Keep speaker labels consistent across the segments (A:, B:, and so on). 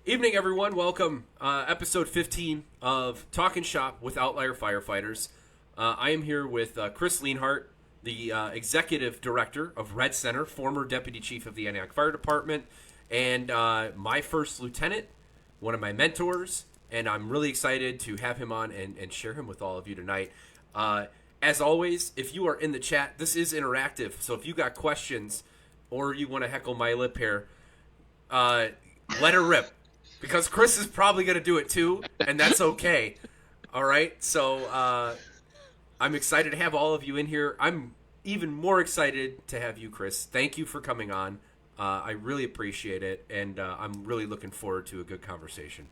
A: Evening, everyone. Welcome. Episode 15 of Talkin Shop with Outlier Firefighters. I am here with Chris Lienhardt, the Executive Director of Red Center, former Deputy Chief of the Antioch Fire Department, and my first lieutenant, one of my mentors, and I'm really excited to have him on and share him with all of you tonight. As always, if you are in the chat, this is interactive, so if you got questions or you want to heckle my lip here, let her rip. Because Chris is probably going to do it too, and that's okay. All right? So I'm excited to have all of you in here. I'm even more excited to have you, Chris. Thank you for coming on. I really appreciate it, and I'm really looking forward to a good conversation.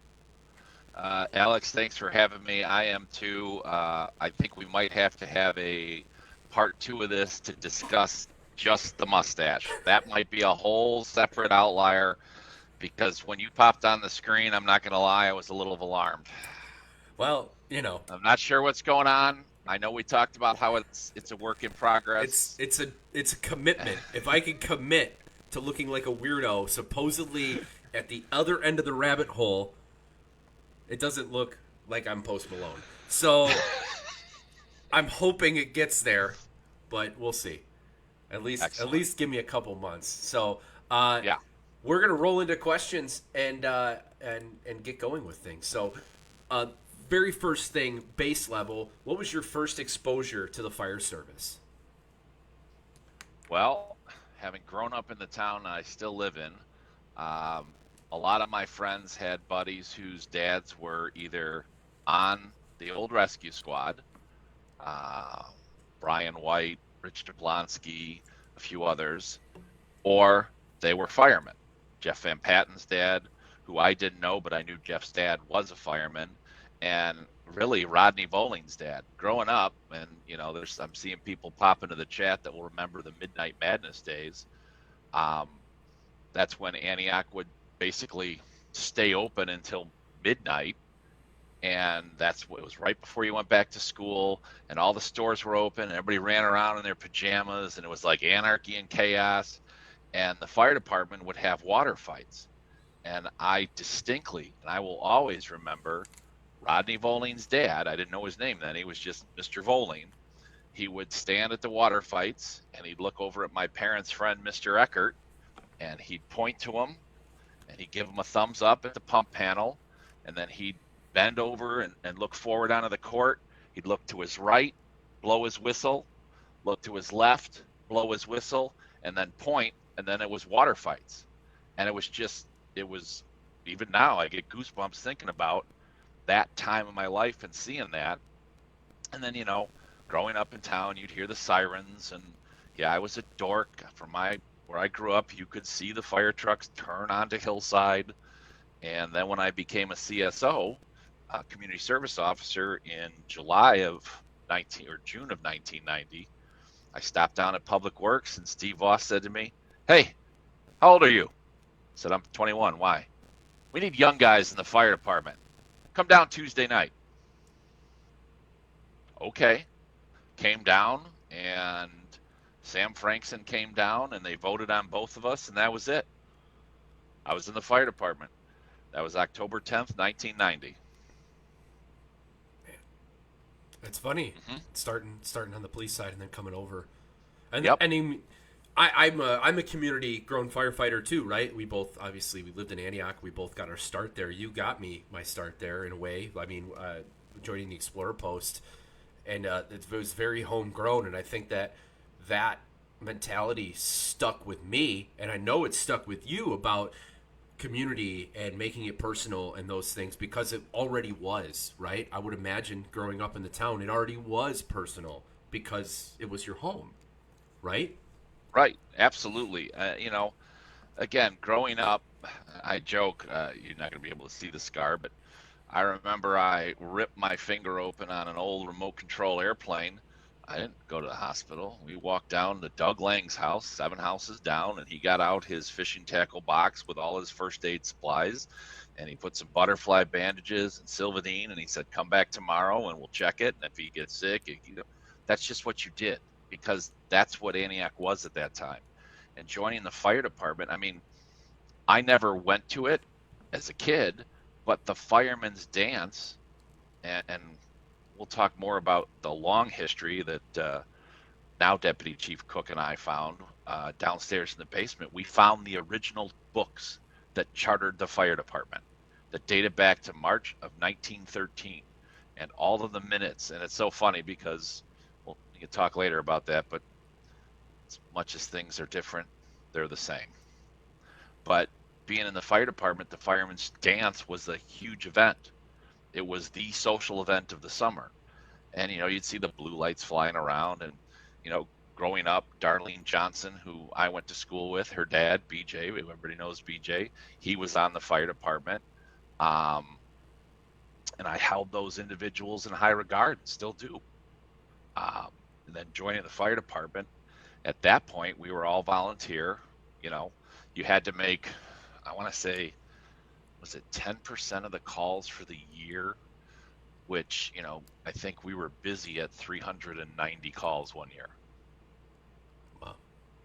B: Alex, thanks for having me. I am too. I think we might have to have a part 2 of this to discuss just the mustache. That might be a whole separate outlier. Because when you popped on the screen, I'm not going to lie, I was a little alarmed.
A: Well, you know,
B: I'm not sure what's going on. I know we talked about how it's a work in progress.
A: It's a commitment. If I can commit to looking like a weirdo, supposedly at the other end of the rabbit hole, it doesn't look like I'm Post Malone. So I'm hoping it gets there, but we'll see. At least give me a couple months. So yeah. We're gonna roll into questions and get going with things. So, very first thing, base level. What was your first exposure to the fire service?
B: Well, having grown up in the town I still live in, a lot of my friends had buddies whose dads were either on the old rescue squad, Brian White, Rich Jablonski, a few others, or they were firemen. Jeff Van Patten's dad, who I didn't know, but I knew Jeff's dad was a fireman, and really Rodney Volling's dad. Growing up, and you know, I'm seeing people pop into the chat that will remember the Midnight Madness days. That's when Antioch would basically stay open until midnight, and it was right before you went back to school, and all the stores were open, and everybody ran around in their pajamas, and it was like anarchy and chaos. And the fire department would have water fights. And I distinctly, and I will always remember Rodney Volling's dad. I didn't know his name then. He was just Mr. Volling. He would stand at the water fights, and he'd look over at my parents' friend, Mr. Eckert, and he'd point to him, and he'd give him a thumbs up at the pump panel, and then he'd bend over and look forward onto the court. He'd look to his right, blow his whistle, look to his left, blow his whistle, and then point. And then it was water fights. And it was, even now, I get goosebumps thinking about that time of my life and seeing that. And then, you know, growing up in town, you'd hear the sirens. And yeah, I was a dork. Where I grew up, you could see the fire trucks turn onto Hillside. And then when I became a CSO, a community service officer in June of 1990, I stopped down at Public Works, and Steve Voss said to me, "Hey, how old are you?" I said, "I'm 21. Why?" "We need young guys in the fire department. Come down Tuesday night." Okay. Came down, and Sam Frankson came down, and they voted on both of us, and that was it. I was in the fire department. That was October 10th, 1990.
A: It's funny, starting on the police side and then coming over. And
B: yep.
A: I'm a community grown firefighter too, right? We both we lived in Antioch. We both got our start there. You got my start there in a way. I mean, joining the Explorer Post, and it was very homegrown. And I think that mentality stuck with me, and I know it stuck with you about community and making it personal and those things, because it already was, right? I would imagine growing up in the town, it already was personal because it was your home, right?
B: Right, absolutely. You know, again, growing up, I joke, you're not going to be able to see the scar, but I remember I ripped my finger open on an old remote control airplane. I didn't go to the hospital. We walked down to Doug Lang's house, 7 houses down, and he got out his fishing tackle box with all his first aid supplies, and he put some butterfly bandages and Silvadine, and he said, "Come back tomorrow and we'll check it. And if he gets sick," that's just what you did, because that's what Antioch was at that time. And joining the fire department, I mean, I never went to it, as a kid, but the fireman's dance, and we'll talk more about the long history that now Deputy Chief Cook and I found downstairs in the basement. We found the original books that chartered the fire department that dated back to March of 1913, and all of the minutes. And it's so funny because, well, you can talk later about that, but as much as things are different, they're the same. But being in the fire department, the fireman's dance was a huge event. It was the social event of the summer. And, you'd see the blue lights flying around. And, growing up, Darlene Johnson, who I went to school with, her dad, BJ, everybody knows BJ, he was on the fire department. And I held those individuals in high regard, and still do. And then joining the fire department, at that point, we were all volunteer. You had to make, I want to say, was it 10% of the calls for the year? Which, I think we were busy at 390 calls one year.
A: Wow.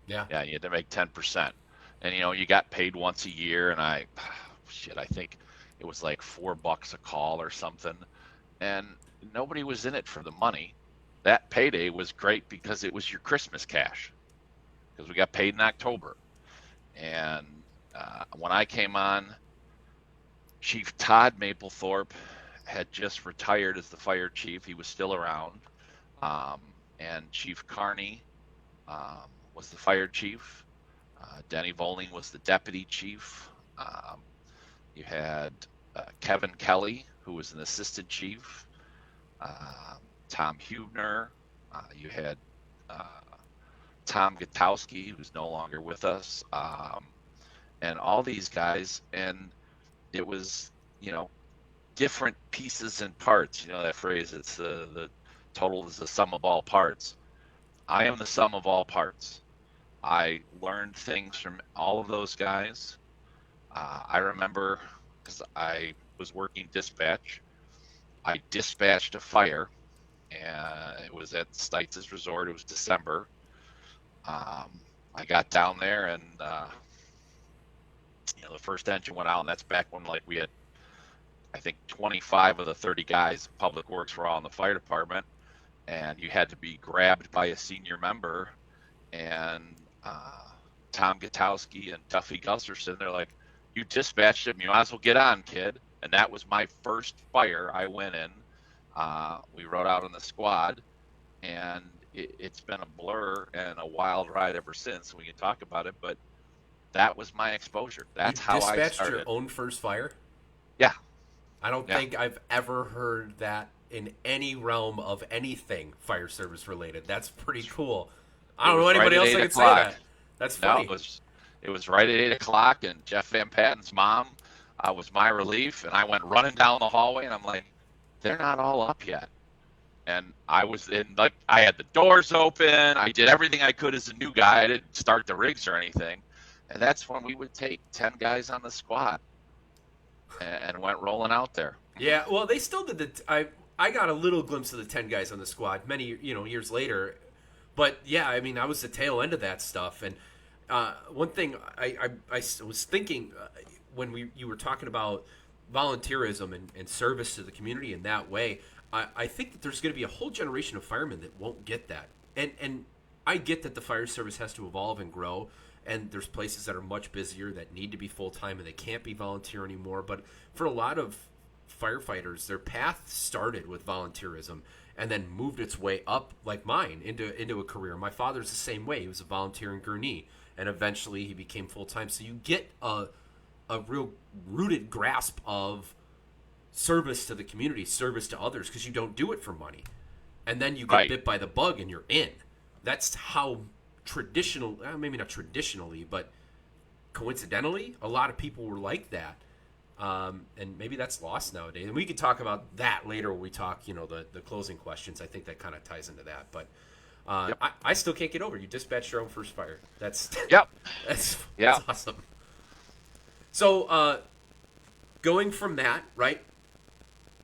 A: Yeah.
B: Yeah, you had to make 10%. And, you got paid once a year, and I think it was like $4 a call or something. And nobody was in it for the money. That payday was great because it was your Christmas cash, because we got paid in October. And when I came on, Chief Todd Mapplethorpe had just retired as the fire chief. He was still around. And Chief Carney was the fire chief. Denny Voling was the deputy chief. You had Kevin Kelly, who was an assistant chief. Tom Hubner. You had Tom Gutowski, who's no longer with us, and all these guys. And it was, different pieces and parts. That phrase, it's the total is the sum of all parts. I am the sum of all parts. I learned things from all of those guys. I remember, because I was working dispatch, I dispatched a fire, and it was at Stites' Resort. It was December. I got down there, and the first engine went out, and that's back when we had, I think, 25 of the 30 guys in Public Works were all in the fire department, and you had to be grabbed by a senior member. And Tom Gutowski and Duffy Gusserson, they're like, "You dispatched him, you might as well get on, kid." And that was my first fire I went in. We rode out on the squad, and it's been a blur and a wild ride ever since. We can talk about it, but that was my exposure. That's how I started.
A: You dispatched your own first fire?
B: Yeah.
A: I don't think I've ever heard that in any realm of anything fire service related. That's pretty cool. I don't know anybody else that could say that. That's funny.
B: No, it was right at 8 o'clock, and Jeff Van Patten's mom was my relief, and I went running down the hallway, and I'm like, they're not all up yet. And I was in, I had the doors open. I did everything I could as a new guy. I didn't start the rigs or anything. And that's when we would take 10 guys on the squad and went rolling out there.
A: Yeah, well, they still did I got a little glimpse of the 10 guys on the squad many, years later. But, yeah, I mean, I was the tail end of that stuff. And one thing I was thinking when you were talking about volunteerism and service to the community in that way, I think that there's going to be a whole generation of firemen that won't get that. And I get that the fire service has to evolve and grow, and there's places that are much busier that need to be full-time and they can't be volunteer anymore. But for a lot of firefighters, their path started with volunteerism and then moved its way up, like mine, into a career. My father's the same way. He was a volunteer in Gurnee, and eventually he became full-time. So you get a real rooted grasp of service to the community, service to others, because you don't do it for money. And then you get bit by the bug and you're in. That's how traditional, maybe not traditionally, but coincidentally, a lot of people were like that. And maybe that's lost nowadays. And we could talk about that later when we talk, the closing questions. I think that kind of ties into that. But I still can't get over it. You dispatched your own first fire. That's that's awesome. So going from that, right,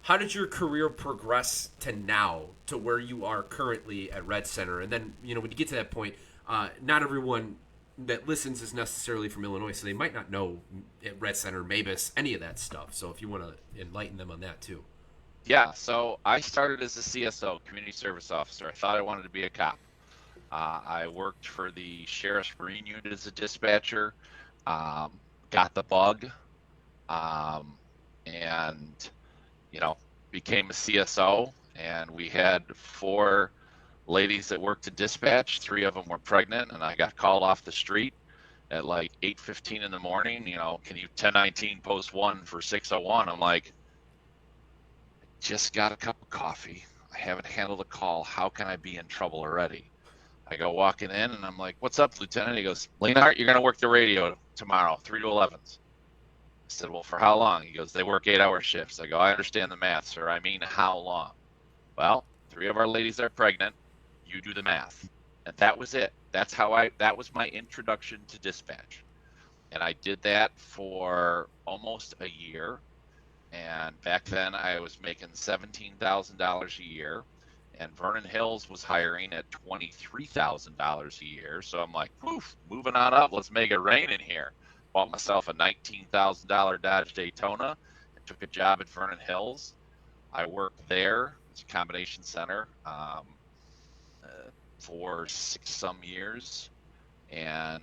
A: how did your career progress to now, to where you are currently at Red Center? And then, when you get to that point, not everyone that listens is necessarily from Illinois, so they might not know at Red Center, Mabus, any of that stuff. So if you want to enlighten them on that too.
B: Yeah, so I started as a CSO, community service officer. I thought I wanted to be a cop. I worked for the Sheriff's Marine Unit as a dispatcher, got the bug, um, and became a CSO. And we had 4 ladies that worked at dispatch. 3 of them were pregnant, and I got called off the street at like 8:15 in the morning. Can you 1019 post 1 for 601? I'm like, just got a cup of coffee. I haven't handled a call. How can I be in trouble already? I go walking in, and I'm like, what's up, Lieutenant? He goes, Lienhardt, you're going to work the radio tomorrow, 3 to 11s. I said, well, for how long? He goes, they work 8-hour shifts. I go, I understand the math, sir. I mean, how long? Well, 3 of our ladies are pregnant. You do the math. And that was it. That was my introduction to dispatch. And I did that for almost a year. And back then I was making $17,000 a year, and Vernon Hills was hiring at $23,000 a year. So I'm like, poof, moving on up. Let's make it rain in here. Bought myself a $19,000 Dodge Daytona and took a job at Vernon Hills. I worked there. It's a combination center for 6 some years. And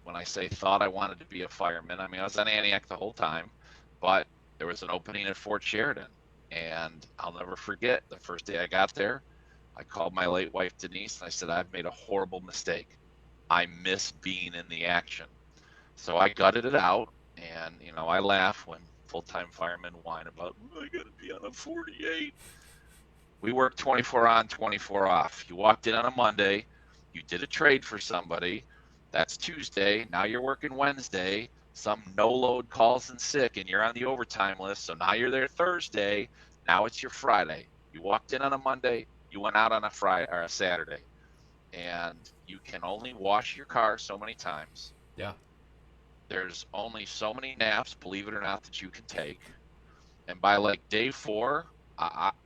B: when I say thought I wanted to be a fireman, I mean, I was on Antioch the whole time, but there was an opening at Fort Sheridan. And I'll never forget the first day I got there, I called my late wife, Denise, and I said, I've made a horrible mistake. I miss being in the action. So I gutted it out, and, I laugh when full-time firemen whine about, I got to be on a 48. We worked 24 on, 24 off. You walked in on a Monday, you did a trade for somebody, that's Tuesday, now you're working Wednesday, some no-load calls in sick, and you're on the overtime list, so now you're there Thursday, now it's your Friday. You walked in on a Monday, you went out on a Friday or a Saturday, and you can only wash your car so many times.
A: Yeah.
B: There's only so many naps, believe it or not, that you can take. And by like day 4,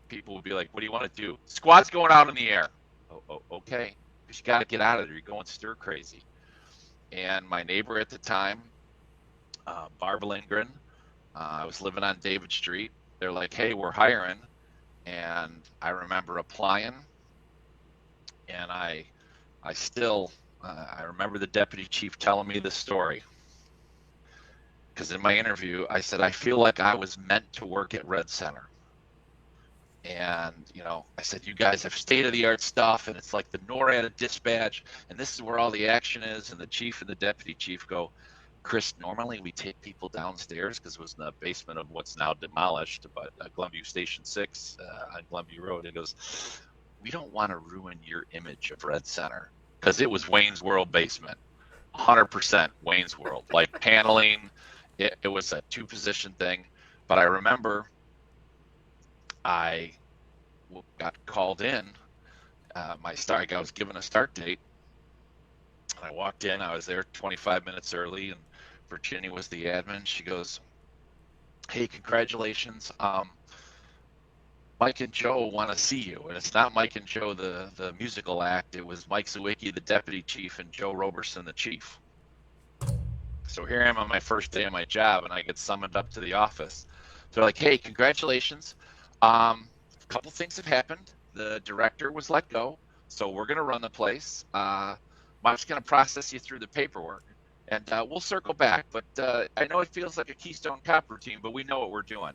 B: people will be like, what do you want to do? Squad's going out in the air. Oh, okay. Because you got to get out of there. You're going stir crazy. And my neighbor at the time, Barb Lindgren, I was living on David Street. They're like, hey, we're hiring. And I remember applying. And I remember the deputy chief telling me this story. Because in my interview, I said, I feel like I was meant to work at Red Center. And, I said, you guys have state-of-the-art stuff, and it's like the NORAD of dispatch, and this is where all the action is. And the chief and the deputy chief go, Chris, normally we take people downstairs, because it was in the basement of what's now demolished, but Glenview Station 6 on Glenview Road. It goes, we don't want to ruin your image of Red Center, because it was Wayne's World basement, 100% Wayne's World, like paneling. It was a 2-position thing. But I remember I got called in. I was given a start date. And I walked in. I was there 25 minutes early, and Virginia was the admin. She goes, hey, congratulations. Mike and Joe want to see you. And it's not Mike and Joe, the musical act. It was Mike Zawicki, the deputy chief, and Joe Roberson, the chief. So here I am on my first day of my job, and I get summoned up to the office. They're like, hey, congratulations. A couple things have happened. The director was let go, so we're going to run the place. Mike's going to process you through the paperwork, and we'll circle back. But I know it feels like a Keystone Cop routine, but we know what we're doing.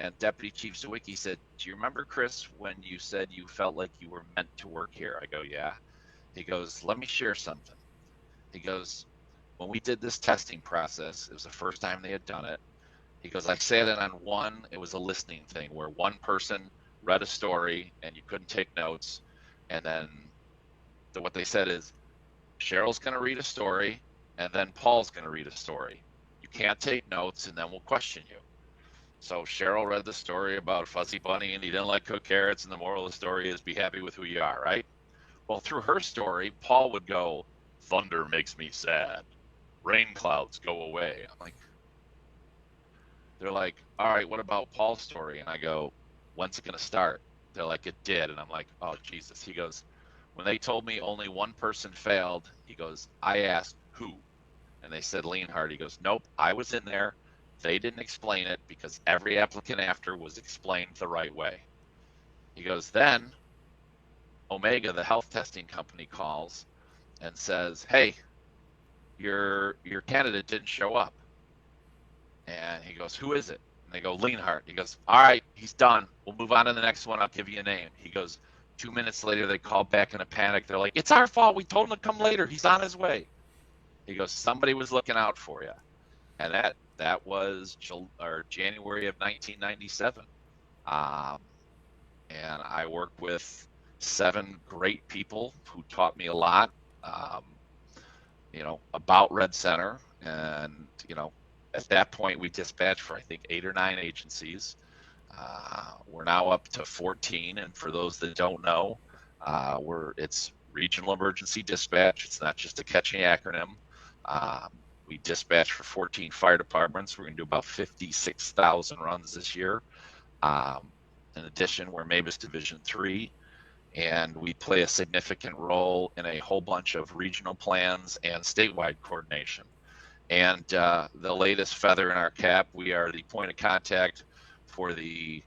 B: And Deputy Chief Zawicki said, do you remember, Chris, when you said you felt like you were meant to work here? I go, yeah. He goes, let me share something. He goes, when we did this testing process, it was the first time they had done it. He goes, I sat in on one, it was a listening thing where one person read a story and you couldn't take notes. And then what they said is, Cheryl's going to read a story and then Paul's going to read a story. You can't take notes and then we'll question you. So Cheryl read the story about Fuzzy Bunny and he didn't like cook carrots, and the moral of the story is be happy with who you are, right? Well, through her story, Paul would go, thunder makes me sad. Rain clouds go away. I'm like, they're like, all right, what about Paul's story? And I go, when's it going to start? They're like, it did. And I'm like, oh, Jesus. He goes, When they told me only one person failed, he goes, I asked who? And they said Lienhardt. He goes, nope, I was in there. They didn't explain it because every applicant after was explained the right way. He goes, then Omega, the health testing company, calls and says, hey, your candidate didn't show up. And he goes, who is it? And they go, Lienhardt. He goes, all right, he's done. We'll move on to the next one. I'll give you a name. He goes, 2 minutes later, they call back in a panic. They're like, it's our fault. We told him to come later. He's on his way. He goes, somebody was looking out for you. And that was January of 1997. And I worked with 7 great people who taught me a lot, about Red Center. And, at that point, we dispatched for, I think, 8 or 9 agencies. We're now up to 14. And for those that don't know, it's Regional Emergency Dispatch. It's not just a catchy acronym. We dispatch for 14 fire departments. We're going to do about 56,000 runs this year. In addition, we're MABUS Division 3, and we play a significant role in a whole bunch of regional plans and statewide coordination. And the latest feather in our cap, we are the point of contact for the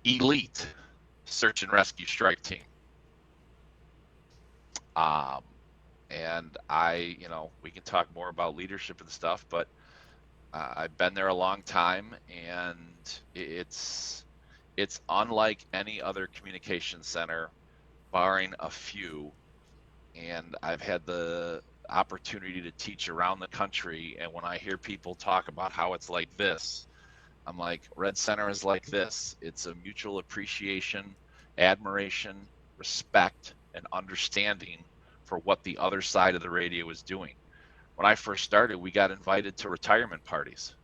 B: elite search and rescue strike team. And we can talk more about leadership and stuff, but I've been there a long time, and it's unlike any other communication center, barring a few. And I've had the opportunity to teach around the country, and when I hear people talk about how it's like this, I'm like, Red Center is like this. It's a mutual appreciation, admiration, respect, and understanding for what the other side of the radio is doing. When I first started, we got invited to retirement parties.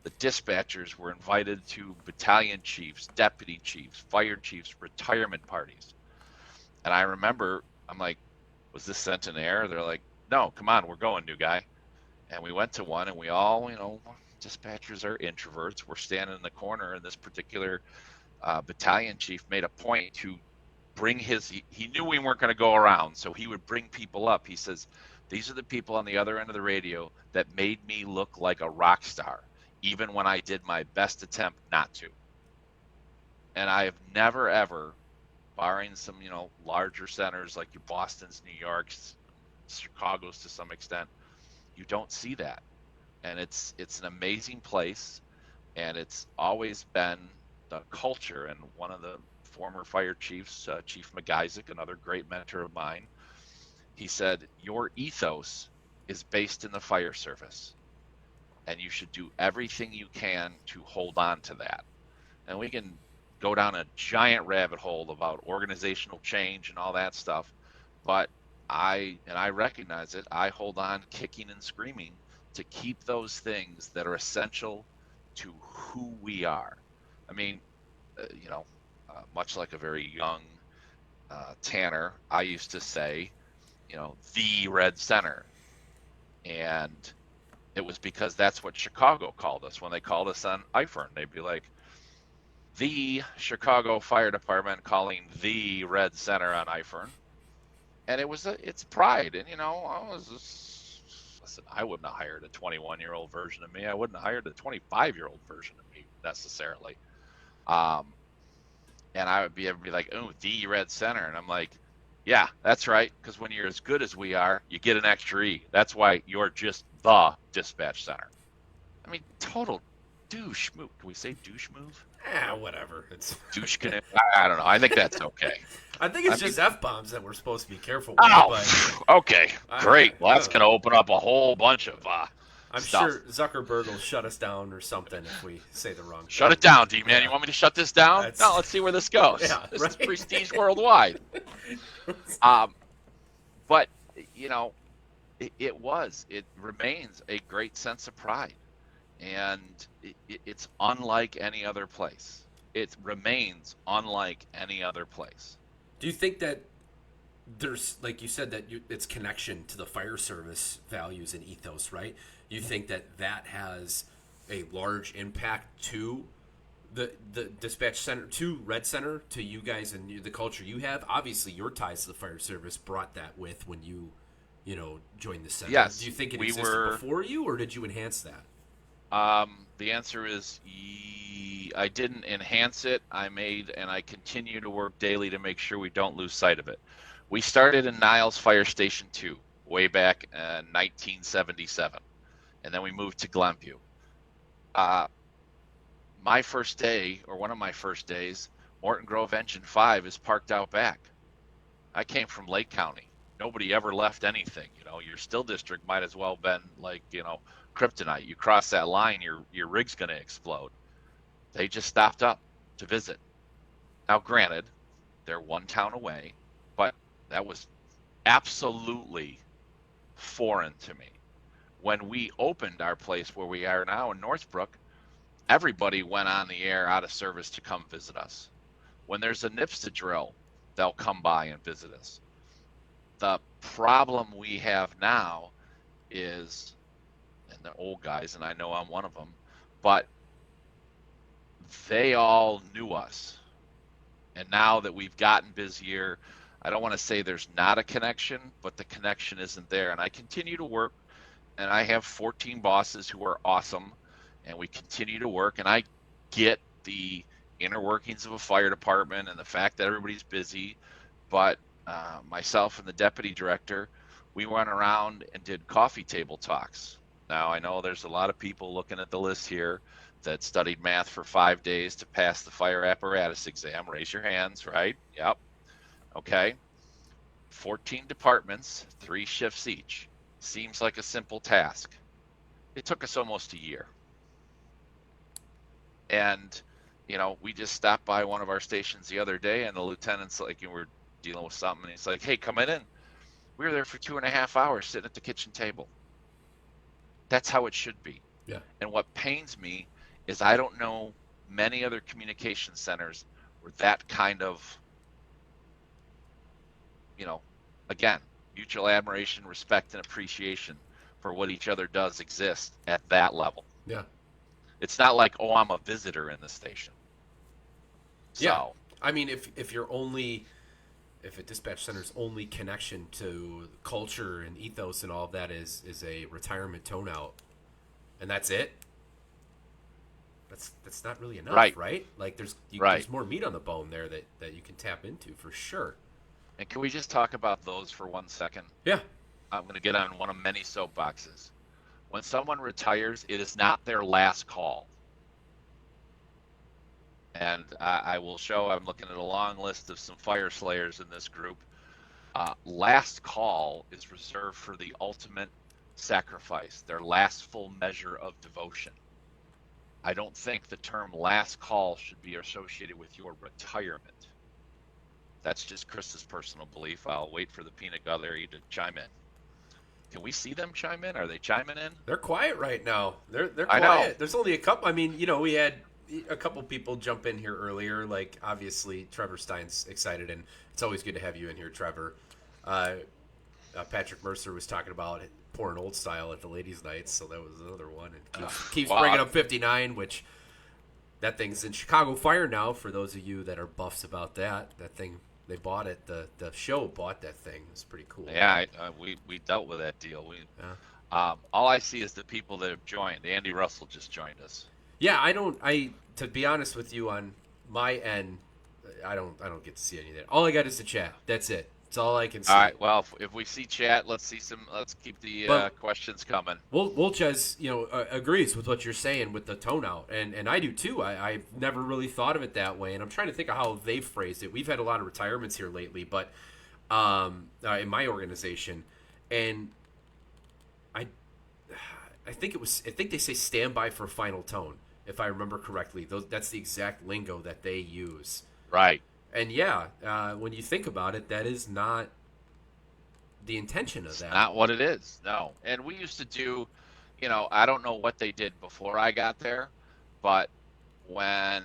B: The dispatchers were invited to battalion chiefs, deputy chiefs, fire chiefs, retirement parties. And I remember, I'm like, was this sent in air? They're like, no, come on, we're going, new guy. And we went to one, and we all, dispatchers are introverts. We're standing in the corner, and this particular battalion chief made a point to bring he knew we weren't going to go around, so he would bring people up. He says, these are the people on the other end of the radio that made me look like a rock star, even when I did my best attempt not to. And I have never, ever, barring some, larger centers like your Bostons, New Yorks, Chicago's to some extent, you don't see that. And it's an amazing place, and it's always been the culture. And one of the former fire chiefs, Chief McIsaac, another great mentor of mine, he said, your ethos is based in the fire service, and you should do everything you can to hold on to that. And we can go down a giant rabbit hole about organizational change and all that stuff, but I recognize it. I hold on kicking and screaming to keep those things that are essential to who we are. I mean, much like a very young Tanner, I used to say, the Red Center. And it was because that's what Chicago called us. When they called us on iFern, they'd be like, the Chicago Fire Department calling the Red Center on iFern. And it's pride. And, I wouldn't have hired a 21-year-old version of me. I wouldn't have hired a 25-year-old version of me necessarily. And I would be like, oh, the Red Center. And I'm like, yeah, that's right. Because when you're as good as we are, you get an extra E. That's why you're just the dispatch center. I mean, total douche move. Can we say douche move?
A: Whatever. It's
B: douche canoe. I don't know. I think that's okay.
A: I think it's just F-bombs that we're supposed to be careful with.
B: Oh, okay. Great. Well, that's going to open up a whole bunch of
A: I'm
B: stuff.
A: sure Zuckerberg will shut us down or something if we say the wrong thing.
B: Shut it down, D-Man.
A: Yeah.
B: You want me to shut this down? No, let's see where this goes.
A: Yeah,
B: this
A: right?
B: is prestige worldwide. But, it remains a great sense of pride. And it's unlike any other place. It remains unlike any other place.
A: Do you think that there's, like you said, that it's connection to the fire service values and ethos, right? You think that has a large impact to the dispatch center to Red Center, to you guys and the culture you have, obviously your ties to the fire service brought that with when you joined the center.
B: Yes,
A: Do you think it
B: we
A: existed
B: were
A: before you, or did you enhance that?
B: The answer is I didn't enhance it. I continue to work daily to make sure we don't lose sight of it. We started in Niles Fire Station 2 way back in 1977, and then we moved to Glenview. My first day, or one of my first days, Morton Grove Engine 5 is parked out back. I came from Lake County. Nobody ever left anything. Your still district might as well have been like, kryptonite. You cross that line, your rig's going to explode. They just stopped up to visit. Now, granted, they're one town away, but that was absolutely foreign to me. When we opened our place where we are now in Northbrook, everybody went on the air out of service to come visit us. When there's a NIPSA drill, they'll come by and visit us. The problem we have now is, and the old guys, and I know I'm one of them, but they all knew us. And now that we've gotten busier, I don't want to say there's not a connection, but the connection isn't there. And I continue to work, and I have 14 bosses who are awesome, and we continue to work, and I get the inner workings of a fire department and the fact that everybody's busy, but myself and the deputy director, we went around and did coffee table talks. Now, I know there's a lot of people looking at the list here that studied math for 5 days to pass the fire apparatus exam. Raise your hands, right? Yep. Okay. 14 departments, 3 shifts each. Seems like a simple task. It took us almost a year. And, we just stopped by one of our stations the other day, and the lieutenant's like, we're dealing with something, and he's like, hey, come in. We were there for 2.5 hours sitting at the kitchen table. That's how it should be.
A: Yeah.
B: And what pains me is I don't know many other communication centers where that kind of, again, mutual admiration, respect, and appreciation for what each other does exist at that level.
A: Yeah.
B: It's not like, oh, I'm a visitor in the station. So,
A: yeah. I mean, if a dispatch center's only connection to culture and ethos and all of that is a retirement tone out, and that's it, that's not really enough, right? Like there's more meat on the bone there that you can tap into for sure.
B: And can we just talk about those for 1 second?
A: Yeah.
B: I'm going to get on one of many soapboxes. When someone retires, it is not their last call. And I will show, I'm looking at a long list of some fire slayers in this group. Last call is reserved for the ultimate sacrifice, their last full measure of devotion. I don't think the term last call should be associated with your retirement. That's just Chris's personal belief. I'll wait for the peanut gallery to chime in. Can we see them chime in? Are they chiming in?
A: They're quiet right now. They're quiet.
B: I know.
A: There's only a couple. I mean, we had a couple people jump in here earlier. Like, obviously, Trevor Stein's excited, and it's always good to have you in here, Trevor. Patrick Mercer was talking about pouring old style at the ladies' nights, so that was another one. And keeps bringing up 59, which that thing's in Chicago Fire now. For those of you that are buffs about that thing. They bought it. The show bought that thing. It's pretty cool.
B: Yeah, we dealt with that deal. All I see is the people that have joined. Andy Russell just joined us.
A: Yeah, to be honest with you, on my end, I don't get to see any of that. All I got is the chat. That's it. That's all I can see.
B: All right. Well, if we see chat, let's keep the questions coming.
A: Wolchez, agrees with what you're saying with the tone out, and I do too. I've never really thought of it that way, and I'm trying to think of how they've phrased it. We've had a lot of retirements here lately, but in my organization, and I think they say stand by for final tone, if I remember correctly. That's the exact lingo that they use.
B: Right.
A: And when you think about it, that is not the intention of that.
B: Not what it is, no. And we used to do, I don't know what they did before I got there, but when,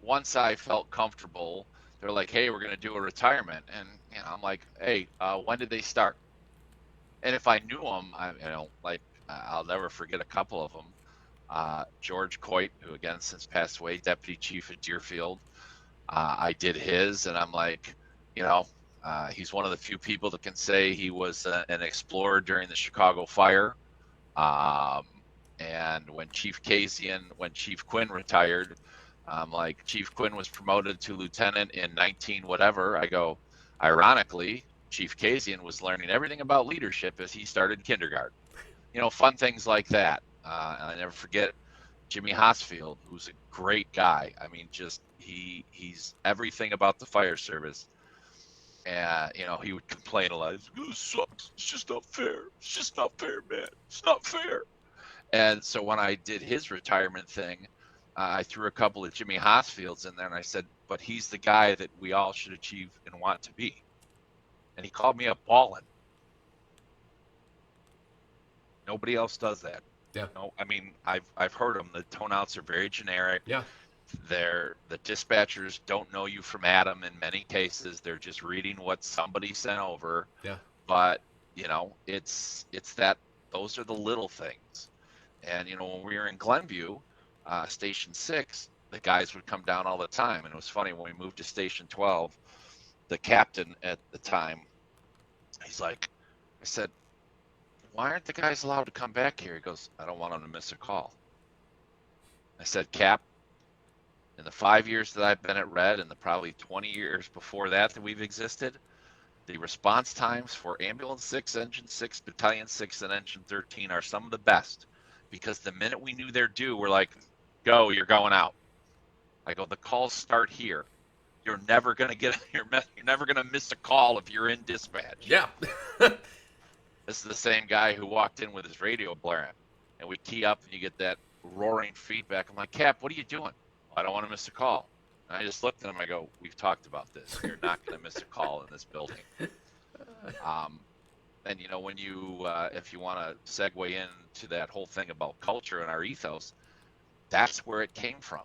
B: once I felt comfortable, they're like, hey, we're going to do a retirement. And, I'm like, hey, when did they start? And if I knew them, I'll never forget a couple of them. George Coit, who again since passed away, Deputy Chief at Deerfield. I did his, and I'm like, you know, he's one of the few people that can say he was an explorer during the Chicago fire. Um, and when Chief Quinn retired, like Chief Quinn was promoted to lieutenant in 19 whatever. I go, ironically, Chief Kasian was learning everything about leadership as he started kindergarten. Fun things like that. And I never forget Jimmy Hosfield, who's a great guy. I mean, just he's everything about the fire service. And he would complain a lot. This sucks. It's just not fair. It's just not fair, man. It's not fair. And so when I did his retirement thing, I threw a couple of Jimmy Hosfields in there, and I said, "But he's the guy that we all should achieve and want to be." And he called me up ballin'. Nobody else does that.
A: Yeah.
B: No, I mean, I've heard them. The tone outs are very generic.
A: Yeah.
B: The dispatchers don't know you from Adam in many cases. They're just reading what somebody sent over.
A: Yeah.
B: But it's that those are the little things. And when we were in Glenview, Station 6, the guys would come down all the time. And it was funny when we moved to Station 12, the captain at the time, he's like, I said, "Why aren't the guys allowed to come back here?" He goes, "I don't want them to miss a call." I said, "Cap, in the 5 years that I've been at Red and the probably 20 years before that we've existed, the response times for Ambulance 6, Engine 6, Battalion 6, and Engine 13 are some of the best, because the minute we knew they're due, we're like, go, you're going out." I go, "The calls start here. You're never gonna miss a call if you're in dispatch."
A: Yeah.
B: This is the same guy who walked in with his radio blaring, and we key up and you get that roaring feedback. I'm like, "Cap, what are you doing?" "I don't want to miss a call." And I just looked at him. I go, "We've talked about this. You're not going to miss a call in this building." And when if you want to segue into that whole thing about culture and our ethos, that's where it came from.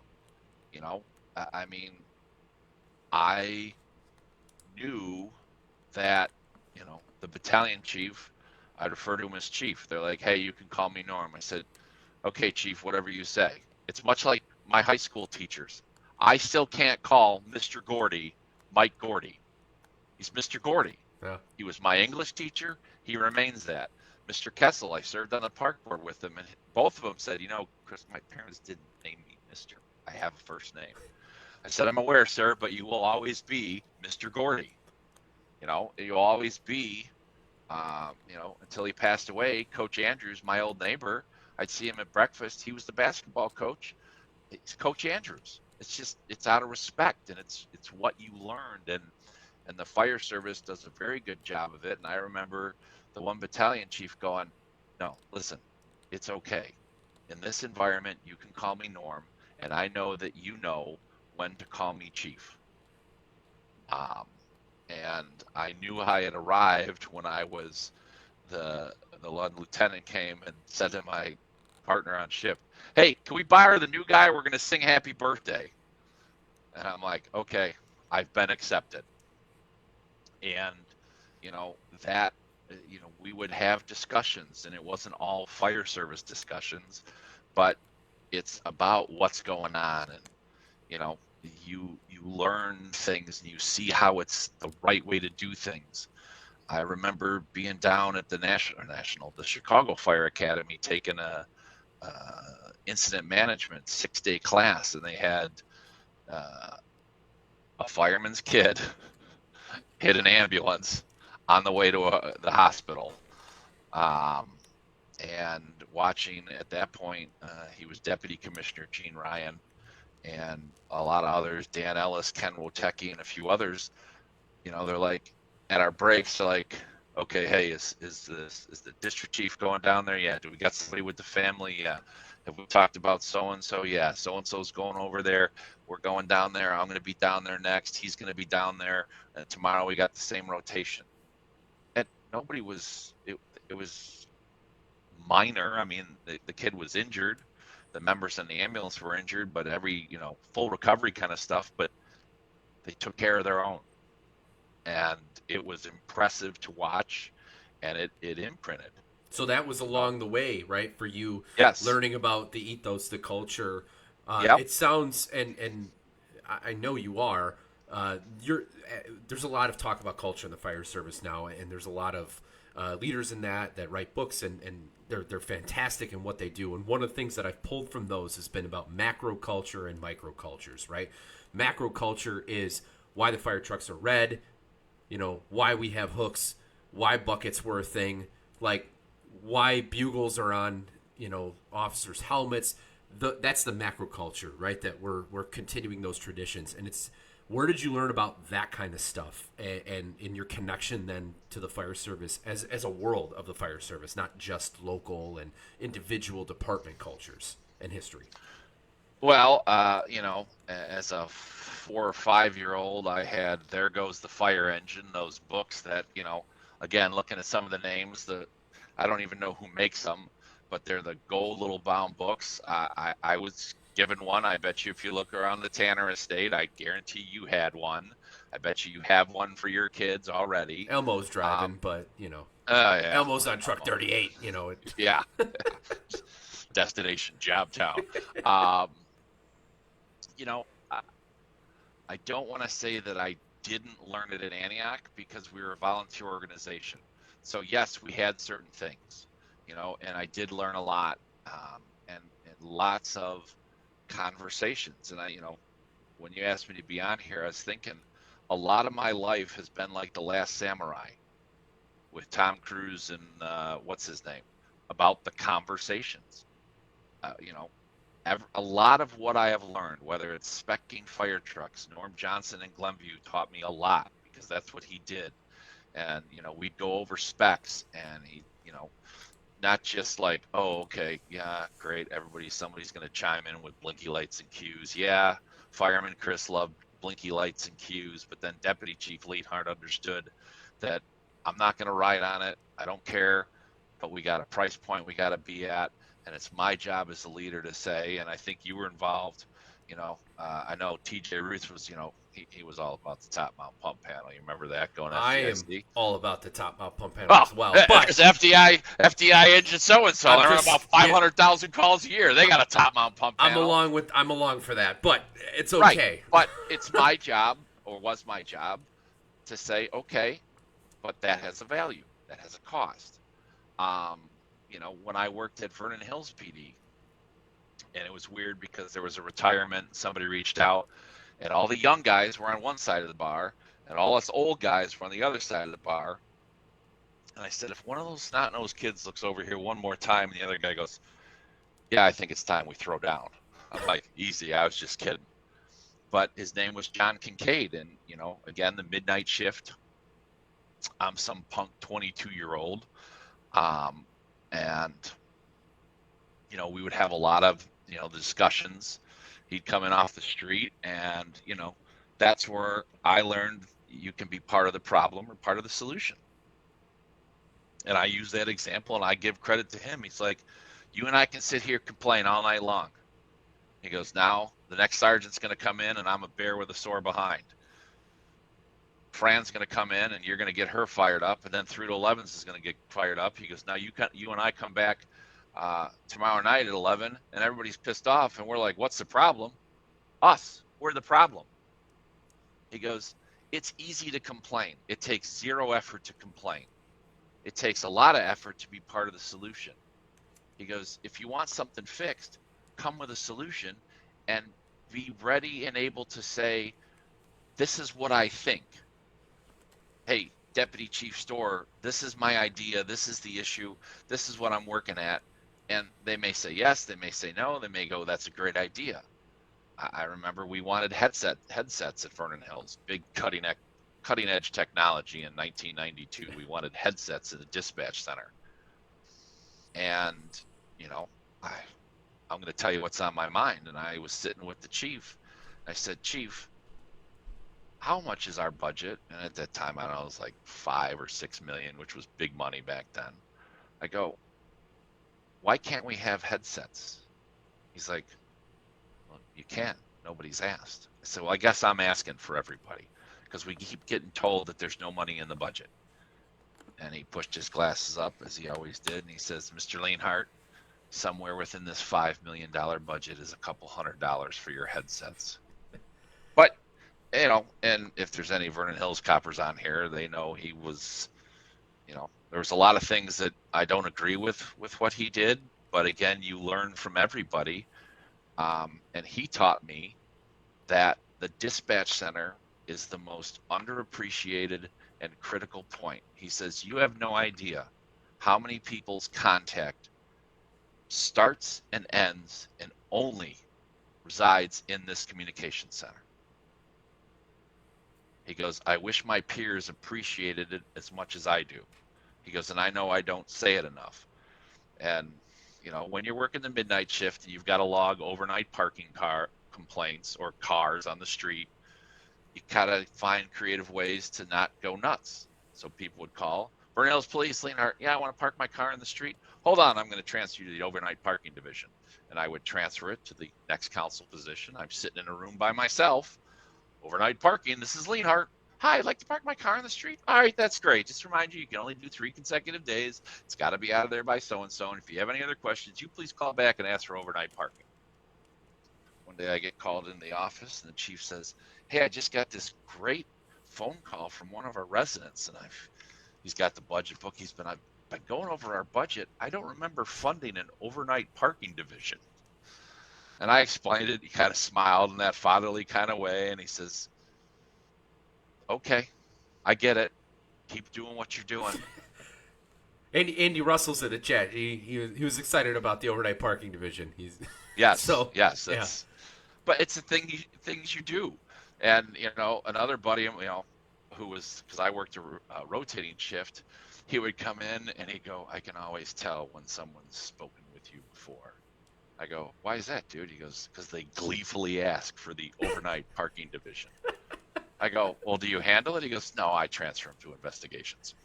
B: I mean, I knew that, the battalion chief, I refer to him as Chief. They're like, "Hey, you can call me Norm." I said, "Okay, Chief, whatever you say." It's much like my high school teachers. I still can't call Mr. Gordy Mike Gordy. He's Mr. Gordy.
A: Yeah.
B: He was my English teacher. He remains that. Mr. Kessel, I served on the park board with him, and both of them said, "Chris, my parents didn't name me Mr. I have a first name." I said, "I'm aware, sir, but you will always be Mr. Gordy. You'll always be, until he passed away. Coach Andrews, my old neighbor, I'd see him at breakfast. He was the basketball coach. It's Coach Andrews. It's out of respect, and it's what you learned, and the fire service does a very good job of it." And I remember the one battalion chief going, "No, listen, it's okay. In this environment, you can call me Norm, and I know that you know when to call me Chief." And I knew I had arrived when I was the lieutenant came and said to my partner on shift, "Hey, can we borrow the new guy? We're going to sing happy birthday." And I'm like, "Okay, I've been accepted." And, that, we would have discussions, and it wasn't all fire service discussions, but it's about what's going on. And, you learn things and you see how it's the right way to do things. I remember being down at the the Chicago Fire Academy, taking a incident management 6-day class, and they had a fireman's kid hit an ambulance on the way to the hospital. And watching at that point, he was Deputy Commissioner Gene Ryan, and a lot of others, Dan Ellis, Ken Wotecki, and a few others. They're like, at our breaks, they're like, "Okay, hey, is the district chief going down there? Yeah. Do we got somebody with the family? Yeah. Have we talked about so-and-so? Yeah. So-and-so's going over there. We're going down there. I'm going to be down there next. He's going to be down there. And tomorrow we got the same rotation." And nobody was, it was minor. I mean, the kid was injured. The members in the ambulance were injured, but every, full recovery kind of stuff, but they took care of their own. And it was impressive to watch, and it imprinted.
A: So that was along the way, right, for you
B: Yes.
A: learning about the ethos, the culture.
B: Yep.
A: It sounds, and I know you are. You're there's a lot of talk about culture in the fire service now, and there's a lot of leaders in that write books, and they're fantastic in what they do. And one of the things that I've pulled from those has been about macro culture and micro cultures, right? Macro culture is why the fire trucks are red, why we have hooks, why buckets were a thing, like why bugles are on, officers' helmets. That's the macro culture, right? That we're continuing those traditions, and it's where did you learn about that kind of stuff, and in your connection then to the fire service as a world of the fire service, not just local and individual department cultures and history.
B: Well, as a 4 or 5 year old, I had There Goes the Fire Engine, those books that, again, looking at some of the names, I don't even know who makes them, but they're the gold little bound books. I was given one. I bet you if you look around the Tanner estate, I guarantee you had one. I bet you have one for your kids already.
A: Elmo's driving, but,
B: Yeah,
A: Elmo's on truck 38,
B: Yeah. Destination Jobtown. Um, I don't want to say that I didn't learn it at Antioch because we were a volunteer organization. So yes, we had certain things, and I did learn a lot, and lots of conversations. And when you asked me to be on here, I was thinking a lot of my life has been like The Last Samurai with Tom Cruise and what's his name, about the conversations. Uh, you know, a lot of what I have learned, whether it's specking fire trucks, Norm Johnson in Glenview taught me a lot because that's what he did. And, we'd go over specs and he, not just like, oh, okay, yeah, great. Somebody's going to chime in with blinky lights and cues. Yeah, Fireman Chris loved blinky lights and cues, but then Deputy Chief Lienhardt understood that I'm not going to ride on it. I don't care, but we got a price point we got to be at. And it's my job as a leader to say, and I think you were involved, I know TJ Ruth was, he was all about the top mount pump panel. You remember that going
A: I am
B: FDIC?
A: all about the top mount pump panel as well. But
B: there's FDI engine so-and-so. They're on about 500,000 calls a year. They got a top mount pump panel.
A: I'm along for that, but it's okay.
B: Right. But it's my job, or was my job, to say, okay, but that has a value. That has a cost. When I worked at Vernon Hills PD, and it was weird because there was a retirement, and somebody reached out, and all the young guys were on one side of the bar, and all us old guys were on the other side of the bar. And I said, if one of those snot-nosed kids looks over here one more time, and the other guy goes, yeah, I think it's time we throw down. I'm like, easy, I was just kidding. But his name was John Kincaid, and, again, the midnight shift. I'm some punk 22-year-old. And, we would have a lot of, discussions. He'd come in off the street, and, that's where I learned you can be part of the problem or part of the solution. And I use that example, and I give credit to him. He's like, you and I can sit here complain all night long. He goes, now the next sergeant's going to come in, and I'm a bear with a sore behind. Fran's going to come in, and you're going to get her fired up, and then 3 to 11s is going to get fired up. He goes, now you and I come back tomorrow night at 11, and everybody's pissed off, and we're like, what's the problem? Us. We're the problem. He goes, it's easy to complain. It takes zero effort to complain. It takes a lot of effort to be part of the solution. He goes, if you want something fixed, come with a solution and be ready and able to say, this is what I think. Hey, Deputy Chief Store, this is my idea. This is the issue. This is what I'm working at. And they may say yes, they may say no, they may go, that's a great idea. I remember we wanted headsets at Vernon Hills, big cutting edge technology in 1992. We wanted headsets in the dispatch center. And, I'm going to tell you what's on my mind. And I was sitting with the chief. I said, Chief, how much is our budget? And at that time, I don't know, it was like 5 or 6 million, which was big money back then. I go, why can't we have headsets? He's like, well, you can. Nobody's asked. I said, well, I guess I'm asking for everybody because we keep getting told that there's no money in the budget. And he pushed his glasses up, as he always did, and he says, Mr. Lienhardt, somewhere within this $5 million budget is a couple $100 for your headsets. But, and if there's any Vernon Hills coppers on here, they know he was, there was a lot of things that I don't agree with what he did. But again, you learn from everybody. And he taught me that the dispatch center is the most underappreciated and critical point. He says, you have no idea how many people's contact starts and ends and only resides in this communication center. He goes, I wish my peers appreciated it as much as I do. He goes, and I know I don't say it enough. And, when you're working the midnight shift, you've got to log overnight parking car complaints or cars on the street. You gotta find creative ways to not go nuts. So people would call, Vernon Hills Police, Lienhardt, yeah, I want to park my car in the street. Hold on, I'm going to transfer you to the overnight parking division. And I would transfer it to the next council position. I'm sitting in a room by myself. Overnight parking, this is Lienhardt. Hi, I'd like to park my car in the street. All right, that's great. Just remind you can only do 3 consecutive days. It's got to be out of there by so-and-so. And if you have any other questions, you please call back and ask for overnight parking. One day I get called in the office and the chief says, hey, I just got this great phone call from one of our residents. And he's got the budget book. I've been going over our budget. I don't remember funding an overnight parking division. And I explained it. He kind of smiled in that fatherly kind of way. And he says, okay, I get it. Keep doing what you're doing.
A: Andy Russell's in the chat. He was excited about the overnight parking division.
B: Yes.
A: Yes.
B: Yeah. But it's the things you do. And, another buddy, who was, because I worked a rotating shift, he would come in and he'd go, I can always tell when someone's spoken with you before. I go, why is that, dude? He goes, because they gleefully ask for the overnight parking division. I go, well, do you handle it? He goes, no, I transfer him to investigations.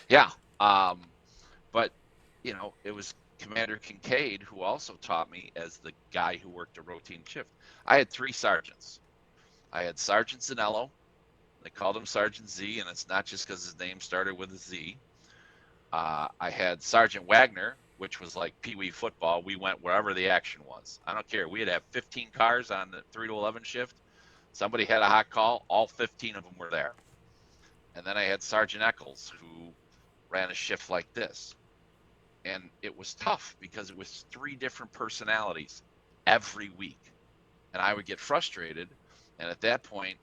B: Yeah. But, it was Commander Kincaid who also taught me as the guy who worked a rotating shift. I had 3 sergeants. I had Sergeant Zanello. They called him Sergeant Z, and it's not just because his name started with a Z. I had Sergeant Wagner, which was like Pee Wee football. We went wherever the action was. I don't care. We'd have 15 cars on the 3 to 11 shift. Somebody had a hot call. All 15 of them were there. And then I had Sergeant Eccles, who ran a shift like this. And it was tough because it was 3 different personalities every week. And I would get frustrated. And at that point,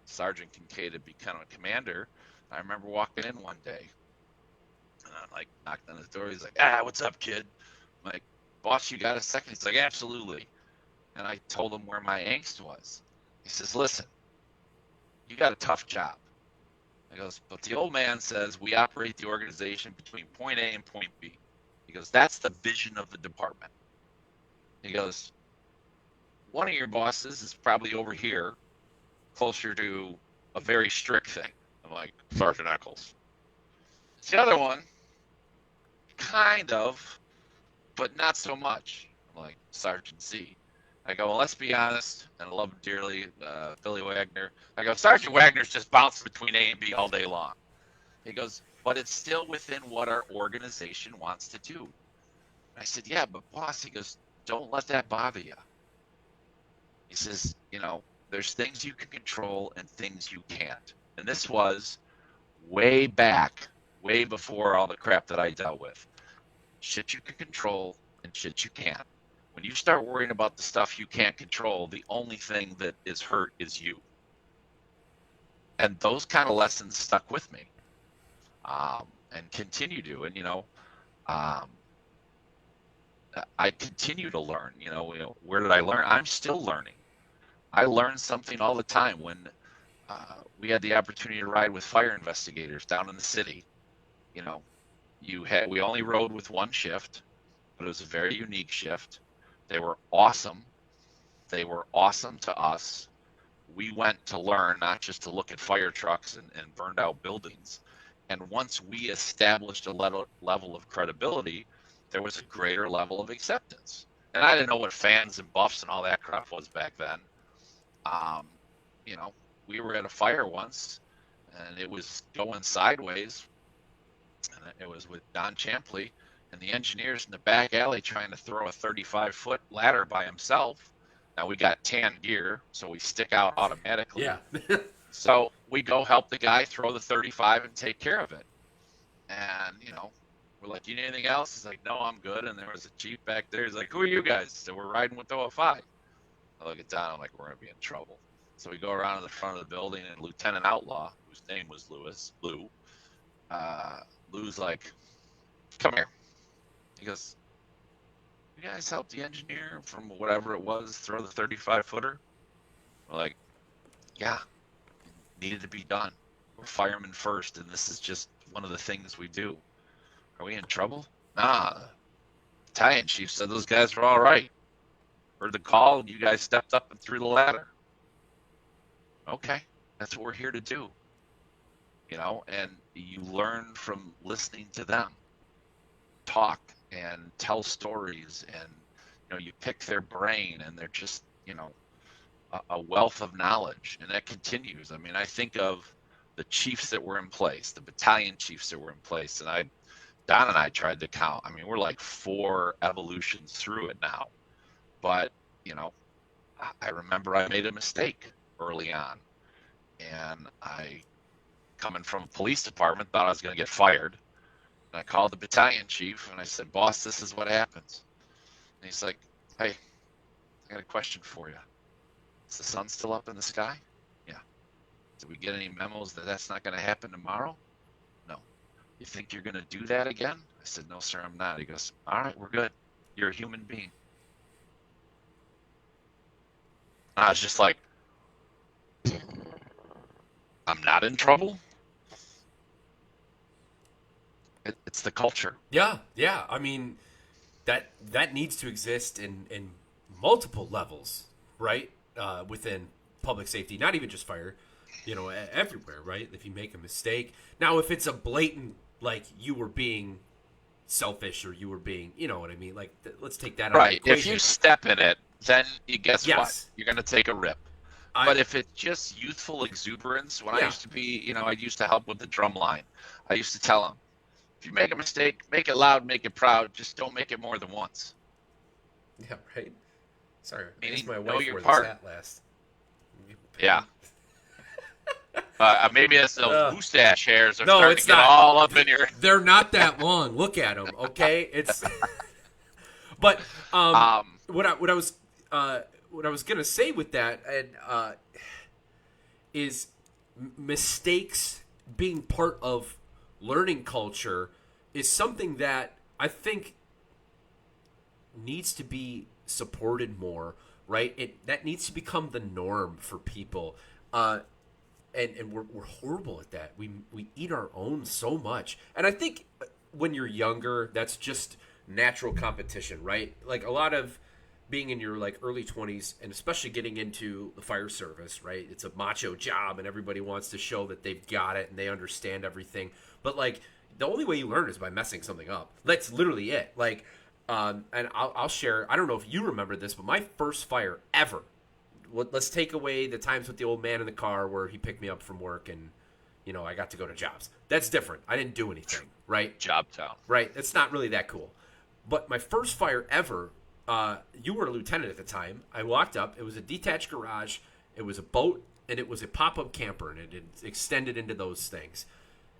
B: Sergeant Kincaid had become a commander. I remember walking in one day. And I knocked on his door. He's like, what's up, kid? I'm like, boss, you got a second? He's like, absolutely. And I told him where my angst was. He says, listen, you got a tough job. He goes, but the old man says we operate the organization between point A and point B. He goes, that's the vision of the department. He goes, one of your bosses is probably over here, closer to a very strict thing. I'm like, Sergeant Eccles. The other one, kind of, but not so much. I'm like, Sergeant Z. I go, well, let's be honest, and I love him dearly, Billy Wagner. I go, Sergeant Wagner's just bouncing between A and B all day long. He goes, but it's still within what our organization wants to do. I said, yeah, but boss, he goes, don't let that bother you. He says, there's things you can control and things you can't. And this was way back, way before all the crap that I dealt with. Shit you can control and shit you can't. When you start worrying about the stuff you can't control, the only thing that is hurt is you. And those kind of lessons stuck with me, and continue to. And I continue to learn. Where did I learn? I'm still learning. I learn something all the time. When we had the opportunity to ride with fire investigators down in the city, we only rode with one shift, but it was a very unique shift. They were awesome. They were awesome to us. We went to learn, not just to look at fire trucks and burned out buildings. And once we established a level of credibility, there was a greater level of acceptance. And I didn't know what fans and buffs and all that crap was back then. We were at a fire once, and it was going sideways. And it was with Don Champley and the engineers in the back alley trying to throw a 35-foot ladder by himself. Now we got tan gear, so we stick out automatically.
A: Yeah.
B: So we go help the guy throw the 35 and take care of it. And, we're like, you need anything else? He's like, no, I'm good. And there was a chief back there. He's like, who are you guys? So we're riding with the OFI. I look at Don, I'm like, we're going to be in trouble. So we go around to the front of the building, and Lieutenant Outlaw, whose name was Lou's like, come here. He goes, you guys helped the engineer from whatever it was throw the 35-footer? We're like, yeah, it needed to be done. We're firemen first, and this is just one of the things we do. Are we in trouble? Nah. Battalion chief said those guys were all right. Heard the call, and you guys stepped up and threw the ladder. Okay, that's what we're here to do. And you learn from listening to them talk and tell stories, and you pick their brain, and they're just a wealth of knowledge, and that continues. I mean, I think of the chiefs that were in place, the battalion chiefs that were in place, and Don and I tried to count. I mean, we're like 4 evolutions through it now, but I remember I made a mistake early on, and I, coming from a police department, thought I was going to get fired. And I called the battalion chief, and I said, boss, this is what happens. And he's like, hey, I got a question for you. Is the sun still up in the sky? Yeah. Did we get any memos that that's not going to happen tomorrow? No. You think you're going to do that again? I said, no, sir, I'm not. He goes, all right, we're good. You're a human being. I was just like, I'm not in trouble. It's the culture.
A: Yeah. I mean, that needs to exist in multiple levels, right? Within public safety, not even just fire, everywhere, right? If you make a mistake. Now, if it's a blatant, like you were being selfish or you were being, you know what I mean? Like, let's take that out of the equation.
B: If you step in it, then guess
A: Yes.
B: what? You're going to take a rip. But if it's just youthful exuberance, when I used to be, I used to help with the drum line. I used to tell them, if you make a mistake, make it loud, make it proud. Just don't make it more than once.
A: Yeah, right. Sorry,
B: Meaning,
A: my
B: know
A: wife
B: your
A: wore
B: part.
A: this hat last.
B: Yeah. Maybe it's those mustache hairs are
A: No,
B: starting
A: it's
B: to get
A: not.
B: all up in your...
A: They're not that long. Look at them, okay? It's. But what I was gonna say with that is mistakes being part of learning culture is something that I think needs to be supported more, right? That needs to become the norm for people, and we're horrible at that. We eat our own so much, and I think when you're younger, that's just natural competition, right? Like a lot of being in your like early 20s and especially getting into the fire service, right? It's a macho job and everybody wants to show that they've got it and they understand everything. But like the only way you learn is by messing something up. That's literally it. Like, and I'll share, I don't know if you remember this, but my first fire ever, let's take away the times with the old man in the car where he picked me up from work and, I got to go to jobs. That's different. I didn't do anything, right?
B: Job town.
A: Right. It's not really that cool. But my first fire ever, you were a lieutenant at the time. I walked up. It was a detached garage. It was a boat, and it was a pop-up camper, and it extended into those things.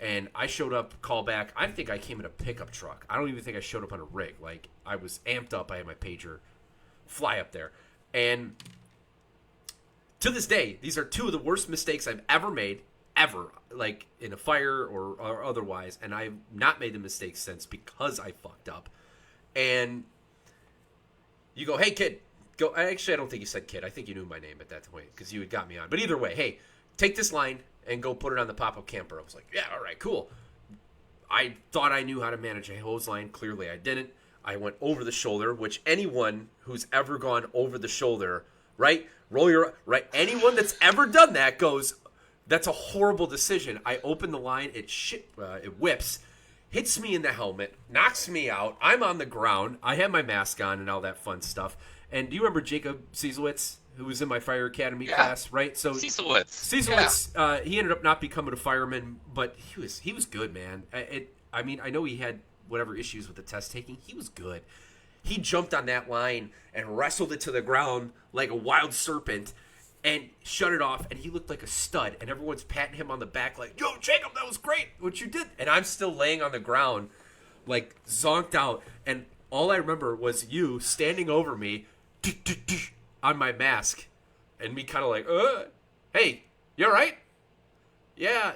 A: And I showed up, call back. I think I came in a pickup truck. I don't even think I showed up on a rig. Like, I was amped up. I had my pager fly up there. And to this day, these are 2 of the worst mistakes I've ever made, ever, like in a fire or otherwise. And I've not made the mistakes since because I fucked up. And you go, hey, kid, go. Actually, I don't think you said kid. I think you knew my name at that point because you had got me on. But either way, hey, take this line and go put it on the pop-up camper. I was like, yeah, all right, cool. I thought I knew how to manage a hose line. Clearly, I didn't. I went over the shoulder, which anyone who's ever gone over the shoulder, right, anyone that's ever done that goes, that's a horrible decision. I open the line, it whips, hits me in the helmet, knocks me out. I'm on the ground. I have my mask on and all that fun stuff. And do you remember Jacob Cieslewitz, who was in my fire academy
B: Yeah.
A: class, right? So
B: Cieslewitz.
A: he ended up not becoming a fireman, but he was good, man. I mean, I know he had whatever issues with the test taking. He was good. He jumped on that line and wrestled it to the ground like a wild serpent and shut it off, and he looked like a stud. And everyone's patting him on the back like, yo, Jacob, that was great, what you did. And I'm still laying on the ground like zonked out, and all I remember was you standing over me on my mask and me kind of like, hey, you all right? Yeah,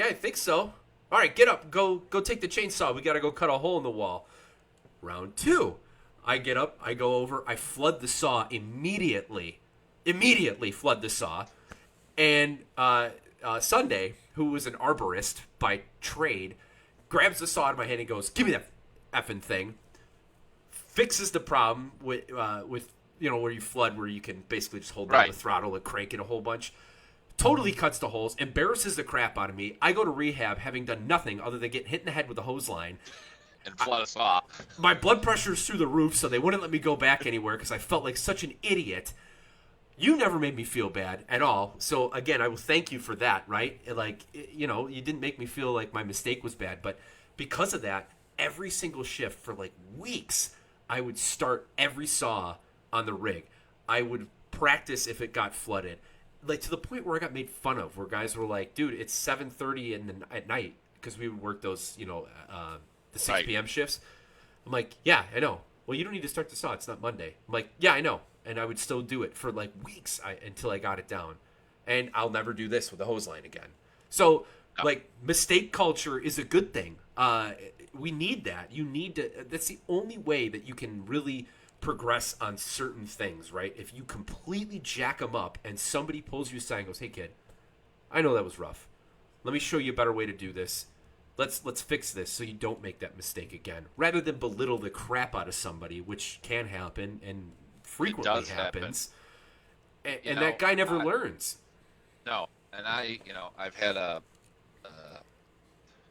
A: I think so. All right, get up, go take the chainsaw. We got to go cut a hole in the wall. Round 2. I get up, I go over, I flood the saw immediately flood the saw. And Sunday, who was an arborist by trade, grabs the saw out of my hand and goes, give me that effing thing. Fixes the problem with where you flood, where you can basically just hold down the throttle and crank it a whole bunch. Totally cuts the holes, embarrasses the crap out of me. I go to rehab having done nothing other than get hit in the head with a hose line.
B: And flood a saw.
A: My blood pressure's through the roof, so they wouldn't let me go back anywhere because I felt like such an idiot. You never made me feel bad at all. So, again, I will thank you for that, right? Like, you didn't make me feel like my mistake was bad. But because of that, every single shift for, like, weeks, I would start every saw on the rig. I would practice if it got flooded. Like, to the point where I got made fun of, where guys were like, dude, it's 7:30 at night, because we would work those, the 6 p.m. shifts. I'm like, yeah, I know. Well, you don't need to start the saw. It's not Monday. I'm like, yeah, I know. And I would still do it for like weeks until I got it down. And I'll never do this with a hose line again. So, like, mistake culture is a good thing. We need that. You need to. That's the only way that you can really progress on certain things, right? If you completely jack them up and somebody pulls you aside and goes, hey, kid, I know that was rough. Let me show you a better way to do this. Let's fix this so you don't make that mistake again, rather than belittle the crap out of somebody, which can happen and frequently happens. And that guy never learns.
B: No, and I've had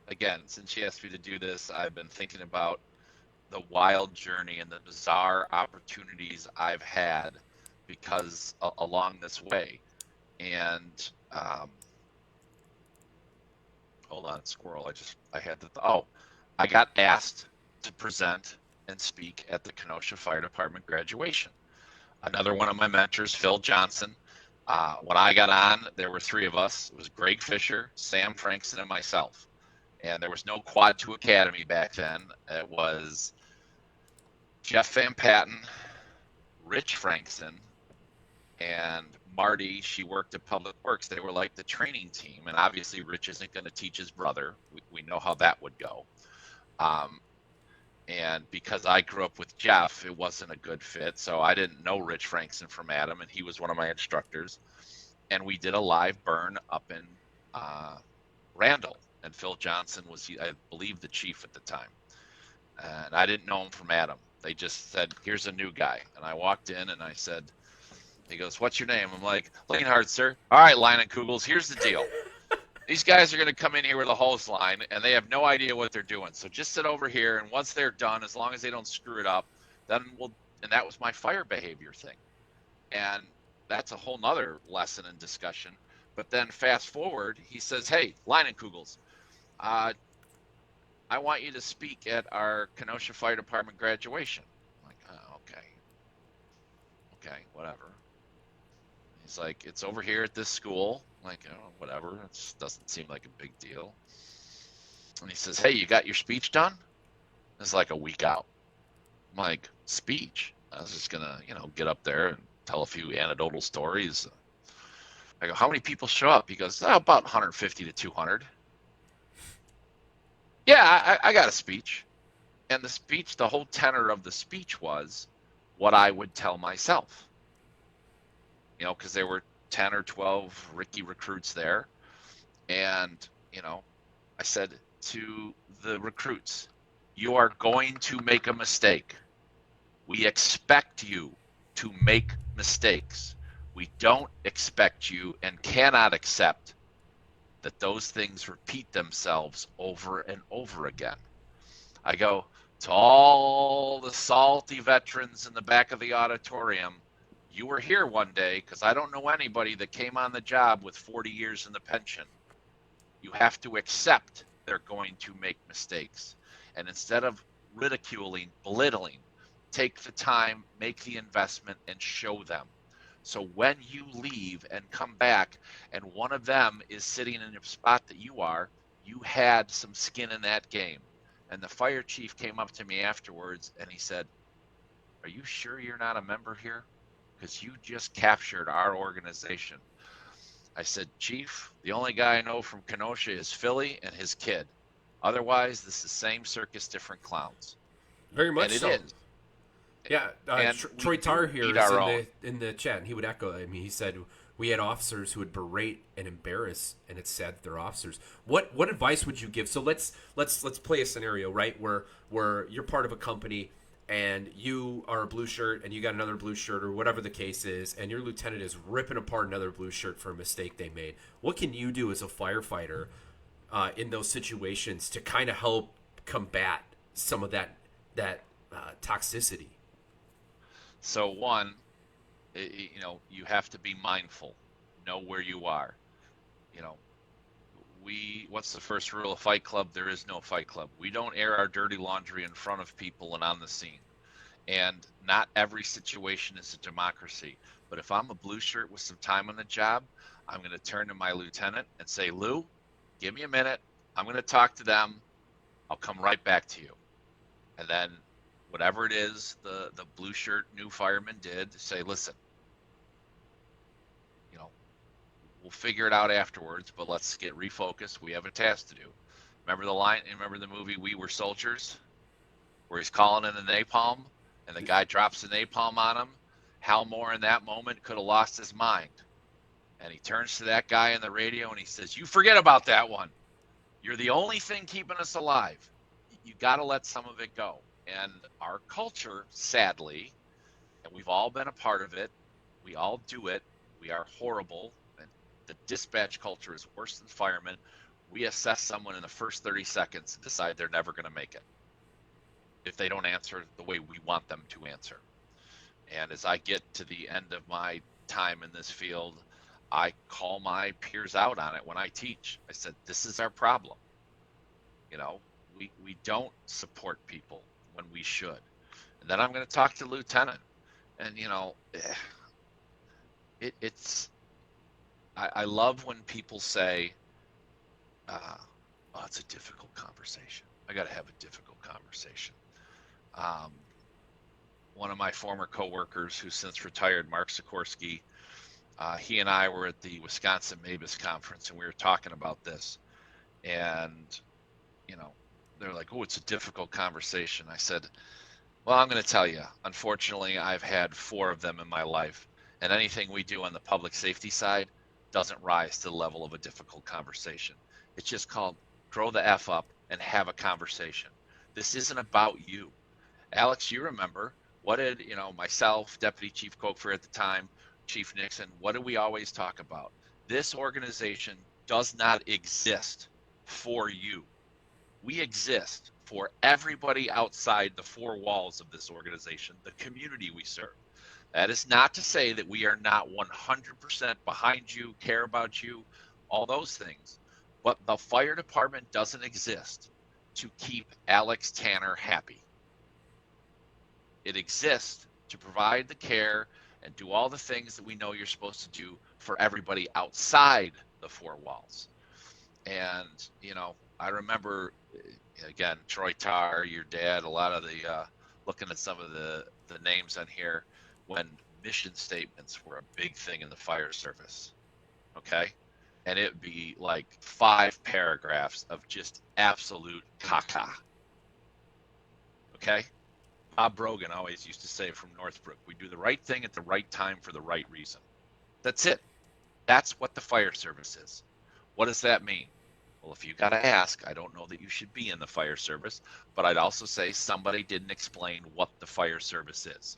B: again, since she asked me to do this, I've been thinking about the wild journey and the bizarre opportunities I've had because along this way. And hold on, squirrel. I got asked to present and speak at the Kenosha Fire Department graduation. Another one of my mentors, Phil Johnson. When I got on, there were 3 of us. It was Greg Fisher, Sam Frankson, and myself. And there was no Quad 2 Academy back then. It was Jeff Van Patten, Rich Frankson, and Marty. She worked at Public Works. They were like the training team. And obviously, Rich isn't going to teach his brother. We know how that would go. And because I grew up with Jeff, it wasn't a good fit. So I didn't know Rich Frankson from Adam, and he was one of my instructors. And we did a live burn up in Randall. And Phil Johnson was, I believe, the chief at the time. And I didn't know him from Adam. They just said, here's a new guy. And I walked in and I said, he goes, what's your name? I'm like, Lienhardt, sir. All right, Leinenkugels, here's the deal. These guys are going to come in here with a hose line, and they have no idea what they're doing. So just sit over here, and once they're done, as long as they don't screw it up, then we'll. And that was my fire behavior thing. And that's a whole nother lesson and discussion. But then fast forward, he says, hey, Leinenkugels, I want you to speak at our Kenosha Fire Department graduation. I'm like, oh, okay, whatever. He's like, it's over here at this school. I'm like, oh, whatever. It doesn't seem like a big deal. And he says, hey, you got your speech done? It's like a week out. I'm like, speech? I was just gonna, get up there and tell a few anecdotal stories. I go, how many people show up? He goes, about 150 to 200. Yeah, I got a speech. And the speech, the whole tenor of the speech was what I would tell myself. Because there were 10 or 12 Ricky recruits there. And, I said to the recruits, you are going to make a mistake. We expect you to make mistakes. We don't expect you and cannot accept that those things repeat themselves over and over again. I go, To all the salty veterans in the back of the auditorium, you were here one day because I don't know anybody that came on the job with 40 years in the pension. You have to accept they're going to make mistakes. And instead of ridiculing, belittling, take the time, make the investment, and show them. So when you leave and come back, and one of them is sitting in a spot that you are, you had some skin in that game. And the fire chief came up to me afterwards and he said, "Are you sure you're not a member here? Because you just captured our organization." I said, "Chief, the only guy I know from Kenosha is Philly and his kid. Otherwise, this is the same circus, different clowns."
A: Very much
B: And it
A: so.
B: is.
A: Yeah,
B: And we
A: Troy Tarr
B: do
A: here
B: eat
A: is
B: our own.
A: in the chat, and he would echo. I mean, he said we had officers who would berate and embarrass, and it's sad that they're officers. What advice would you give? So let's play a scenario, right, where you're part of a company and you are a blue shirt and you got another blue shirt or whatever the case is, and your lieutenant is ripping apart another blue shirt for a mistake they made. What can you do as a firefighter in those situations to kind of help combat some of that toxicity?
B: So one, you have to be mindful, know where you are. You know, what's the first rule of Fight Club? There is no Fight Club. We don't air our dirty laundry in front of people and on the scene. And not every situation is a democracy. But if I'm a blue shirt with some time on the job, I'm going to turn to my lieutenant and say, "Lou, give me a minute. I'm going to talk to them. I'll come right back to you." And then whatever it is the blue shirt new fireman did, say, "Listen, you know, we'll figure it out afterwards, but let's get refocused. We have a task to do." Remember the line? Remember the movie We Were Soldiers, where he's calling in the napalm, and the guy drops the napalm on him? Hal Moore in that moment could have lost his mind, and he turns to that guy on the radio and he says, "You forget about that one. You're the only thing keeping us alive. You got to let some of it go." And our culture, sadly, and we've all been a part of it, we all do it. We are horrible. And the dispatch culture is worse than firemen. We assess someone in the first 30 seconds and decide they're never going to make it if they don't answer the way we want them to answer. And as I get to the end of my time in this field, I call my peers out on it when I teach. I said, "This is our problem. You know, we don't support people when we should." And then I'm going to talk to the lieutenant. And, it's, I love when people say, "Oh, it's a difficult conversation. I got to have a difficult conversation." One of my former coworkers who's since retired, Mark Sikorsky, he and I were at the Wisconsin Mavis conference and we were talking about this. And, they're like, "Oh, it's a difficult conversation." I said, "Well, I'm going to tell you, unfortunately, I've had 4 of them in my life, and anything we do on the public safety side doesn't rise to the level of a difficult conversation. It's just called grow the F up and have a conversation. This isn't about you." Alex, you remember, what did, myself, Deputy Chief Coker at the time, Chief Nixon, what did we always talk about? This organization does not exist for you. We exist for everybody outside the 4 walls of this organization, the community we serve. That is not to say that we are not 100% behind you, care about you, all those things. But the fire department doesn't exist to keep Alex Tanner happy. It exists to provide the care and do all the things that we know you're supposed to do for everybody outside the 4 walls. And, I remember, again, Troy Tarr, your dad, a lot of the, looking at some of the names on here, when mission statements were a big thing in the fire service, okay? And it'd be like 5 paragraphs of just absolute caca, okay? Bob Brogan always used to say from Northbrook, "We do the right thing at the right time for the right reason." That's it. That's what the fire service is. What does that mean? Well, if you got to ask, I don't know that you should be in the fire service, but I'd also say somebody didn't explain what the fire service is.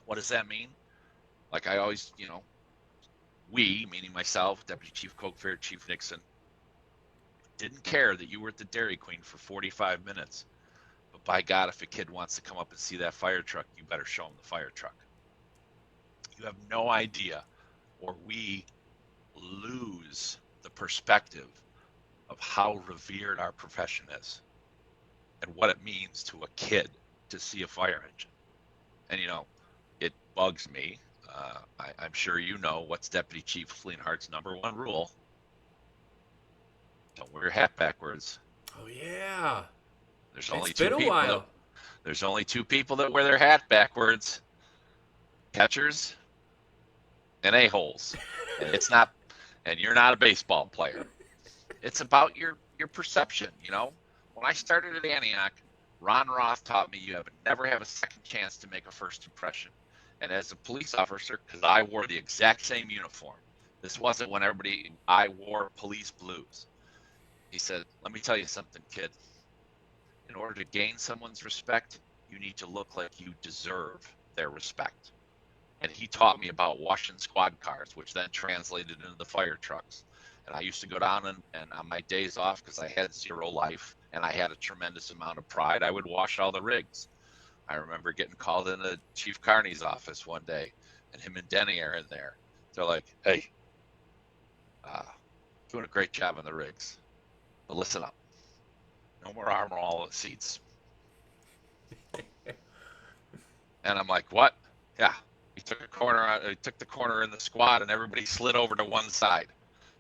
B: What does that mean? Like I always, we, meaning myself, Deputy Chief Coker, Chief Nixon, didn't care that you were at the Dairy Queen for 45 minutes. But But by God, if a kid wants to come up and see that fire truck, you better show him the fire truck. You have no idea, or we lose the perspective of how revered our profession is and what it means to a kid to see a fire engine. And, it bugs me. I'm sure you know what's Deputy Chief Lienhardt's #1 rule. Don't wear your hat backwards.
A: Oh, yeah.
B: There's only two people that wear their hat backwards. Catchers and a-holes. And you're not a baseball player. It's about your perception, When I started at Antioch, Ron Roth taught me you never have a second chance to make a first impression. And as a police officer, because I wore the exact same uniform, this wasn't when I wore police blues. He said, let me tell you something, kid. In order to gain someone's respect, you need to look like you deserve their respect. And he taught me about washing squad cars, which then translated into the fire trucks. And I used to go down and on my days off, because I had zero life and I had a tremendous amount of pride, I would wash all the rigs. I remember getting called into Chief Carney's office one day, and him and Denny are in there. They're like, hey, doing a great job on the rigs. But listen up. No more armor on all the seats. And I'm like, what? Yeah. He took the corner in the squad, and everybody slid over to one side.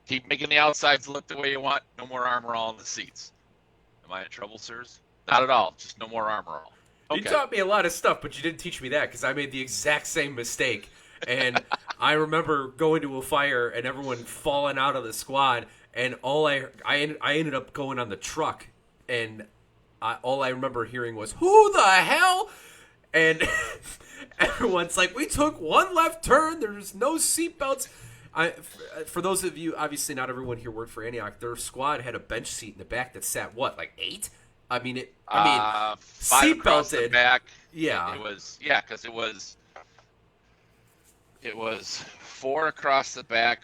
B: Keep making the outsides look the way you want. No more armor all in the seats. Am I in trouble, sirs? Not at all. Just no more armor all. Okay.
A: You taught me a lot of stuff, but you didn't teach me that because I made the exact same mistake. And I remember going to a fire and everyone falling out of the squad, and I ended up going on the truck, and all I remember hearing was, who the hell? And everyone's like, we took one left turn. There's no seatbelts. For those of you, obviously not everyone here worked for Antioch. Their squad had a bench seat in the back that sat, like 8? I mean,
B: 5 across the
A: seatbelted.
B: back.
A: Yeah.
B: Because it was 4 across the back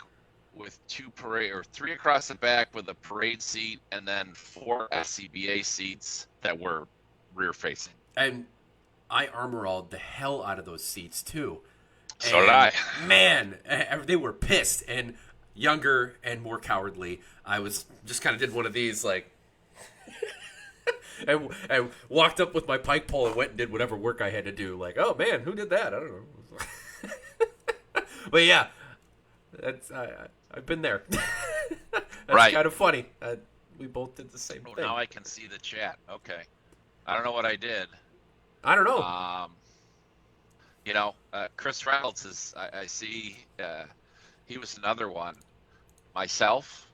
B: with 3 across the back with a parade seat, and then 4 SCBA seats that were rear facing.
A: And I armor-alled the hell out of those seats too.
B: So did I.
A: Man, they were pissed, and younger and more cowardly. I was just kind of did one of these, like, I walked up with my pike pole and went and did whatever work I had to do. Like, oh man, who did that? I don't know. But yeah, I've been there. That's
B: right.
A: Kind of funny. We both did the same thing.
B: Now I can see the chat. Okay. I don't know what I did.
A: I don't know.
B: Chris Reynolds is, I see, he was another one. Myself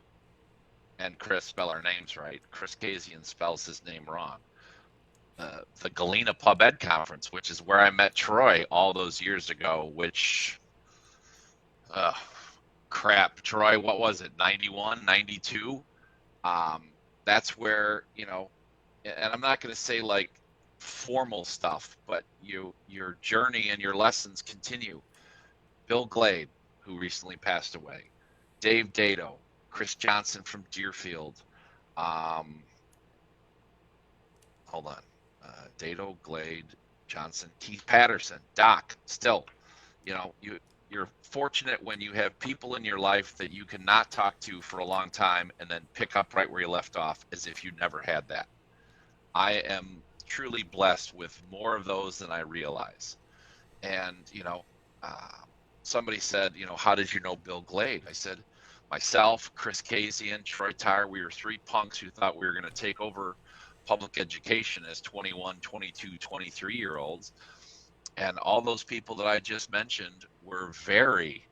B: and Chris spell our names right. Chris Kazian spells his name wrong. The Galena Pub Ed Conference, which is where I met Troy all those years ago, which, Troy, what was it, 91, 92? That's where, and I'm not going to say like formal stuff, but your journey and your lessons continue. Bill Glade, who recently passed away, Dave Dado, Chris Johnson from Deerfield, hold on, Dado, Glade, Johnson, Keith Patterson, Doc, still, you're fortunate when you have people in your life that you can not talk to for a long time and then pick up right where you left off as if you never had that. I am truly blessed with more of those than I realize. And, somebody said, how did you know Bill Glade? I said, myself, Chris Kazian, Troy Tyre, we were 3 punks who thought we were going to take over public education as 21, 22, 23-year-olds. And all those people that I just mentioned were very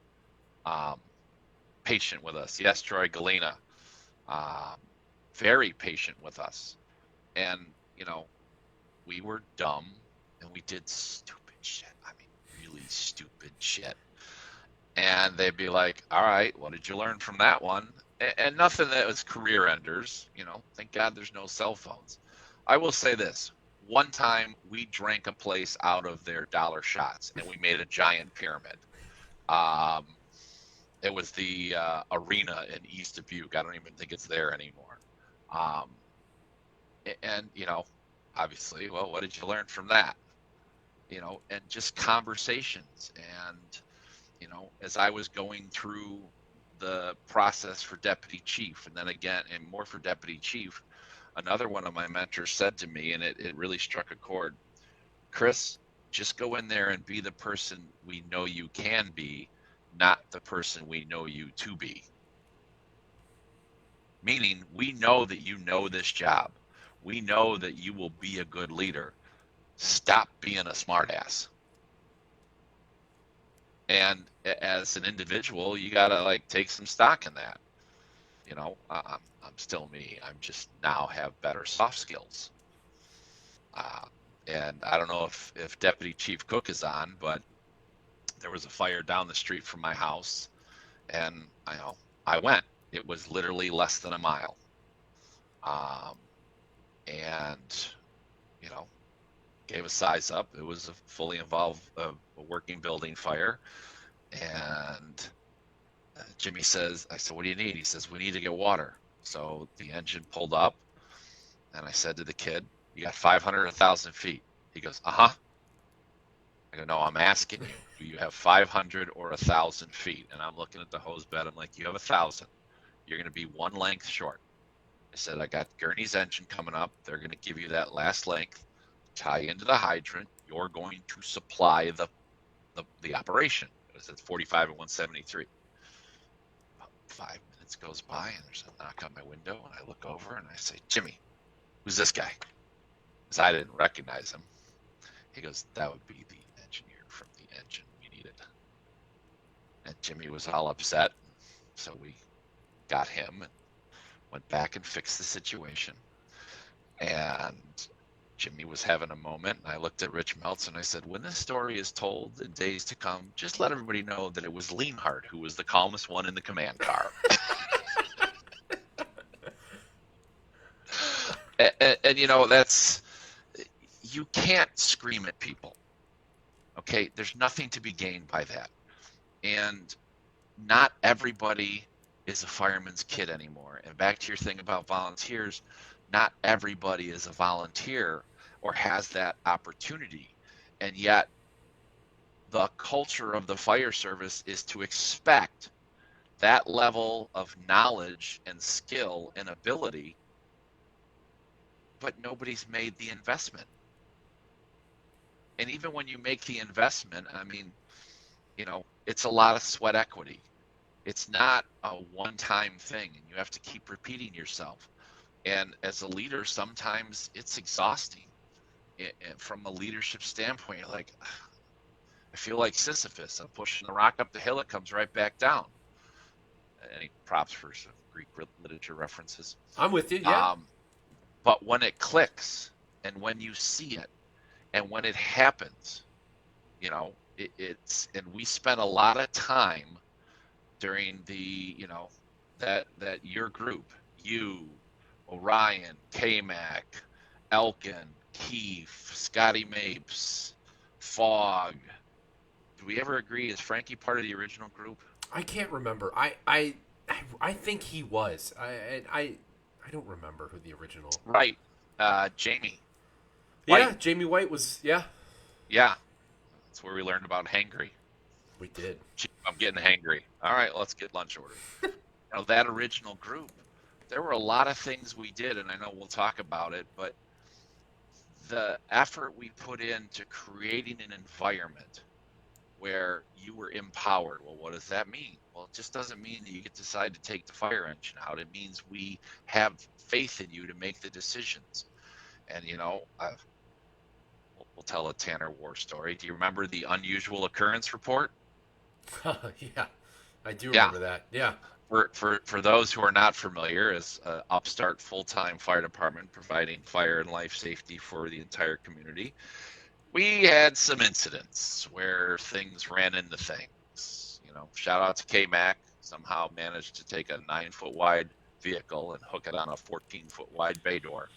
B: patient with us. Yes, Troy, Galena, very patient with us. And, we were dumb and we did stupid shit. I mean, really stupid shit. And they'd be like, all right, what did you learn from that one? And nothing that was career enders. Thank God there's no cell phones. I will say this. One time we drank a place out of their dollar shots and we made a giant pyramid. It was the arena in East Dubuque. I don't even think it's there anymore. And, obviously. Well, what did you learn from that? And just conversations. And, as I was going through the process for deputy chief, and then again, and more for deputy chief, another one of my mentors said to me, and it really struck a chord: Chris, just go in there and be the person we know you can be, not the person we know you to be. Meaning, we know that you know this job. We know that you will be a good leader. Stop being a smartass. And as an individual, you gotta take some stock in that. I'm still me. I'm just now have better soft skills. And I don't know if Deputy Chief Cook is on, but there was a fire down the street from my house, and I went. It was literally less than a mile. And gave a size up. It was a fully involved a working building fire. And Jimmy says, I said, what do you need? He says, we need to get water. So the engine pulled up, and I said to the kid, you got 500 or 1,000 feet? He goes, uh-huh. I go, no, I'm asking you, do you have 500 or 1,000 feet? And I'm looking at the hose bed. I'm like, you have 1,000. You're going to be one length short. I said, I got Gurney's engine coming up. They're going to give you that last length, tie into the hydrant. You're going to supply the operation. It was at 45 and 173. About 5 minutes goes by, and there's a knock on my window, and I look over, and I say, Jimmy, who's this guy? Because I didn't recognize him. He goes, that would be the engineer from the engine we needed. And Jimmy was all upset, so we got him and went back and fixed the situation. And Jimmy was having a moment, and I looked at Rich Meltz and I said, when this story is told in days to come, just let everybody know that it was Lienhardt who was the calmest one in the command car. and that's, you can't scream at people. Okay, there's nothing to be gained by that. And not everybody is a fireman's kid anymore. And back to your thing about volunteers, not everybody is a volunteer or has that opportunity. And yet the culture of the fire service is to expect that level of knowledge and skill and ability, but nobody's made the investment. And even when you make the investment, it's a lot of sweat equity. It's not a one-time thing, and you have to keep repeating yourself. And as a leader, sometimes it's exhausting. And from a leadership standpoint, you're like, I feel like Sisyphus. I'm pushing the rock up the hill, it comes right back down. Any props for some Greek literature references?
A: I'm with you, yeah.
B: But when it clicks, and when you see it, and when it happens, it's, and we spent a lot of time during the, that your group, you, Orion, K-Mac, Elkin, Keefe, Scotty Mapes, Fogg. Did we ever agree, is Frankie part of the original group?
A: I can't remember. I think he was. I don't remember who the original.
B: Right. Jamie.
A: Yeah,
B: White.
A: Jamie White was, yeah.
B: Yeah. That's where we learned about hangry.
A: We did.
B: I'm getting hangry. All right, let's get lunch order. That original group, there were a lot of things we did, and I know we'll talk about it, but the effort we put into creating an environment where you were empowered. Well, what does that mean? Well, it just doesn't mean that you get to decide to take the fire engine out. It means we have faith in you to make the decisions. And, we'll tell a Tanner War story. Do you remember the unusual occurrence report?
A: Yeah, I do remember that. Yeah.
B: For those who are not familiar, as an upstart full-time fire department providing fire and life safety for the entire community, we had some incidents where things ran into things. Shout out to K-Mac, somehow managed to take a 9-foot wide vehicle and hook it on a 14-foot wide bay door.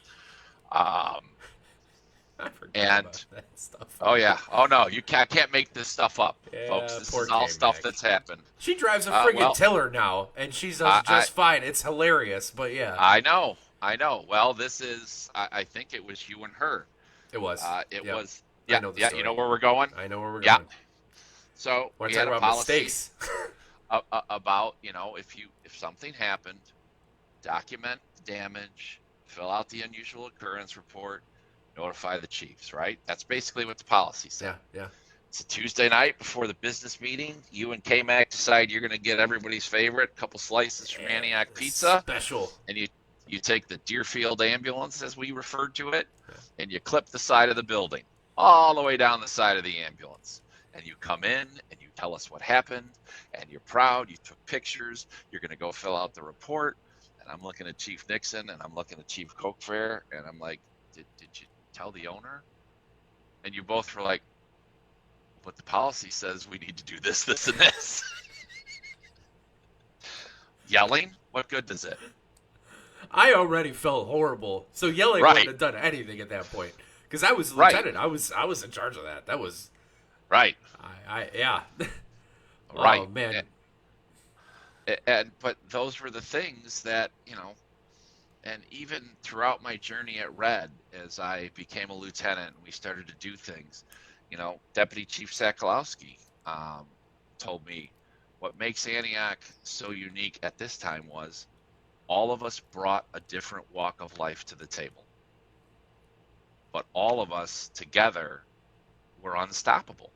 A: I forgot about that stuff.
B: Oh yeah. Oh no, I can't make this stuff up,
A: Yeah,
B: folks. This
A: poor
B: is all
A: K-Mac.
B: stuff that's happened.
A: She drives a friggin' tiller now, and she's just fine. It's hilarious, but yeah.
B: I know. I know. Well, this is, I think it was you and her.
A: It was.
B: It
A: Yep.
B: was,
A: I
B: yeah,
A: know the
B: yeah. You know
A: story.
B: where we're going?
A: I know where we're
B: Yeah.
A: going.
B: So
A: Want
B: we
A: to talk
B: had a
A: about
B: policy
A: mistakes?
B: about, if something happened, document the damage, fill out the unusual occurrence report, notify the chiefs, right? That's basically what the policy said.
A: Yeah, yeah.
B: It's a Tuesday night before the business meeting. You and K-Mac decide you're going to get everybody's favorite couple slices from Antioch Pizza,
A: Special.
B: and you take the Deerfield ambulance, as we referred to it,
A: Yeah.
B: and you clip the side of the building all the way down the side of the ambulance. And you come in and you tell us what happened, and you're proud. You took pictures. You're going to go fill out the report. And I'm looking at Chief Nixon, and I'm looking at Chief Cokefair, and I'm like, did you tell the owner? And you both were like, but the policy says we need to do this, this, and this. Yelling, what good does it?
A: I already felt horrible, so yelling
B: Right,
A: wouldn't have done anything at that point. Because I was the
B: right,
A: lieutenant. I was in charge of that. That was
B: right,
A: yeah. Oh
B: right.
A: man.
B: But those were the things that, and even throughout my journey at Red, as I became a lieutenant and we started to do things, Deputy Chief Sakalowski told me what makes Antioch so unique at this time was all of us brought a different walk of life to the table. But all of us together were unstoppable,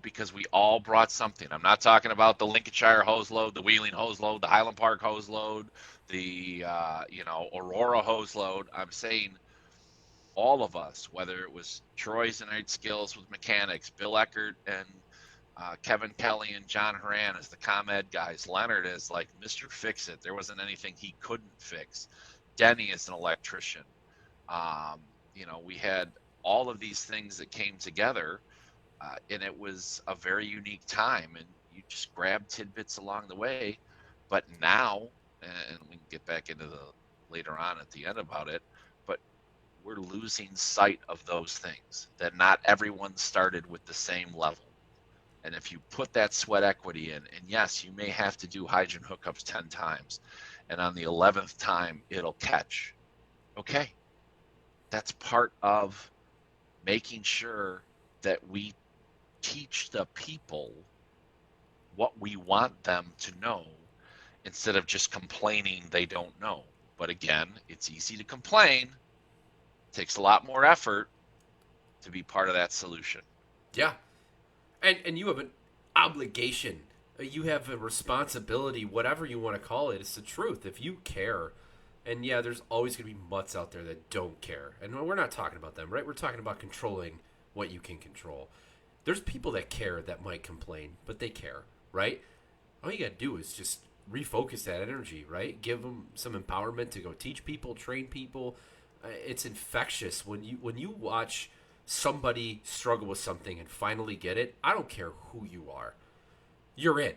B: because we all brought something. I'm not talking about the Lincolnshire hose load, the Wheeling hose load, the Highland Park hose load, the, Aurora hose load. I'm saying all of us, whether it was Troy's innate skills with mechanics, Bill Eckert and Kevin Kelly and John Horan as the ComEd guys, Leonard is like Mr. Fix-It. There wasn't anything he couldn't fix. Denny is an electrician. We had all of these things that came together, and it was a very unique time. And you just grab tidbits along the way. But now, and we can get back into the later on at the end about it, but we're losing sight of those things, that not everyone started with the same level. And if you put that sweat equity in, and yes, you may have to do hydrant hookups 10 times, and on the 11th time, it'll catch. Okay. That's part of making sure that we teach the people what we want them to know instead of just complaining they don't know. But again, it's easy to complain. It takes a lot more effort to be part of that solution.
A: Yeah. And you have an obligation. You have a responsibility, whatever you want to call it. It's the truth. If you care, and yeah, there's always going to be mutts out there that don't care. And we're not talking about them, right? We're talking about controlling what you can control. There's people that care that might complain, but they care, right? All you got to do is just refocus that energy, right? Give them some empowerment to go teach people, train people. It's infectious when you watch somebody struggle with something and finally get it. I don't care who you are. You're in.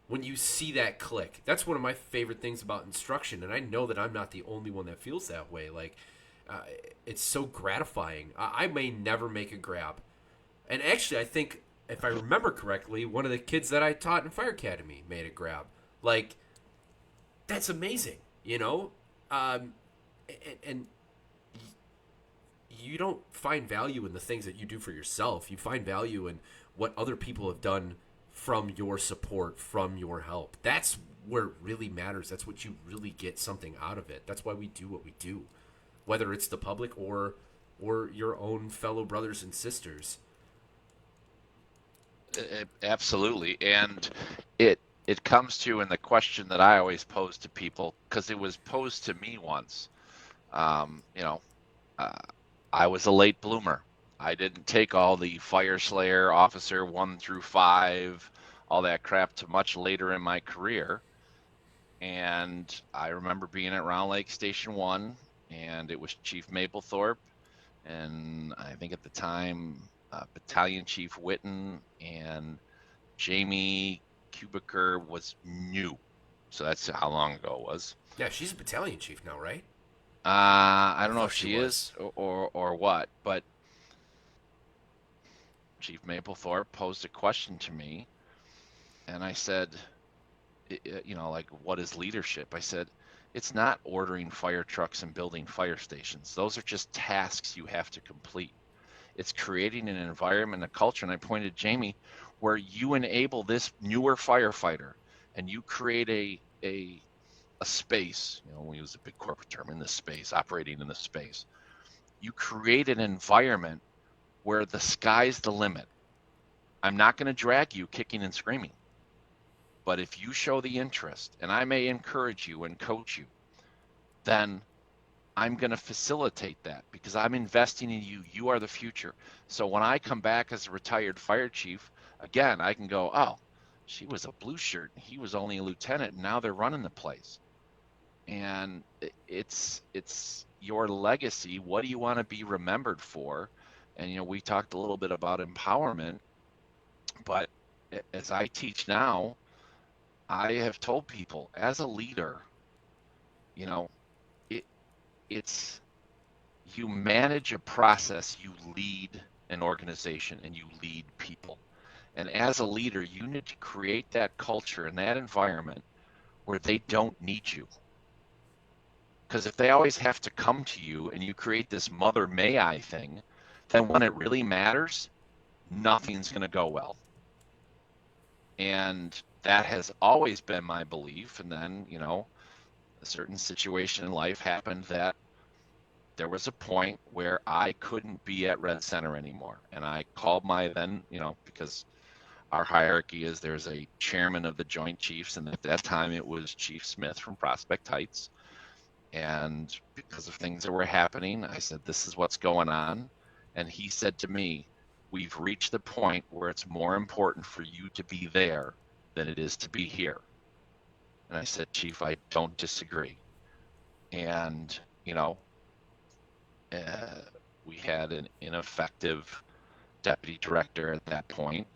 A: When you see that click, that's one of my favorite things about instruction, and I know that I'm not the only one that feels that way. Like, it's so gratifying. I may never make a grab, and actually, I think if I remember correctly, one of the kids that I taught in Fire Academy made a grab. Like, that's amazing, and you don't find value in the things that you do for yourself. You find value in what other people have done from your support, from your help. That's where it really matters. That's what you really get something out of it. That's why we do what we do, whether it's the public or your own fellow brothers and sisters.
B: Absolutely. And it comes to, and the question that I always pose to people, because it was posed to me once, uh, I was a late bloomer. I didn't take all the Fire Slayer, Officer 1 through 5, all that crap to much later in my career. And I remember being at Round Lake Station 1, and it was Chief Maplethorpe, and I think at the time, Battalion Chief Witten and Jamie Kubiker was new. So that's how long ago it was.
A: Yeah, she's a battalion chief now, right?
B: I don't know
A: thought
B: if
A: she
B: she is or what, but Chief Maplethorpe posed a question to me, and I said, like, what is leadership? I said, It's not ordering fire trucks and building fire stations. Those are just tasks you have to complete. It's creating an environment, a culture, and I pointed Jamie, where you enable this newer firefighter and you create a space, we use a big corporate term, in this space, operating in this space. You create an environment where the sky's the limit. I'm not going to drag you kicking and screaming. But if you show the interest, and I may encourage you and coach you, then I'm going to facilitate that because I'm investing in you. You are the future. So when I come back as a retired fire chief, again, I can go, oh, she was a blue shirt. He was only a lieutenant, and now they're running the place. And it's your legacy. What do you want to be remembered for? And, we talked a little bit about empowerment, but as I teach now, I have told people as a leader, it's you manage a process, you lead an organization, and you lead people. And as a leader, you need to create that culture and that environment where they don't need you. Because if they always have to come to you and you create this mother may I thing, then when it really matters, nothing's going to go well. And that has always been my belief. And then, a certain situation in life happened that there was a point where I couldn't be at Red Center anymore. And I called my then, because our hierarchy is there's a chairman of the Joint Chiefs. And at that time it was Chief Smith from Prospect Heights. And because of things that were happening, I said, this is what's going on. And he said to me, we've reached the point where it's more important for you to be there than it is to be here. And I said, Chief, I don't disagree. And, we had an ineffective deputy director at that point,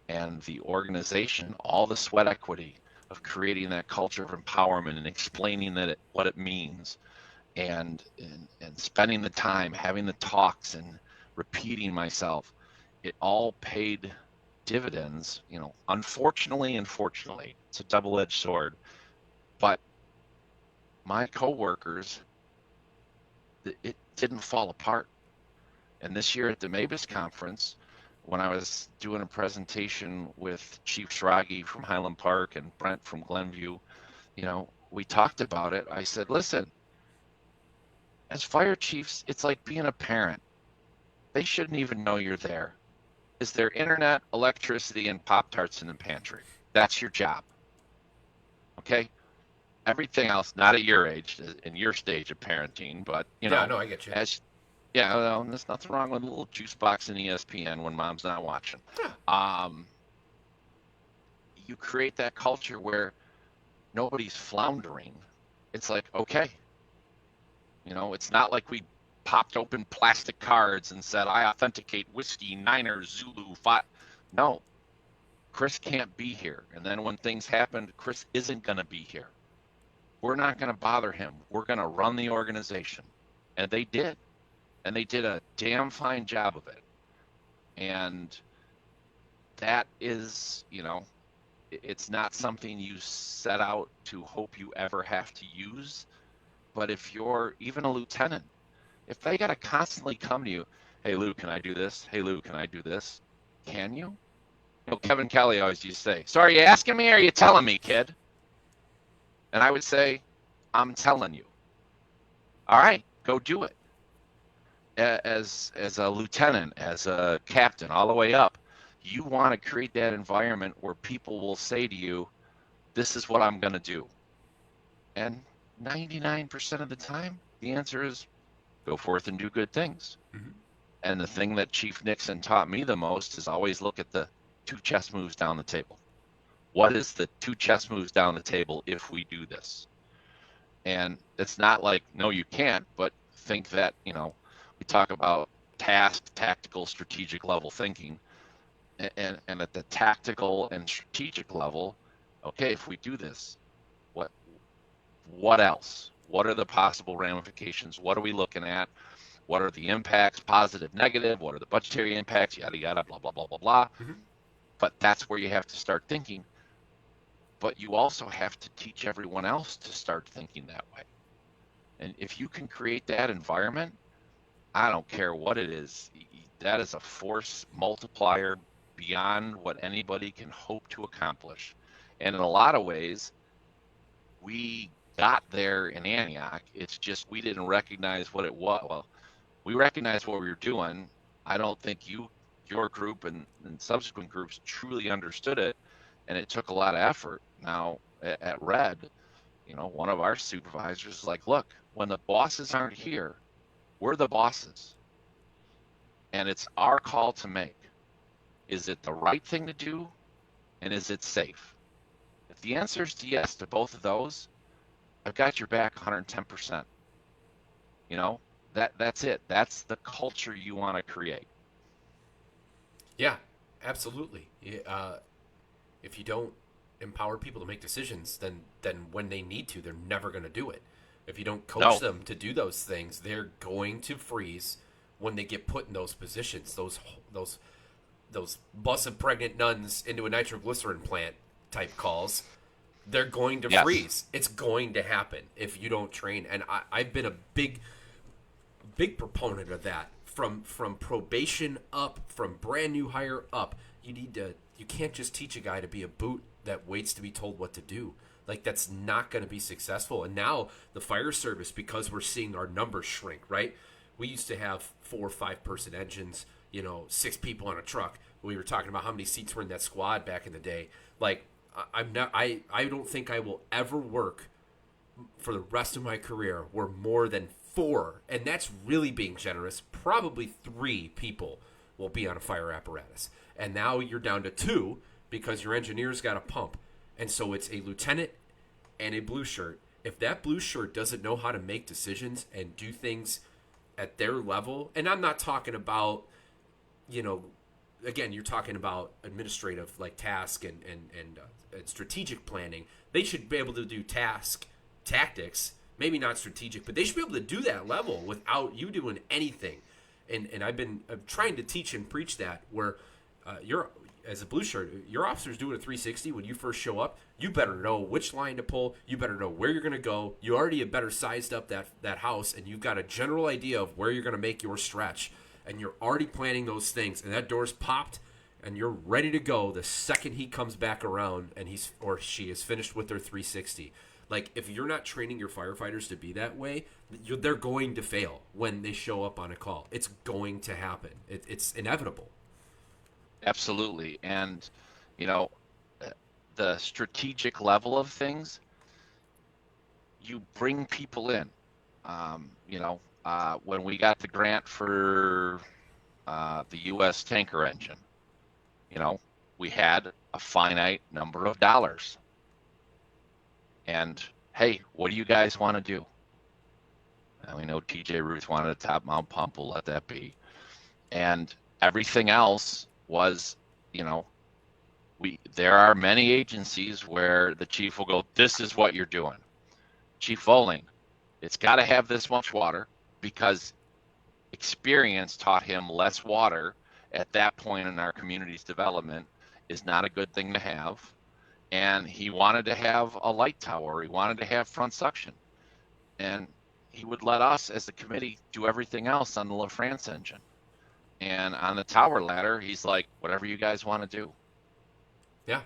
B: and the organization, all the sweat equity of creating that culture of empowerment and explaining what it means, and spending the time, having the talks and repeating myself, it all paid dividends, unfortunately and fortunately. It's a double-edged sword. But my coworkers, it didn't fall apart. And this year at the MABUS conference, when I was doing a presentation with Chief Schragi from Highland Park and Brent from Glenview, we talked about it. I said, listen, as fire chiefs, it's like being a parent. They shouldn't even know you're there. Is there internet, electricity, and Pop-Tarts in the pantry? That's your job. Okay? Everything else, not at your age, in your stage of parenting, but,
A: Yeah, no, I get you.
B: There's nothing wrong with a little juice box and ESPN when mom's not watching.
A: Yeah.
B: You create that culture where nobody's floundering. It's like, okay. It's not like we popped open plastic cards and said, I authenticate whiskey, Niner, Zulu, 5. No, Chris can't be here. And then when things happen, Chris isn't going to be here. We're not going to bother him. We're going to run the organization. And they did. And they did a damn fine job of it. And that is, it's not something you set out to hope you ever have to use. But if you're even a lieutenant, if they got to constantly come to you, hey, Lou, can I do this? Hey, Lou, can I do this? Can you? Kevin Kelly always used to say, so are you asking me or are you telling me, kid? And I would say, I'm telling you. All right, go do it. As a lieutenant, as a captain, all the way up, you want to create that environment where people will say to you, this is what I'm going to do. And 99% of the time, the answer is go forth and do good things. Mm-hmm. And the thing that Chief Nixon taught me the most is always look at the 2 chess moves down the table. What is the 2 chess moves down the table if we do this? And it's not like, no, you can't, but think that, we talk about task, tactical, strategic level thinking. And at the tactical and strategic level, okay, if we do this, what else? What are the possible ramifications? What are we looking at? What are the impacts, positive, negative? What are the budgetary impacts? Yada, yada, blah, blah, blah, blah, blah. Mm-hmm. But that's where you have to start thinking. but you also have to teach everyone else to start thinking that way. And if you can create that environment, I don't care what it is, that is a force multiplier beyond what anybody can hope to accomplish. And in a lot of ways, we got there in Antioch. It's just we didn't recognize what it was. Well, we recognized what we were doing. I don't think your group and subsequent groups truly understood it, and it took a lot of effort. Now at Red, one of our supervisors is like, look, when the bosses aren't here, we're the bosses, and it's our call to make. Is it the right thing to do, and is it safe? If the answer is yes to both of those, I've got your back 110%. That's it. That's the culture you want to create.
A: Yeah, absolutely. If you don't empower people to make decisions, then when they need to, they're never going to do it. If you don't coach them to do those things, they're going to freeze when they get put in those positions. Those busing pregnant nuns into a nitroglycerin plant type calls. They're going to freeze. It's going to happen if you don't train. And I've been a big proponent of that. From probation up, from brand new hire up. You can't just teach a guy to be a boot that waits to be told what to do. Like, that's not going to be successful. And now the fire service, because we're seeing our numbers shrink, right? We used to have 4 or 5 person engines, 6 people on a truck. We were talking about how many seats were in that squad back in the day. Like, I don't think I will ever work for the rest of my career where more than 4, and that's really being generous, probably 3 people will be on a fire apparatus. And now you're down to 2 because your engineer's got a pump. And so it's a lieutenant and a blue shirt. If that blue shirt doesn't know how to make decisions and do things at their level, and I'm not talking about, again, you're talking about administrative, like task and strategic planning. They should be able to do tactics, maybe not strategic, but they should be able to do that level without you doing anything. And I'm trying to teach and preach that, where you're, as a blue shirt, your officer's doing a 360 when you first show up. You better know which line to pull. You better know where you're going to go. You already have better sized up that house, and you've got a general idea of where you're going to make your stretch. And you're already planning those things, and that door's popped, and you're ready to go the second he comes back around and he's or she is finished with their 360. Like, if you're not training your firefighters to be that way, they're going to fail when they show up on a call. It's going to happen. It's inevitable.
B: Absolutely. And, the strategic level of things, you bring people in. When we got the grant for the U.S. tanker engine, we had a finite number of dollars. And, hey, what do you guys want to do? And we know TJ Ruth wanted a top mount pump. We'll let that be. And everything else was, there are many agencies where the chief will go, this is what you're doing. Chief Voling, it's got to have this much water, because experience taught him less water at that point in our community's development is not a good thing to have. And he wanted to have a light tower. He wanted to have front suction. And he would let us, as the committee, do everything else on the LaFrance engine. And on the tower ladder, he's like, whatever you guys want to do.
A: Yeah.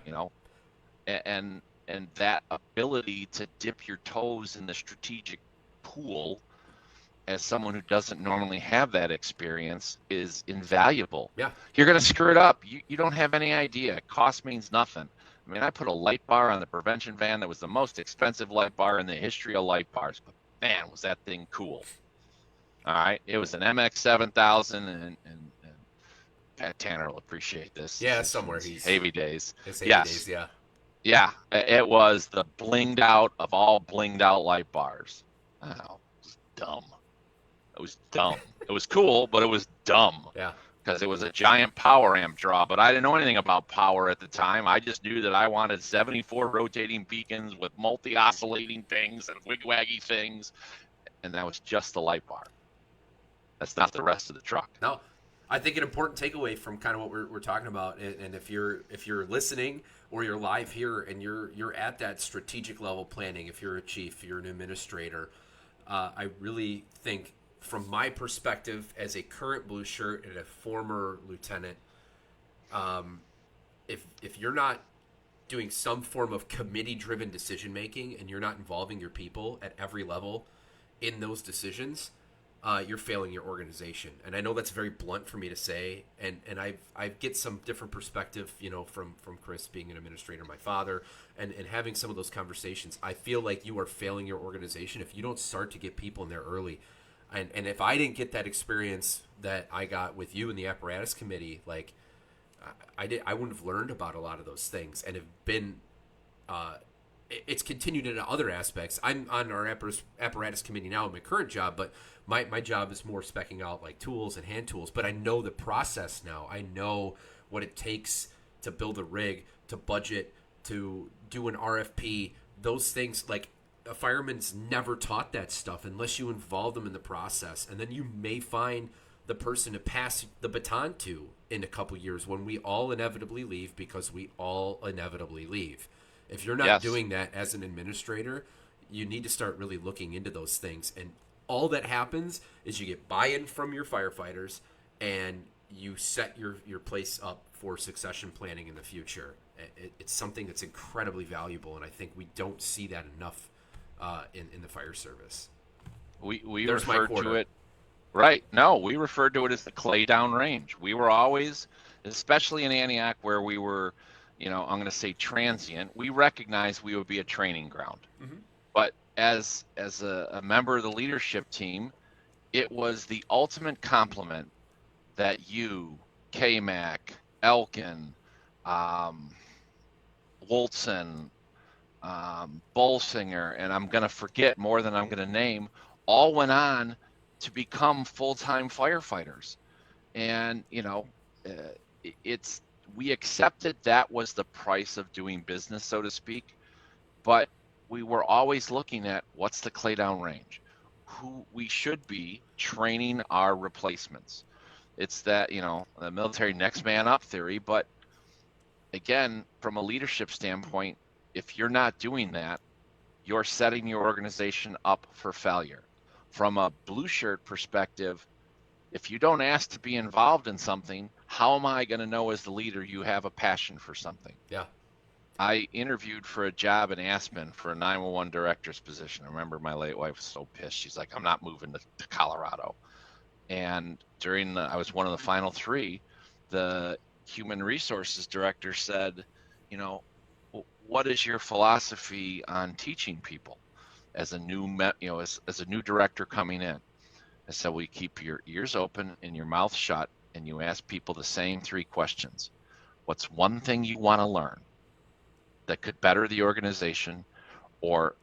B: And that ability to dip your toes in the strategic pool as someone who doesn't normally have that experience is invaluable.
A: Yeah.
B: You're going to screw it up. You don't have any idea. Cost means nothing. I mean, I put a light bar on the prevention van that was the most expensive light bar in the history of light bars. But man, was that thing cool. All right. It was an MX 7000, and Pat Tanner will appreciate this.
A: Yeah, somewhere he's
B: Heavy Days.
A: It's Heavy Days, yeah.
B: Yeah, it was the blinged out of all blinged out light bars. Oh, it was dumb. It was dumb. It was cool, but it was dumb.
A: Yeah.
B: Because it was a giant power amp draw, but I didn't know anything about power at the time. I just knew that I wanted 74 rotating beacons with multi-oscillating things and wig-waggy things, and that was just the light bar. That's not the rest of the truck.
A: No, I think an important takeaway from kind of what we're talking about, and if you're listening or you're live here and you're at that strategic level planning. If you're a chief, you're an administrator. I really think, from my perspective as a current blue shirt and a former lieutenant, if you're not doing some form of committee-driven decision-making and you're not involving your people at every level in those decisions, you're failing your organization. And I know that's very blunt for me to say, and I get some different perspective, from Chris being an administrator, my father, and having some of those conversations. I feel like you are failing your organization if you don't start to get people in there early. And if I didn't get that experience that I got with you in the apparatus committee, like I wouldn't have learned about a lot of those things, and have been. It's continued into other aspects. I'm on our apparatus committee now in my current job, but my job is more specking out like tools and hand tools. But I know the process now. I know what it takes to build a rig, to budget, to do an RFP. Those things, like, a fireman's never taught that stuff unless you involve them in the process. And then you may find the person to pass the baton to in a couple years when we all inevitably leave, because we all inevitably leave. If you're not doing that as an administrator, you need to start really looking into those things. And all that happens is you get buy-in from your firefighters, and you set your place up for succession planning in the future. It's something that's incredibly valuable, and I think we don't see that enough in the fire service.
B: We referred to it, right? No, we referred to it as the clay down range. We were always, especially in Antioch, where we were, I'm going to say transient, we recognized we would be a training ground. Mm-hmm. But as a member of the leadership team, it was the ultimate compliment that you, K-Mac, Elkin, Woltzen, Bolsinger, and I'm going to forget more than I'm going to name, all went on to become full-time firefighters. And, we accepted that was the price of doing business, so to speak, but we were always looking at what's the clay down range, who we should be training our replacements. It's that, the military next man up theory, but again, from a leadership standpoint, if you're not doing that, you're setting your organization up for failure. From a blue shirt perspective, if you don't ask to be involved in something, how am I going to know as the leader you have a passion for something?
A: Yeah.
B: I interviewed for a job in Aspen for a 911 director's position. I remember my late wife was so pissed. She's like, I'm not moving to Colorado. And I was one of the final three, the human resources director said, what is your philosophy on teaching people as a new, as a new director coming in? I said, well, you keep your ears open and your mouth shut, and you ask people the same three questions. What's one thing you want to learn that could better the organization or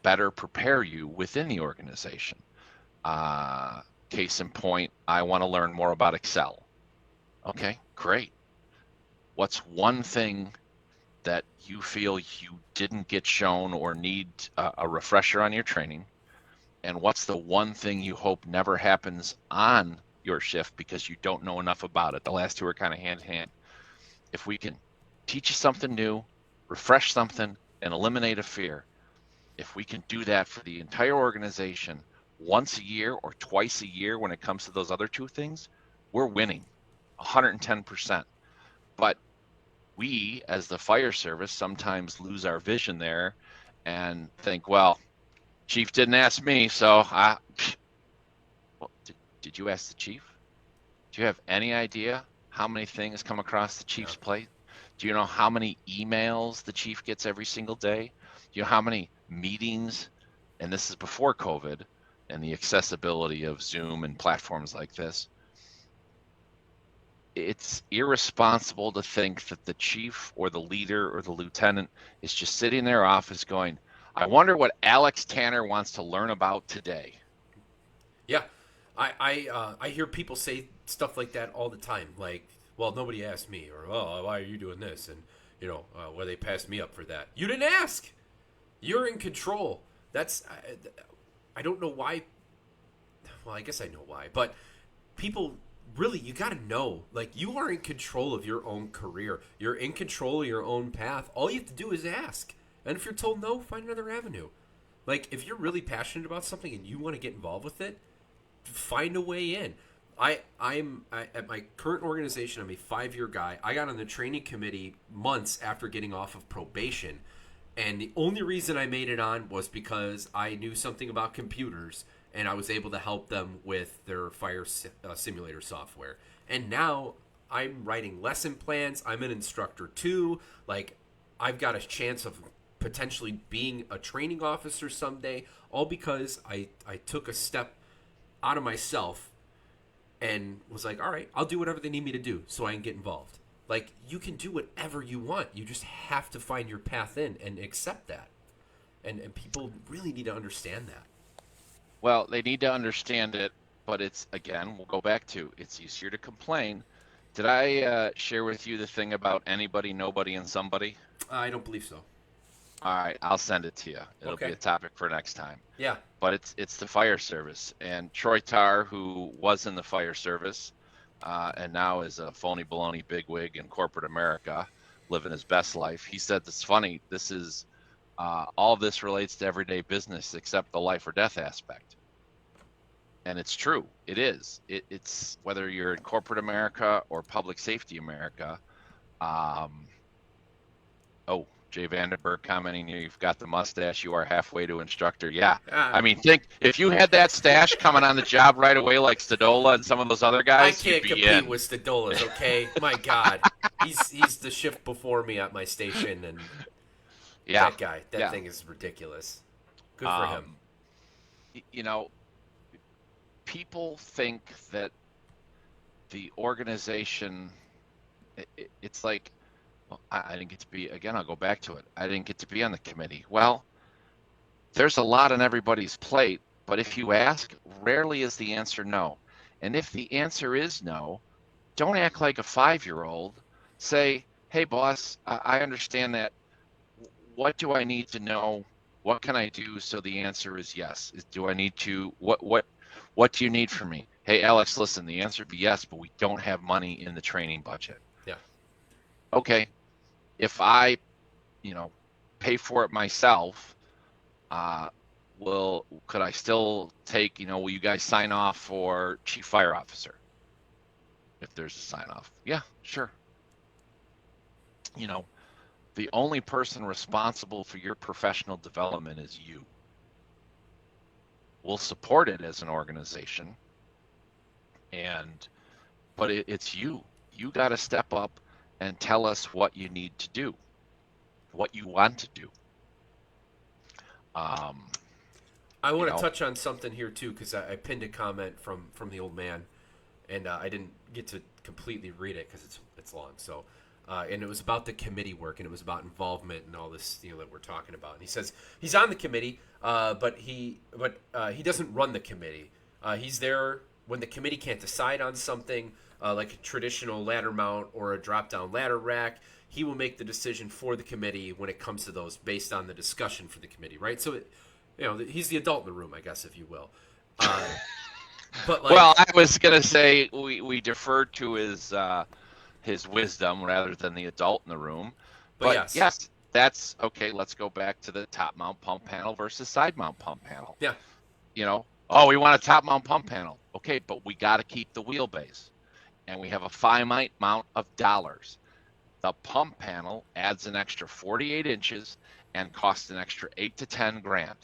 B: better prepare you within the organization? Case in point, I want to learn more about Excel. Okay, great. What's one thing that you feel you didn't get shown or need a refresher on your training? And what's the one thing you hope never happens on your shift because you don't know enough about it? The last two are kind of hand in hand. If we can teach you something new, refresh something, and eliminate a fear, if we can do that for the entire organization once a year or twice a year when it comes to those other two things, we're winning 110%. But we, as the fire service, sometimes lose our vision there and think, well, Chief didn't ask me, so did you ask the chief? Do you have any idea how many things come across the chief's plate? Do you know how many emails the chief gets every single day? Do you know how many meetings, and this is before COVID and the accessibility of Zoom and platforms like this? It's irresponsible to think that the chief or the leader or the lieutenant is just sitting in their office going, I wonder what Alex Tanner wants to learn about today. Yeah,
A: I hear people say stuff like that all the time. Like, well, nobody asked me, or why are you doing this? And why they passed me up for that? You didn't ask. You're in control. I don't know why. Well, I guess I know why. But people really, you got to know, like, you are in control of your own career. You're in control of your own path. All you have to do is ask. And if you're told no, find another avenue. Like, if you're really passionate about something and you want to get involved with it, find a way in. I'm at my current organization, I'm a 5-year guy. I got on the training committee months after getting off of probation. And the only reason I made it on was because I knew something about computers and I was able to help them with their fire simulator software. And now I'm writing lesson plans. I'm an instructor too. Like, I've got a chance of potentially being a training officer someday, all because I took a step out of myself and was like, all right, I'll do whatever they need me to do so I can get involved. Like, you can do whatever you want. You just have to find your path in and accept that. And people really need to understand that.
B: Well, they need to understand it, but it's, again, we'll go back to, it's easier to complain. Did I share with you the thing about anybody, nobody, and somebody?
A: I don't believe so.
B: All right, I'll send it to you. It'll
A: Okay.
B: be a topic for next time.
A: Yeah.
B: But it's the fire service. And Troy Tarr, who was in the fire service and now is a phony baloney bigwig in corporate America, living his best life, he said, it's funny, this is, all this relates to everyday business except the life or death aspect. And it's true. It is. It's whether you're in corporate America or public safety America. Jay Vandenberg commenting, you've got the mustache, you are halfway to instructor. Yeah. I mean, think if you had that stash coming on the job right away like Stadola and some of those other guys,
A: I can't compete with Stadola's, okay? My God. He's the shift before me at my station, and that guy, that thing is ridiculous. Good for him.
B: You know, people think that the organization, it's like, well, I didn't get to be, again, I'll go back to it. I didn't get to be on the committee. Well, there's a lot on everybody's plate, but if you ask, rarely is the answer no. And if the answer is no, don't act like a 5-year-old. Say, hey, boss, I understand that. What do I need to know? What can I do so the answer is yes? Do I need to, what do you need from me? Hey, Alex, listen, the answer would be yes, but we don't have money in the training budget.
A: Yeah.
B: Okay. If I, pay for it myself, could I still take, will you guys sign off for chief fire officer? If there's a sign off. Yeah, sure. The only person responsible for your professional development is you. We'll support it as an organization, but it's you. You got to step up and tell us what you need to do, what you want to do.
A: I want to touch on something here too, because I pinned a comment from the old man, and I didn't get to completely read it because it's long. So, and it was about the committee work, and it was about involvement and all this that we're talking about. And he says he's on the committee, but he doesn't run the committee. He's there when the committee can't decide on something. Like a traditional ladder mount or a drop-down ladder rack, he will make the decision for the committee when it comes to those based on the discussion for the committee, right? So, he's the adult in the room, I guess, if you will. But
B: well, I was gonna say we deferred to his wisdom rather than the adult in the room. But yes, that's okay. Let's go back to the top mount pump panel versus side mount pump panel.
A: Yeah.
B: We want a top mount pump panel. Okay, but we got to keep the wheelbase. And we have a finite amount of dollars. The pump panel adds an extra 48 inches and costs an extra 8 to 10 grand.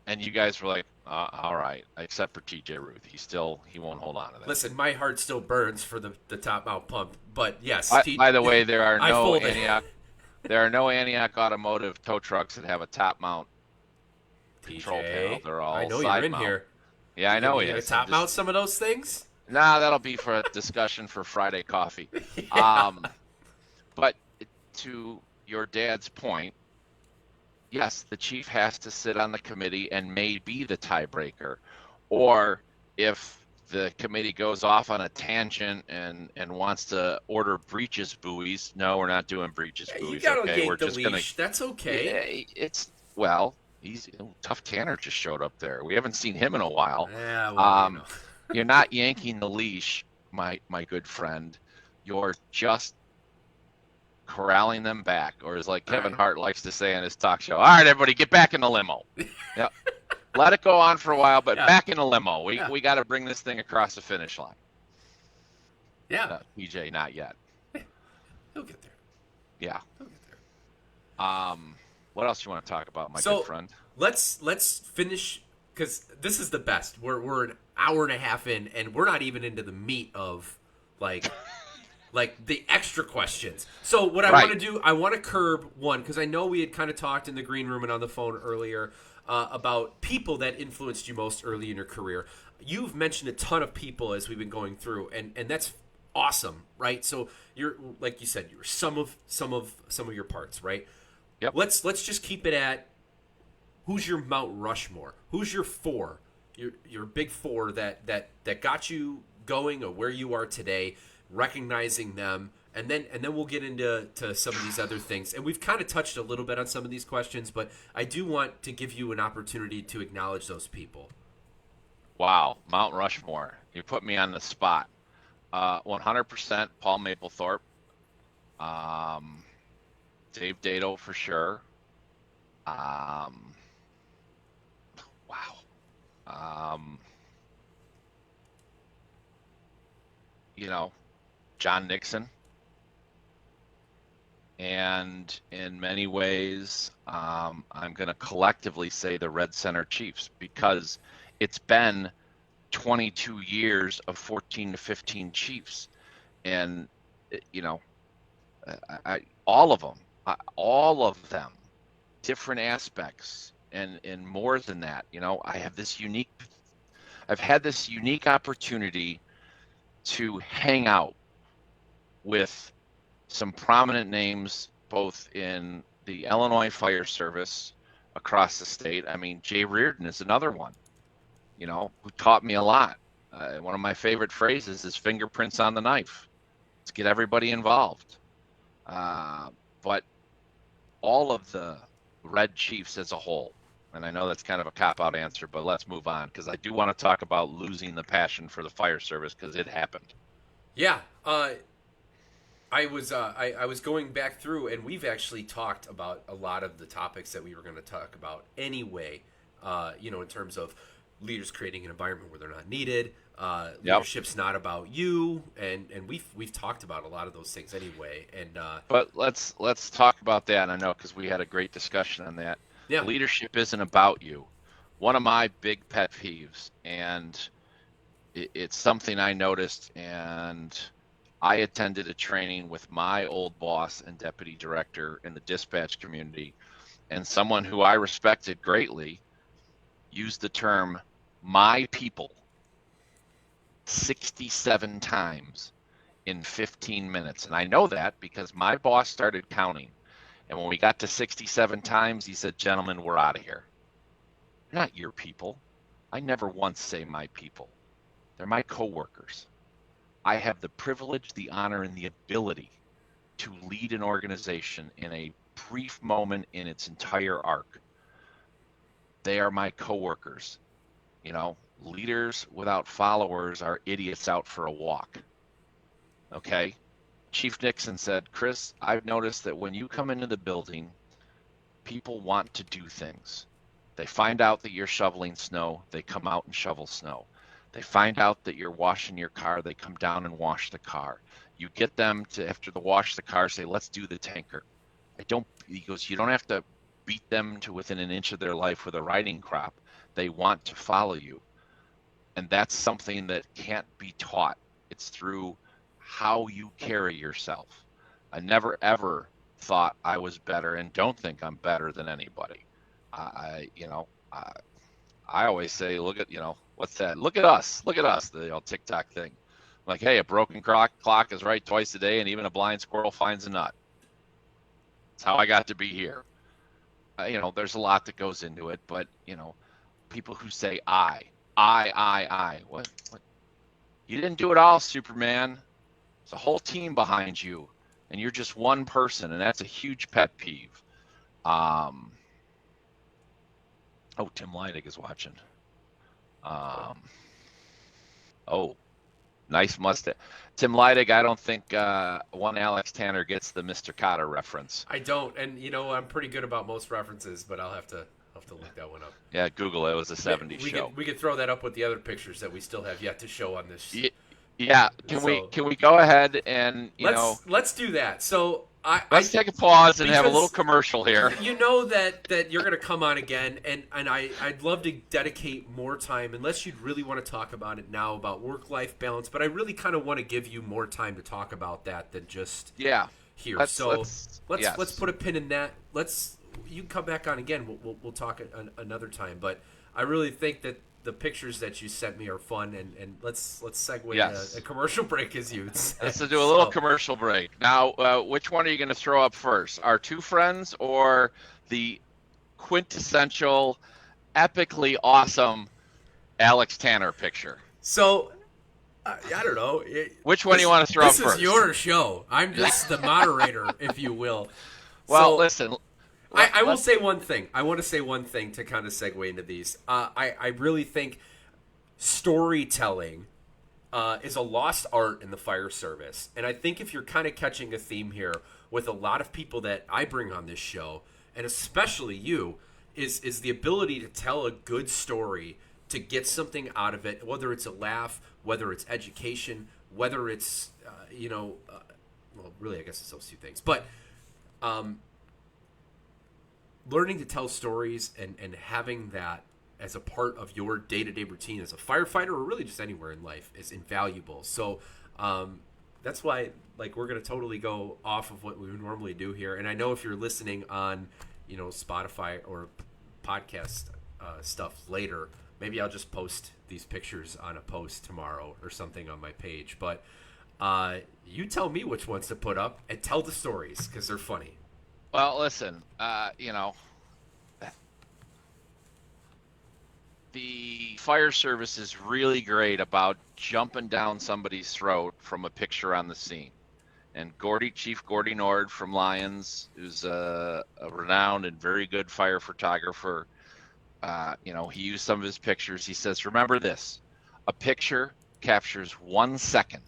B: And you guys were like, all right, except for TJ Ruth. He won't hold on to that.
A: Listen, my heart still burns for the top mount pump, but yes.
B: By the way, there are no Antioch Automotive tow trucks that have a top mount control panel. They're all
A: I know
B: side
A: you're in
B: mount.
A: here.
B: Yeah, I know he
A: is.
B: is.
A: Top mount some of those things?
B: Nah, that'll be for a discussion for Friday coffee.
A: Yeah.
B: But to your dad's point, yes, the chief has to sit on the committee and may be the tiebreaker. Or if the committee goes off on a tangent and wants to order breeches buoys, no, we're not doing breeches buoys.
A: You gotta
B: okay?
A: yank the leash. That's okay.
B: It's Tough Tanner just showed up there. We haven't seen him in a while.
A: Yeah, well,
B: Um, you're not yanking the leash, my good friend. You're just corralling them back, or as like Kevin Hart likes to say on his talk show, all right, everybody, get back in the limo. Yeah, let it go on for a while, but back in the limo. We got to bring this thing across the finish line.
A: Yeah.
B: PJ, not yet.
A: He'll get there.
B: Yeah.
A: He'll get there.
B: What else you want to talk about, my good friend?
A: Let's finish, because this is the best. We're an hour and a half in, and we're not even into the meat of like the extra questions. So what I want to do, I want to curb one, because I know we had kind of talked in the green room and on the phone earlier about people that influenced you most early in your career. You've mentioned a ton of people as we've been going through, and that's awesome, right? So you're, like you said, you're some of your parts, right?
B: Yep.
A: Let's just keep it at, who's your Mount Rushmore? Who's your four? Your big four that got you going, or where you are today, recognizing them, and then we'll get into some of these other things. And we've kind of touched a little bit on some of these questions, but I do want to give you an opportunity to acknowledge those people.
B: Wow, Mount Rushmore. You put me on the spot. 100% Paul Mapplethorpe. Dave Dado for sure. Wow. John Nixon. And in many ways, I'm going to collectively say the Red Center Chiefs, because it's been 22 years of 14 to 15 Chiefs. And, all of them, different aspects, and more than that, I've had this unique opportunity to hang out with some prominent names, both in the Illinois Fire Service across the state. I mean, Jay Reardon is another one, who taught me a lot. One of my favorite phrases is fingerprints on the knife. Let's get everybody involved. But all of the Red Chiefs as a whole, and I know that's kind of a cop-out answer, but let's move on, because I do want to talk about losing the passion for the fire service, because it happened.
A: Yeah, I was going back through, and we've actually talked about a lot of the topics that we were going to talk about anyway. In terms of leaders creating an environment where they're not needed. Leadership's not about you, and we've talked about a lot of those things anyway. And
B: but let's talk about that. I know, because we had a great discussion on that. Yeah. Leadership isn't about you. One of my big pet peeves, and it's something I noticed, and I attended a training with my old boss and deputy director in the dispatch community, and someone who I respected greatly used the term "my people" 67 times in 15 minutes. And I know that because my boss started counting. And when we got to 67 times, he said, "Gentlemen, we're out of here. They're not your people. I never once say my people. They're my coworkers. I have the privilege, the honor, and the ability to lead an organization in a brief moment in its entire arc. They are my coworkers. Leaders without followers are idiots out for a walk." Okay? Chief Nixon said, "Chris, I've noticed that when you come into the building, people want to do things. They find out that you're shoveling snow, they come out and shovel snow. They find out that you're washing your car, they come down and wash the car. You get them to, after the wash the car, say, let's do the tanker." He goes, "You don't have to beat them to within an inch of their life with a riding crop. They want to follow you." And that's something that can't be taught. It's through how you carry yourself. I never, ever thought I was better, and don't think I'm better than anybody. I always say, look at, what's that? Look at us, the TikTok thing. Like, hey, a broken clock is right twice a day, and even a blind squirrel finds a nut. That's how I got to be here. There's a lot that goes into it, but, people who say I. What? You didn't do it all, Superman. There's a whole team behind you, and you're just one person, and that's a huge pet peeve. Oh, Tim Leidig is watching. Oh, nice mustache. Tim Leidig, I don't think one Alex Tanner gets the Mr. Cotter reference.
A: I don't, and I'm pretty good about most references, but I'll have to look that one up.
B: Yeah, Google it. It was a 70s show.
A: We could throw that up with the other pictures that we still have yet to show on this.
B: Yeah. Can we go ahead and
A: let's do that. So
B: let's take a pause and have a little commercial here.
A: You know that you're going to come on again, and I'd love to dedicate more time, unless you'd really want to talk about it now, about work-life balance, but I really kind of want to give you more time to talk about that than just here. Let's put a pin in that. You can come back on again. We'll talk another time, but I really think that the pictures that you sent me are fun, and let's segue a commercial break, as you said.
B: Let's do a little commercial break. Now, which one are you going to throw up first? Our two friends or the quintessential, epically awesome Alex Tanner picture?
A: So, I don't know.
B: Which one do you want to throw up first?
A: This is your show. I'm just the moderator, if you will.
B: Well, listen.
A: I will say one thing. I want to say one thing to kind of segue into these. I really think storytelling is a lost art in the fire service. And I think if you're kind of catching a theme here with a lot of people that I bring on this show, and especially you, is the ability to tell a good story, to get something out of it, whether it's a laugh, whether it's education, whether it's, well, really, I guess it's those two things. But learning to tell stories and having that as a part of your day-to-day routine as a firefighter, or really just anywhere in life, is invaluable. So that's why, we're going to totally go off of what we would normally do here. And I know if you're listening on, Spotify or podcast stuff later, maybe I'll just post these pictures on a post tomorrow or something on my page. But you tell me which ones to put up and tell the stories, because they're funny.
B: Well, listen, the fire service is really great about jumping down somebody's throat from a picture on the scene. And Chief Gordy Nord from Lions, who's a renowned and very good fire photographer, he used some of his pictures. He says, remember this, a picture captures 1 second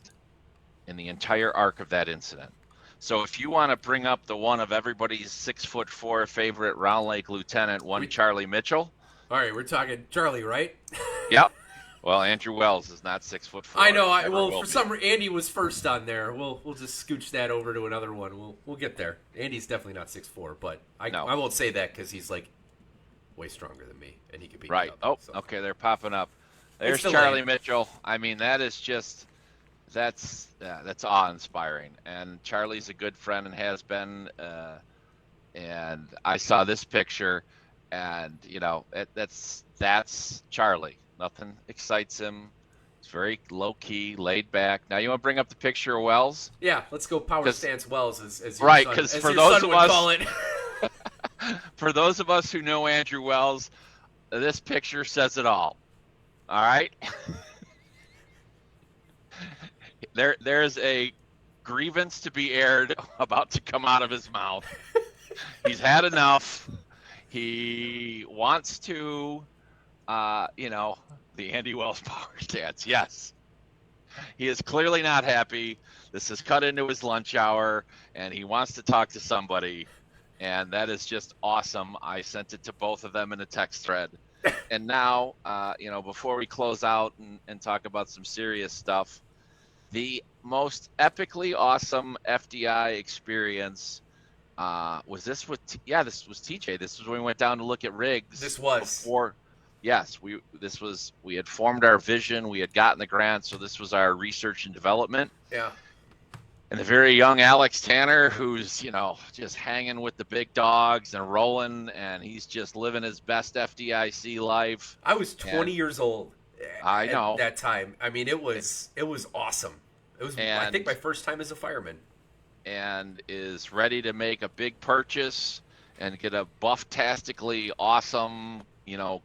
B: in the entire arc of that incident. So if you want to bring up the one of everybody's 6'4" favorite Round Lake Lieutenant, Charlie Mitchell.
A: All right, we're talking Charlie, right?
B: Yep. Well, Andrew Wells is not 6'4".
A: I know. Andy was first on there. We'll just scooch that over to another one. We'll get there. Andy's definitely not 6'4", but I won't say that because he's way stronger than me, and he could beat me up.
B: Oh, so. Okay, they're popping up. There's Charlie Mitchell. I mean, that is just. That's awe-inspiring, and Charlie's a good friend and has been. And I saw this picture, and that's Charlie. Nothing excites him. It's very low-key, laid back. Now you want to bring up the picture of Wells?
A: Yeah, let's go power stance Wells as your
B: right,
A: son,
B: because
A: for those of us
B: for those of us who know Andrew Wells, this picture says it all. All right. There's a grievance to be aired about to come out of his mouth. He's had enough. He wants to, the Andy Wells power stance. Yes. He is clearly not happy. This has cut into his lunch hour, and he wants to talk to somebody, and that is just awesome. I sent it to both of them in a text thread. And now, before we close out and talk about some serious stuff, the most epically awesome FDI experience was this with this was TJ. This was when we went down to look at rigs.
A: This was
B: before. Yes, we had formed our vision. We had gotten the grant, so this was our research and development.
A: Yeah.
B: And the very young Alex Tanner, who's just hanging with the big dogs and rolling, and he's just living his best FDIC life.
A: I was 20 years old.
B: I know
A: at that time. I mean, it was awesome. It was, I think, my first time as a fireman.
B: And is ready to make a big purchase and get a buff-tastically awesome,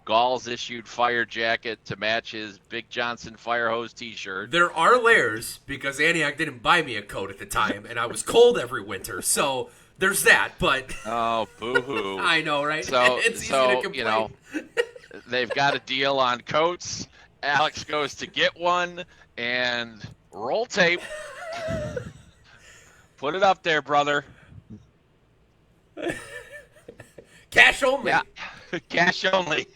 B: Gauls issued fire jacket to match his Big Johnson fire hose T-shirt.
A: There are layers because Antioch didn't buy me a coat at the time, and I was cold every winter. So there's that. But
B: oh, boo-hoo!
A: I know, right?
B: So
A: it's easy to complain.
B: They've got a deal on coats. Alex goes to get one and roll tape. Put it up there, brother.
A: Cash only.
B: Yeah, cash only.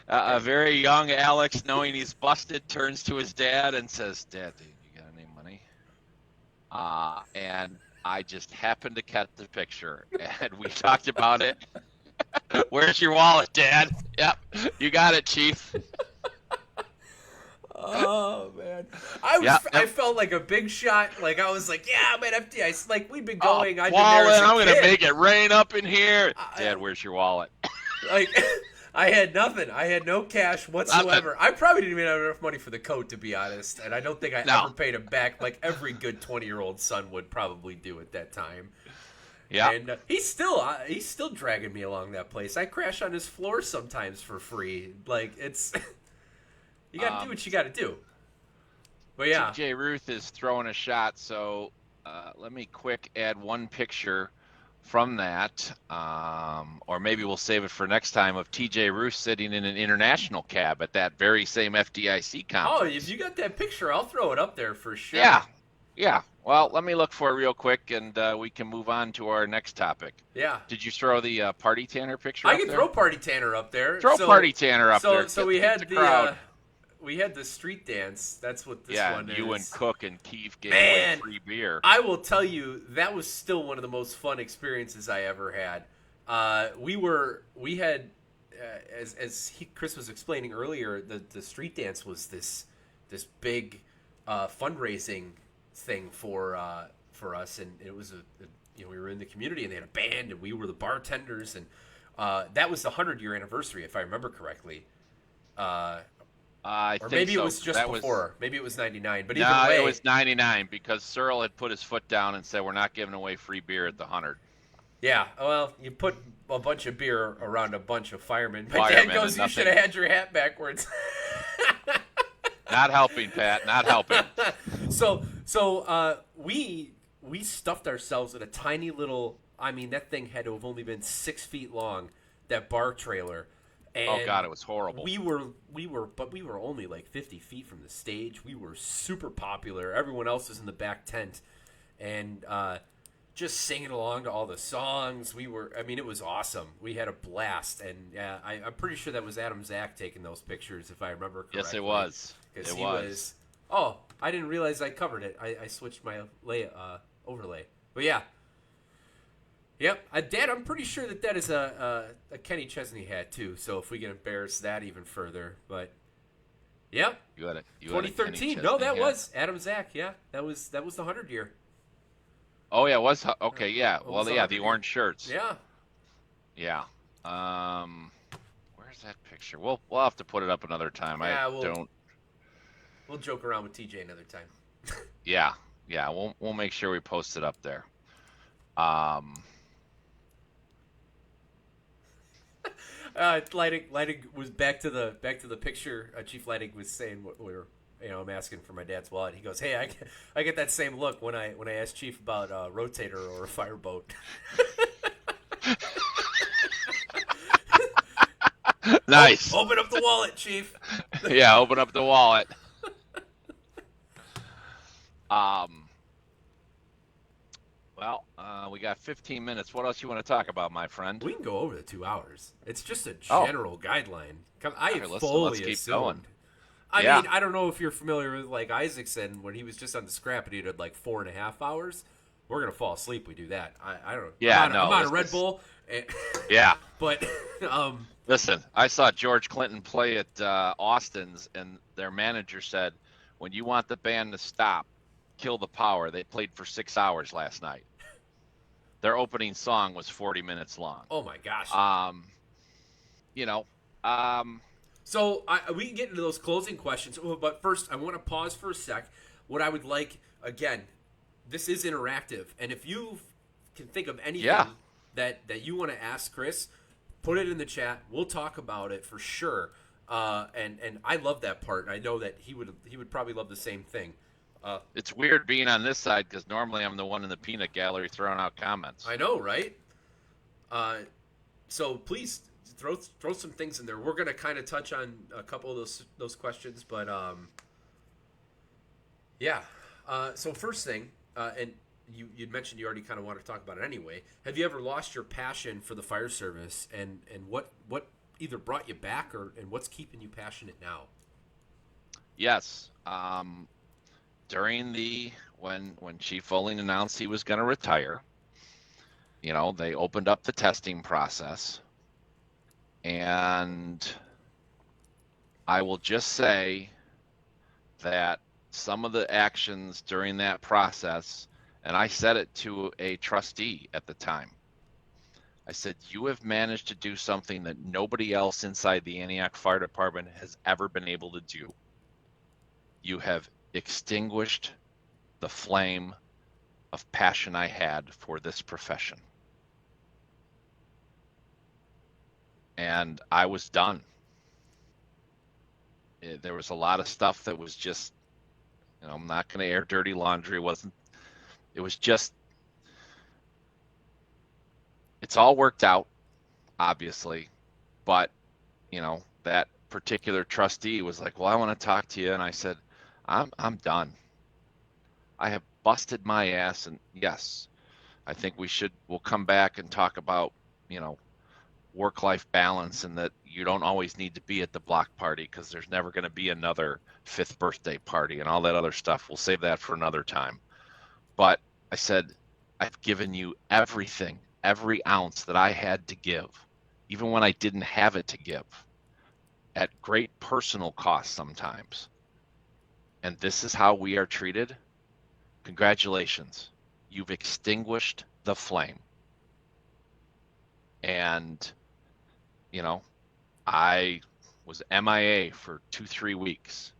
B: A very young Alex, knowing he's busted, turns to his dad and says, "Dad, you got any money?" And I just happened to catch the picture, and we talked about it. Where's your wallet, Dad? Yep, you got it, Chief.
A: Oh man, I felt like a big shot. Like I was like, yeah, man, FDIC. Like we'd been going. I'd been there as a
B: I'm
A: kid.
B: gonna make it rain up in here. Dad, where's your wallet?
A: Like I had nothing. I had no cash whatsoever.
B: Nothing.
A: I probably didn't even have enough money for the coat, to be honest. And I don't think I ever paid him back, like every good 20-year-old son would probably do at that time.
B: Yeah,
A: and he's still dragging me along that place. I crash on his floor sometimes for free. Like it's. You got to do what you got to do. But yeah.
B: TJ Ruth is throwing a shot, so let me quick add one picture from that, or maybe we'll save it for next time, of TJ Ruth sitting in an international cab at that very same FDIC conference.
A: Oh, if you got that picture, I'll throw it up there for sure.
B: Yeah. Well, let me look for it real quick, and we can move on to our next topic.
A: Yeah.
B: Did you throw the Party Tanner picture up there?
A: I can throw Party Tanner up there.
B: Party Tanner up there.
A: So we had we had the street dance. That's what this one is.
B: Yeah, you and Cook and Keith gave away free beer.
A: I will tell you, that was still one of the most fun experiences I ever had. Chris was explaining earlier, the street dance was this big fundraising thing for us, and it was we were in the community, and they had a band, and we were the bartenders, and that was the 100-year anniversary, if I remember correctly. Maybe it was just before. Maybe it was 99. But either way,
B: it was 99 because Searle had put his foot down and said, "We're not giving away free beer at the 100."
A: Yeah, well, you put a bunch of beer around a bunch of firemen. My dad goes, "You should have had your hat backwards."
B: Not helping, Pat. Not helping.
A: So we stuffed ourselves in a tiny little. I mean, that thing had to have only been 6 feet long. That bar trailer. And
B: oh God, it was horrible.
A: We were only like 50 feet from the stage. We were super popular. Everyone else was in the back tent, and just singing along to all the songs. It was awesome. We had a blast, and I'm pretty sure that was Adam Zach taking those pictures, if I remember correctly.
B: Yes, it was.
A: It was. Oh, I didn't realize I covered it. I switched my overlay, but yeah. Yep, Dad, I'm pretty sure that is a Kenny Chesney hat too. So if we can embarrass that even further, but yep,
B: you had it.
A: 2013. No, that was Adam Zach. Yeah, that was the 100-year.
B: Oh yeah, it was okay. Yeah, well, yeah, the orange shirts.
A: Yeah.
B: Where's that picture? We'll have to put it up another time.
A: Yeah, we'll joke around with TJ another time.
B: Yeah. We'll make sure we post it up there.
A: Lighting was back to the picture. Chief Lighting was saying what we were, I'm asking for my dad's wallet. He goes, "Hey, I get that same look when I ask Chief about a rotator or a fireboat."
B: Nice.
A: Open up the wallet, Chief.
B: Yeah, open up the wallet. Well, we got 15 minutes. What else you want to talk about, my friend?
A: We can go over the 2 hours. It's just a general guideline. Let's
B: keep
A: assumed.
B: going.
A: I mean, I don't know if you're familiar with, like, Isaacson, when he was just on the scrap and he did, like, 4.5 hours. We're going to fall asleep. We do that. I don't know.
B: Yeah,
A: I'm on a Red Bull.
B: Yeah.
A: But,
B: listen, I saw George Clinton play at Austin's, and their manager said, when you want the band to stop, kill the power. They played for 6 hours last night. Their opening song was 40 minutes long.
A: Oh my gosh. So we can get into those closing questions, but first I want to pause for a sec. What I would like, again, this is interactive, and if you can think of anything that you want to ask Chris, put it in the chat. We'll talk about it for sure. And I love that part. I know that he would probably love the same thing.
B: It's weird being on this side because normally I'm the one in the peanut gallery throwing out comments.
A: I know, right? So please throw some things in there. We're gonna kind of touch on a couple of those questions, but yeah. So first thing, and you'd mentioned you already kind of want to talk about it anyway. Have you ever lost your passion for the fire service, and what either brought you back and what's keeping you passionate now?
B: Yes. During when Chief Foley announced he was going to retire, they opened up the testing process, and I will just say that some of the actions during that process, and I said it to a trustee at the time. I said, you have managed to do something that nobody else inside the Antioch Fire Department has ever been able to do. You have extinguished the flame of passion I had for this profession. And I was done. There was a lot of stuff that was just, I'm not going to air dirty laundry. It was just, it's all worked out, obviously. But, that particular trustee was like, well, I want to talk to you. And I said, I'm done. I have busted my ass. And yes, I think we'll come back and talk about, work-life balance, and that you don't always need to be at the block party because there's never going to be another 5th birthday party and all that other stuff. We'll save that for another time. But I said, I've given you everything, every ounce that I had to give, even when I didn't have it to give, at great personal cost sometimes. And this is how we are treated. Congratulations. You've extinguished the flame. And, I was MIA for 2-3 weeks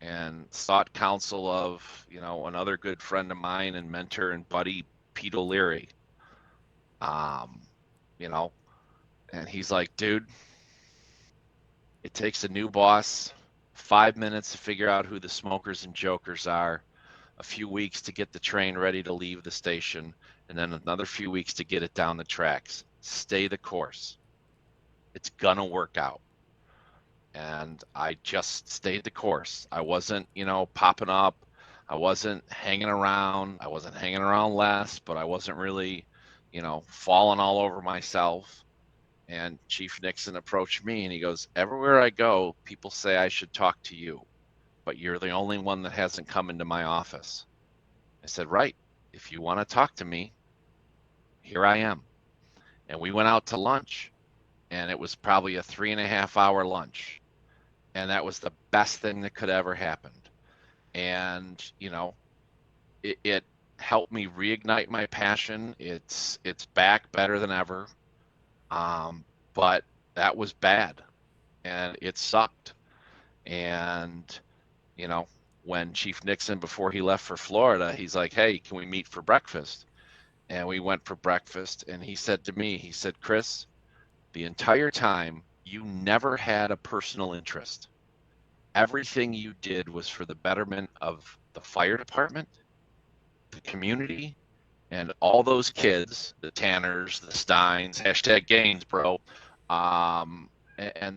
B: and sought counsel of, another good friend of mine and mentor and buddy, Pete O'Leary. And he's like, dude, it takes a new boss 5 minutes to figure out who the smokers and jokers are, a few weeks to get the train ready to leave the station, and then another few weeks to get it down the tracks. Stay the course. It's gonna work out. And I just stayed the course. I wasn't, popping up. I wasn't hanging around. I wasn't hanging around less, but I wasn't really, falling all over myself. And Chief Nixon approached me and he goes, everywhere I go, people say I should talk to you, but you're the only one that hasn't come into my office. I said, right. If you want to talk to me, here I am. And we went out to lunch, and it was probably a 3.5-hour lunch. And that was the best thing that could ever happen. And, it helped me reignite my passion. It's back better than ever. But that was bad, and it sucked. And, when Chief Nixon, before he left for Florida, he's like, hey, can we meet for breakfast? And we went for breakfast, and he said to me, Chris, the entire time you never had a personal interest. Everything you did was for the betterment of the fire department, the community, and all those kids, the Tanners, the Steins, #Gaines, bro. And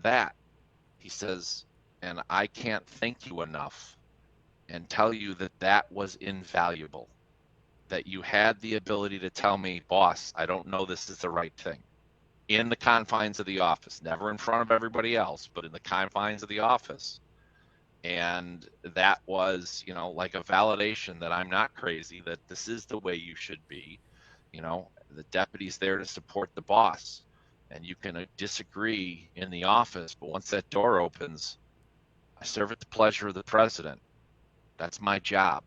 B: that, he says, and I can't thank you enough and tell you that was invaluable. That you had the ability to tell me, boss, I don't know this is the right thing. In the confines of the office, never in front of everybody else, but in the confines of the office. And that was, like a validation that I'm not crazy, that this is the way you should be. The deputy's there to support the boss. And you can disagree in the office, but once that door opens, I serve at the pleasure of the president. That's my job.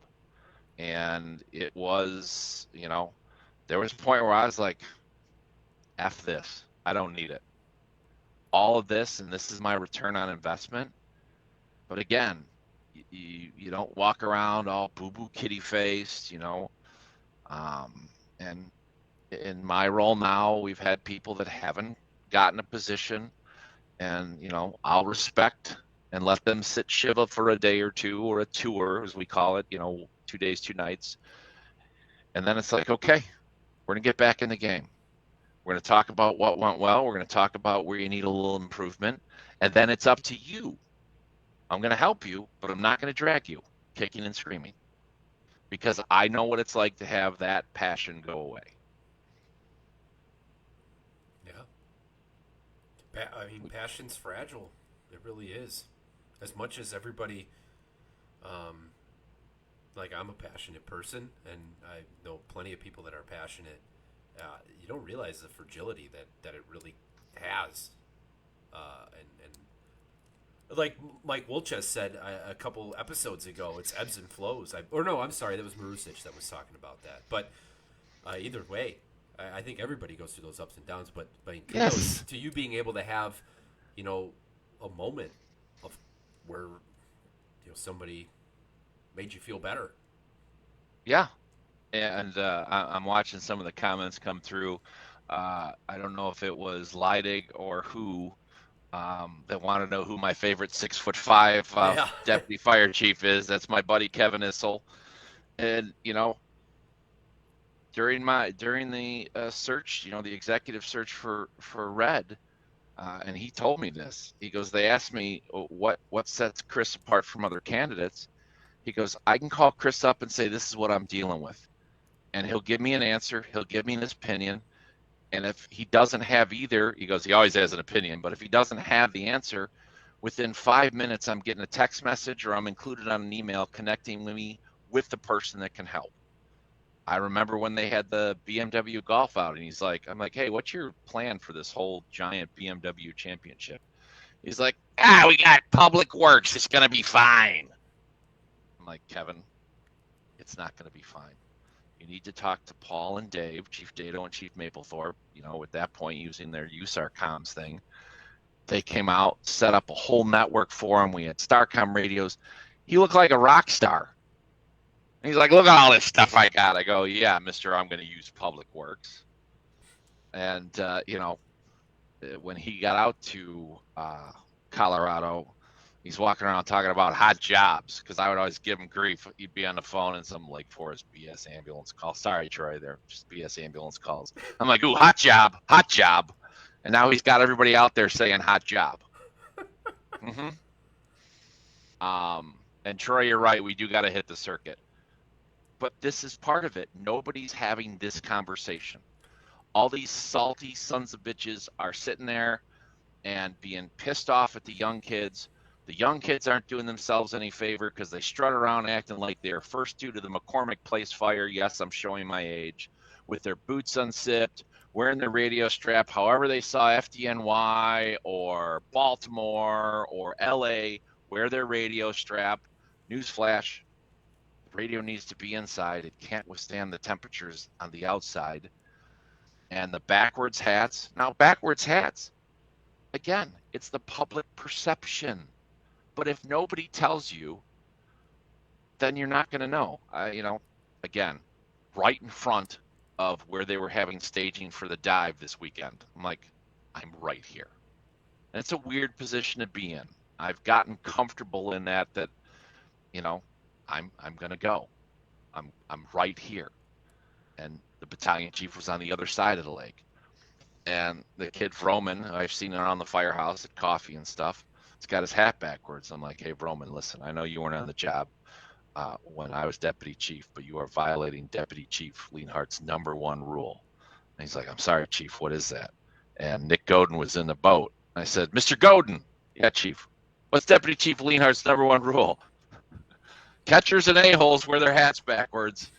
B: And it was, there was a point where I was like, F this. I don't need it. All of this, and this is my return on investment. But again, you don't walk around all boo-boo kitty-faced, and in my role now, we've had people that haven't gotten a position, and, I'll respect and let them sit shiva for a day or two, or a tour, as we call it, 2 days, 2 nights. And then it's like, okay, we're going to get back in the game. We're going to talk about what went well. We're going to talk about where you need a little improvement. And then it's up to you. I'm going to help you, but I'm not going to drag you kicking and screaming because I know what it's like to have that passion go away.
A: Yeah. I mean, passion's fragile. It really is. As much as everybody, like I'm a passionate person, and I know plenty of people that are passionate. You don't realize the fragility that it really has, and like Mike Wolches said a couple episodes ago, it's ebbs and flows. Or no, I'm sorry, that was Marusic that was talking about that. But either way, I think everybody goes through those ups and downs. But
B: Yes.
A: to you being able to have, a moment of where somebody made you feel better.
B: Yeah. And I'm watching some of the comments come through. I don't know if it was Leidig or who that want to know who my favorite 6'5"
A: Yeah.
B: deputy fire chief is. That's my buddy Kevin Issel. And during the search, the executive search for Red, and he told me this. He goes, they asked me what sets Chris apart from other candidates. He goes, I can call Chris up and say this is what I'm dealing with, and he'll give me an answer. He'll give me his opinion. And if he doesn't have either, he goes, he always has an opinion, but if he doesn't have the answer, within 5 minutes, I'm getting a text message or I'm included on an email connecting me with the person that can help. I remember when they had the BMW golf out, and I'm like, hey, what's your plan for this whole giant BMW championship? He's like, we got public works. It's going to be fine. I'm like, Kevin, it's not going to be fine. You need to talk to Paul and Dave, Chief Dato and Chief Maplethorpe, at that point using their USAR comms thing. They came out, set up a whole network for him. We had Starcom radios. He looked like a rock star. And he's like, look at all this stuff I got. I go, yeah, mister, I'm going to use public works. And, when he got out to Colorado, he's walking around talking about hot jobs because I would always give him grief. He'd be on the phone and some Lake Forest BS ambulance call. Sorry, Troy, they're just BS ambulance calls. I'm like, ooh, hot job. And now he's got everybody out there saying hot job. Mm-hmm. And Troy, you're right. We do got to hit the circuit. But this is part of it. Nobody's having this conversation. All these salty sons of bitches are sitting there and being pissed off at the young kids. The young kids aren't doing themselves any favor because they strut around acting like they're first due to the McCormick Place fire. Yes, I'm showing my age. With their boots unzipped, wearing their radio strap, however they saw FDNY or Baltimore or LA wear their radio strap. Newsflash, the radio needs to be inside. It can't withstand the temperatures on the outside. And the backwards hats. Now, backwards hats, again, it's the public perception. But if nobody tells you, then you're not going to know. Again, right in front of where they were having staging for the dive this weekend. I'm like, I'm right here. And it's a weird position to be in. I've gotten comfortable in that I'm going to go. I'm right here. And the battalion chief was on the other side of the lake. And the kid Vroman, I've seen around the firehouse at coffee and stuff, he's got his hat backwards. I'm like, hey, Vroman, listen, I know you weren't on the job when I was deputy chief, but you are violating Deputy Chief Lienhardt's #1 rule. And he's like, I'm sorry, Chief, what is that? And Nick Godin was in the boat. I said, Mr. Godin, yeah, Chief, what's Deputy Chief Lienhardt's #1 rule? Catchers and a-holes wear their hats backwards.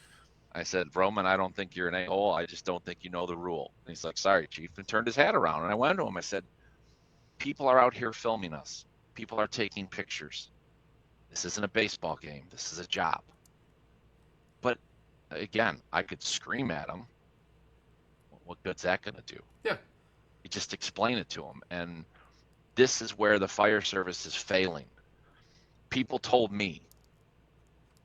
B: I said, Vroman, I don't think you're an a-hole. I just don't think you know the rule. And he's like, sorry, Chief, and turned his hat around. And I went to him. I said, people are out here filming us. People are taking pictures. This isn't a baseball game. This is a job. But again, I could scream at him. What good's that going to do?
A: Yeah.
B: You just explain it to him. And this is where the fire service is failing. People told me.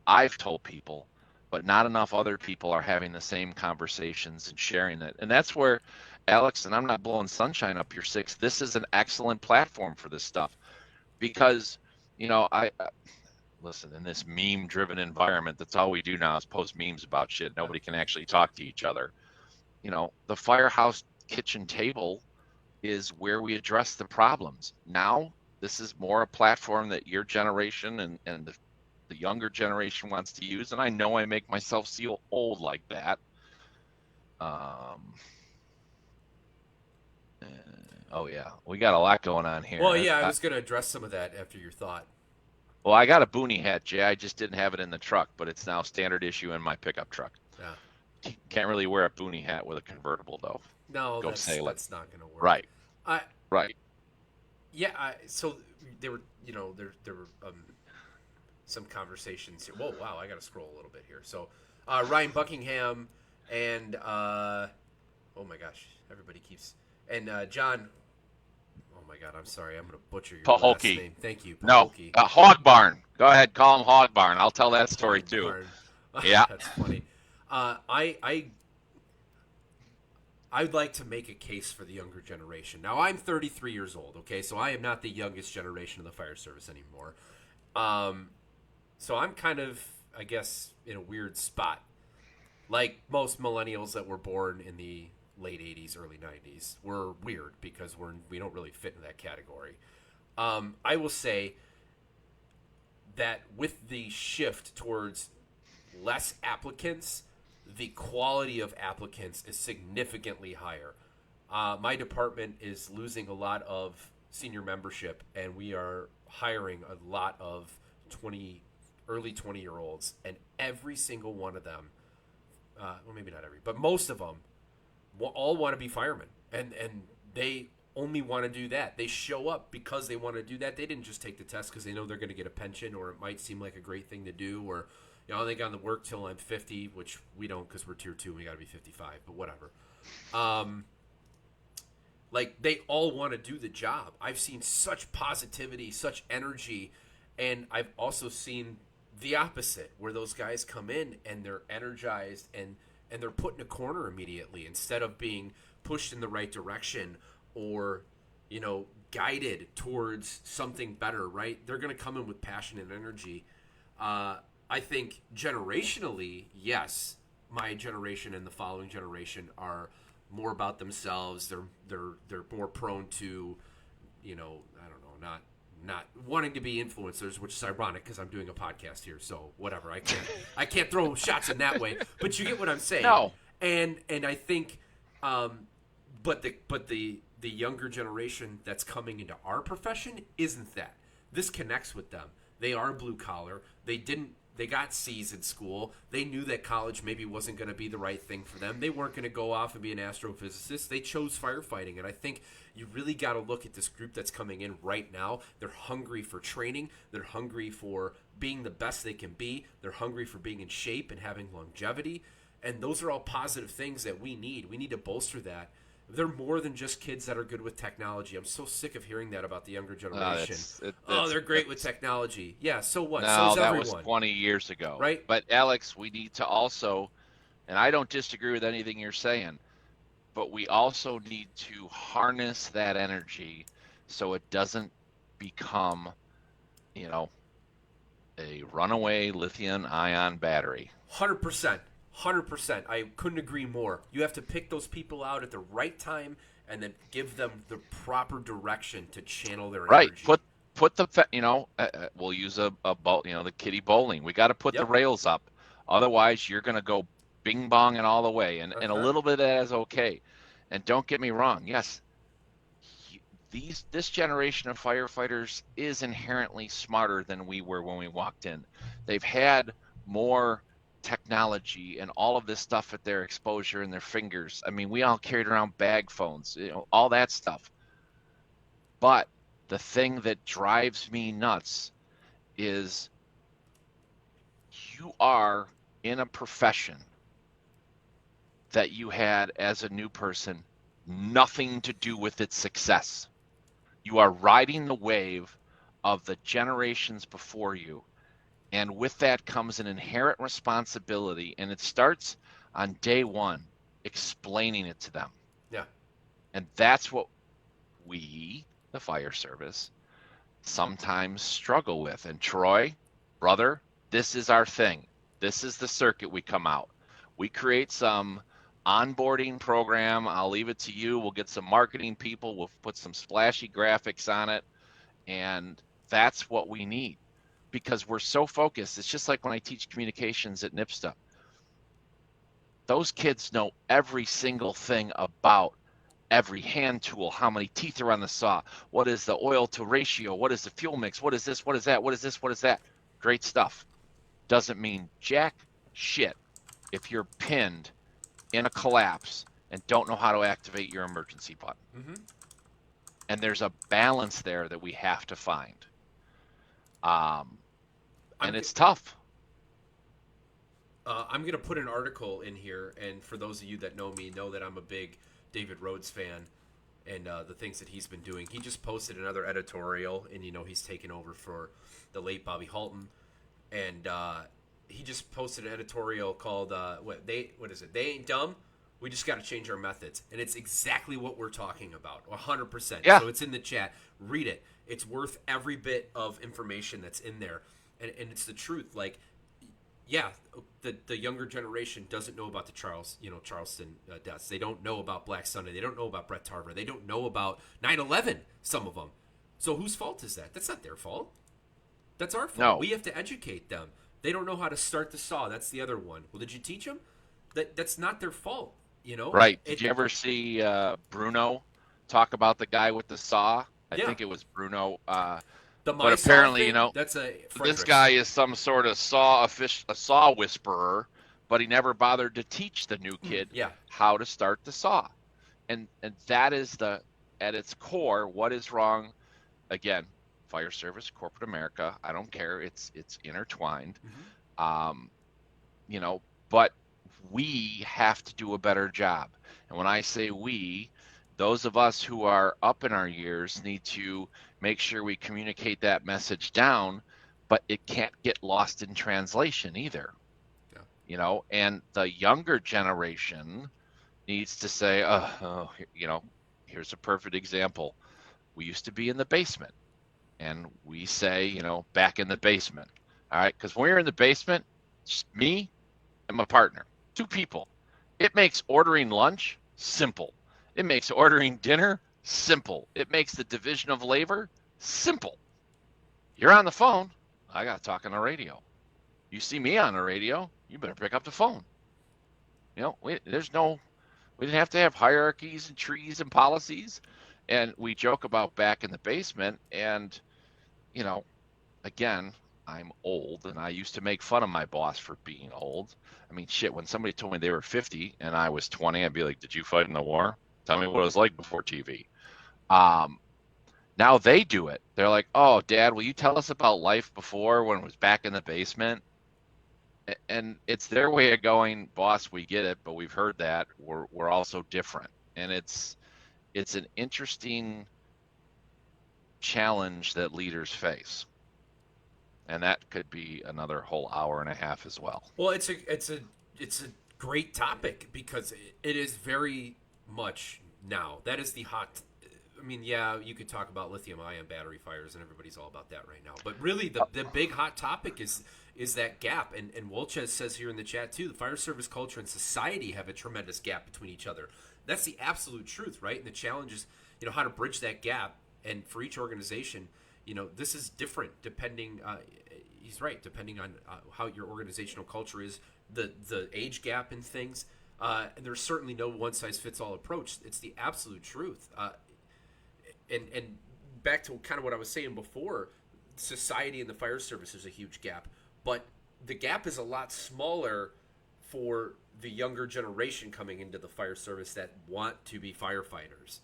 B: I've told people. But not enough other people are having the same conversations and sharing it. And that's where, Alex, and I'm not blowing sunshine up your six, this is an excellent platform for this stuff. Because, I listen, in this meme-driven environment, that's all we do now is post memes about shit. Nobody can actually talk to each other. The firehouse kitchen table is where we address the problems. Now, this is more a platform that your generation and the younger generation wants to use, and I know I make myself feel old like that. Oh yeah, we got a lot going on here.
A: Well, yeah, I was going to address some of that after your thought.
B: Well, I got a boonie hat, Jay. I just didn't have it in the truck, but it's now standard issue in my pickup truck.
A: Yeah.
B: Can't really wear a boonie hat with a convertible, though.
A: No,
B: Go
A: that's not going to work.
B: Right.
A: I
B: Right.
A: Yeah. So there were, there were some conversations here. Whoa, wow! I got to scroll a little bit here. So Ryan Buckingham and oh my gosh, everybody keeps and John. Oh my God, I'm sorry. I'm going to butcher your last
B: Pahokee.
A: name. Thank you.
B: No,
A: Pahokee.
B: Hog Barn. Go ahead, call him Hog Barn. I'll tell that story
A: Hog
B: too.
A: Barn.
B: Yeah.
A: That's funny. I'd like to make a case for the younger generation. Now, I'm 33 years old, okay? So I am not the youngest generation of the fire service anymore. So I'm kind of, I guess, in a weird spot. Like most millennials that were born in the late 80s, early 90s. We're weird because we don't really fit in that category. I will say that with the shift towards less applicants, the quality of applicants is significantly higher. My department is losing a lot of senior membership, and we are hiring a lot of early 20-year-olds, and every single one of them, well, maybe not every, but most of them, all want to be firemen, and they only want to do that. They show up because they want to do that. They didn't just take the test because they know they're going to get a pension, or it might seem like a great thing to do, or they got to work till I'm 50, which we don't because we're tier 2 and we got to be 55, but whatever. Like, they all want to do the job. I've seen such positivity, such energy, and I've also seen the opposite, where those guys come in and they're energized and they're put in a corner immediately instead of being pushed in the right direction or, guided towards something better, right? They're going to come in with passion and energy. I think generationally, yes, my generation and the following generation are more about themselves. They're more prone to, I don't know, not wanting to be influencers, which is ironic because I'm doing a podcast here. So whatever, I can't throw shots in that way. But you get what I'm saying.
B: No.
A: And I think, but the younger generation that's coming into our profession isn't that. This connects with them. They are blue collar. They got C's in school. They knew that college maybe wasn't going to be the right thing for them. They weren't going to go off and be an astrophysicist. They chose firefighting. And I think you really got to look at this group that's coming in right now. They're hungry for training. They're hungry for being the best they can be. They're hungry for being in shape and having longevity. And those are all positive things that we need. We need to bolster that. They're more than just kids that are good with technology. I'm so sick of hearing that about the younger generation. They're great with technology. Yeah, so what?
B: No,
A: So's
B: that
A: everyone.
B: was 20 years ago.
A: Right?
B: But, Alex, we need to also, and I don't disagree with anything you're saying, but we also need to harness that energy so it doesn't become, a runaway lithium-ion battery.
A: 100%. 100%. I couldn't agree more. You have to pick those people out at the right time and then give them the proper direction to channel their energy.
B: Right. Put the, we'll use a ball, the kiddie bowling. We got to put the rails up. Otherwise, you're going to go bing bong and all the way. And a little bit of that is okay. And don't get me wrong. Yes, this generation of firefighters is inherently smarter than we were when we walked in. They've had more technology and all of this stuff at their exposure and their fingers. I mean, we all carried around bag phones, all that stuff. But the thing that drives me nuts is you are in a profession that you had as a new person nothing to do with its success. You are riding the wave of the generations before you. And with that comes an inherent responsibility, and it starts on day one, explaining it to them.
A: Yeah.
B: And that's what we, the fire service, sometimes struggle with. And Troy, brother, this is our thing. This is the circuit we come out. We create some onboarding program. I'll leave it to you. We'll get some marketing people. We'll put some splashy graphics on it. And that's what we need because we're so focused. It's just like when I teach communications at NIPSTA. Those kids know every single thing about every hand tool, how many teeth are on the saw, what is the oil to ratio, what is the fuel mix, what is this, what is that, what is this, what is that. Great stuff. Doesn't mean jack shit if you're pinned in a collapse and don't know how to activate your emergency button. Mm-hmm. And there's a balance there that we have to find. And it's tough.
A: I'm going to put an article in here, and for those of you that know me, know that I'm a big David Rhodes fan and the things that he's been doing. He just posted another editorial, and he's taken over for the late Bobby Halton, and he just posted an editorial called what is it? They ain't dumb. We just got to change our methods, and it's exactly what we're talking about, 100%.
B: Yeah.
A: So it's in the chat. Read it. It's worth every bit of information that's in there, and it's the truth. Like, yeah, the younger generation doesn't know about the Charleston deaths. They don't know about Black Sunday. They don't know about Brett Tarver. They don't know about 9/11. Some of them. So whose fault is that? That's not their fault. That's our fault.
B: No.
A: We have to educate them. They don't know how to start the saw. That's the other one. Well, did you teach them? That's not their fault.
B: Right. Did you ever see Bruno talk about the guy with the saw? I think it was Bruno. But apparently,
A: that's
B: this guy is some sort of a saw whisperer, but he never bothered to teach the new kid how to start the saw. And that is at its core, what is wrong. Again, fire service, corporate America, I don't care. It's intertwined. Mm-hmm. But we have to do a better job. And when I say we, those of us who are up in our years need to make sure we communicate that message down, but it can't get lost in translation either. Yeah. And the younger generation needs to say, here's a perfect example. We used to be in the basement, and we say, back in the basement. All right, because when you're in the basement, just me and my partner, 2 people. It makes ordering lunch simple. It makes ordering dinner simple. It makes the division of labor simple. You're on the phone. I got to talk on the radio. You see me on the radio, you better pick up the phone. We didn't have to have hierarchies and trees and policies. And we joke about back in the basement. And, again, I'm old, and I used to make fun of my boss for being old. I mean, shit, when somebody told me they were 50 and I was 20, I'd be like, did you fight in the war? Tell me what it was like before TV. Now they do it. They're like, oh, Dad, will you tell us about life before when it was back in the basement? And it's their way of going, boss, we get it, but we've heard that. We're also different. And it's an interesting challenge that leaders face. And that could be another whole hour and a half as well.
A: Well, it's a great topic because it is very much now. That is the hot. I mean, yeah, you could talk about lithium-ion battery fires, and everybody's all about that right now. But really, the big hot topic is that gap. And Wolchez says here in the chat too, the fire service culture and society have a tremendous gap between each other. That's the absolute truth, right? And the challenge is, how to bridge that gap. And for each organization, this is different depending. He's right, depending on how your organizational culture is, the age gap in things. And there's certainly no one-size-fits-all approach. It's the absolute truth. And back to kind of what I was saying before, society and the fire service is a huge gap. But the gap is a lot smaller for the younger generation coming into the fire service that want to be firefighters.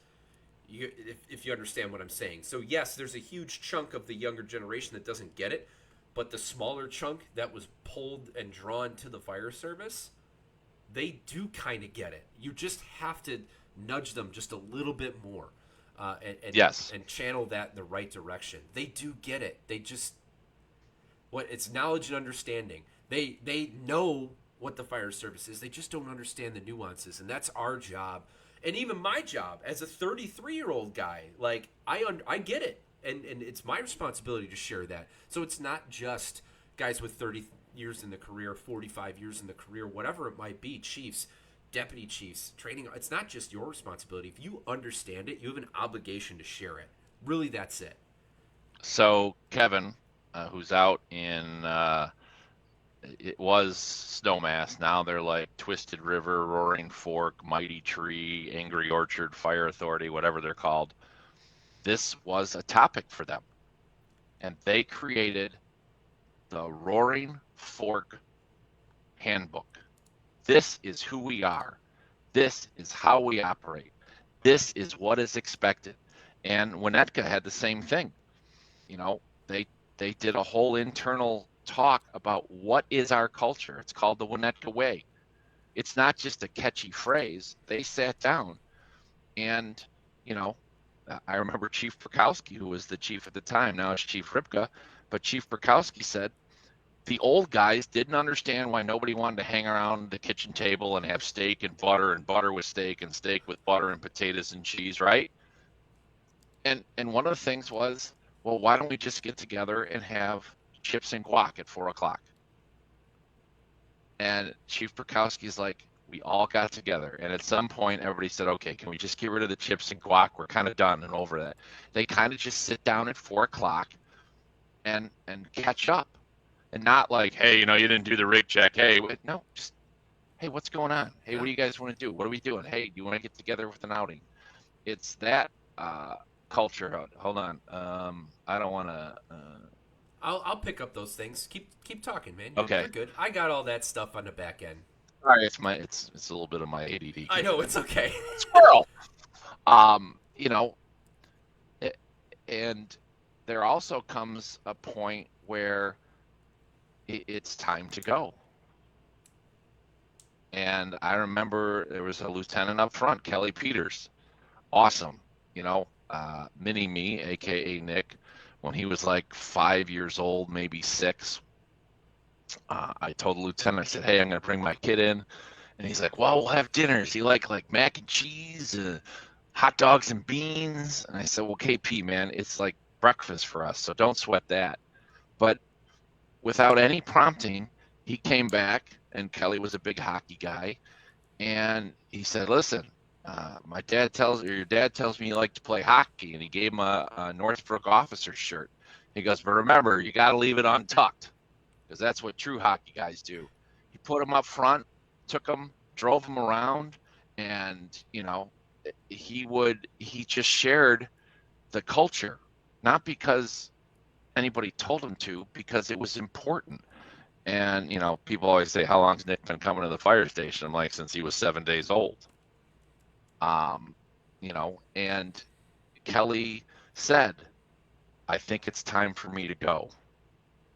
A: If you understand what I'm saying. So yes, there's a huge chunk of the younger generation that doesn't get it, but the smaller chunk that was pulled and drawn to the fire service, they do kind of get it. You just have to nudge them just a little bit more, and channel that in the right direction. They do get it. They just it's knowledge and understanding. They know what the fire service is. They just don't understand the nuances, and that's our job. And even my job as a 33-year-old guy, like I get it, and it's my responsibility to share that. So it's not just guys with 30 years in the career, 45 years in the career, whatever it might be, chiefs. deputy chiefs training, it's not just your responsibility. If you understand it, you have an obligation to share it. Really, that's it.
B: So Kevin, who's out in it was Snowmass. Now they're like Twisted River, Roaring Fork, Mighty Tree, Angry Orchard, Fire Authority, whatever they're called. This was a topic for them. And they created the Roaring Fork Handbook. This is who we are. This is how we operate. This is what is expected. And Winnetka had the same thing. You know, they did a whole internal talk about what is our culture. It's called the Winnetka Way. It's not just a catchy phrase. They sat down and, you know, I remember Chief Perkowski, who was the chief at the time, now it's Chief Ripka, but Chief Perkowski said the old guys didn't understand why nobody wanted to hang around the kitchen table and have steak and butter with steak and steak with butter and potatoes and cheese, right? And one of the things was, well, why don't we just get together and have chips and guac at 4:00? And Chief Perkowski's like, we all got together. And at some point, everybody said, okay, can we just get rid of the chips and guac? We're kind of done and over that. They kind of just sit down at 4:00 and catch up. And not like, hey, you didn't do the rig check. Hey, no, just, hey, what's going on? Hey, what do you guys want to do? What are we doing? Hey, do you want to get together with an outing? It's that culture. Hold on. I don't want to.
A: I'll pick up those things. Keep talking, man.
B: Okay.
A: You're good. I got all that stuff on the back end.
B: All right, it's a little bit of my ADD.
A: I know, it's okay.
B: Squirrel. And there also comes a point where it's time to go. And I remember there was a lieutenant up front, Kelly Peters. Awesome. Mini me, aka Nick, when he was like 5 years old, maybe 6. I told the lieutenant, I said, hey, I'm going to bring my kid in. And he's like, well, we'll have dinners. He like mac and cheese, hot dogs and beans. And I said, well, KP, man, it's like breakfast for us, so don't sweat that. But without any prompting, he came back, and Kelly was a big hockey guy. And he said, listen, your dad tells me you like to play hockey. And he gave him a Northbrook officer shirt. He goes, but remember, you got to leave it untucked, because that's what true hockey guys do. He put him up front, took him, drove him around, and he just shared the culture, not because anybody told him to, because it was important. And people always say, how long's Nick been coming to the fire station? I'm like, since he was 7 days old. And Kelly said, I think it's time for me to go.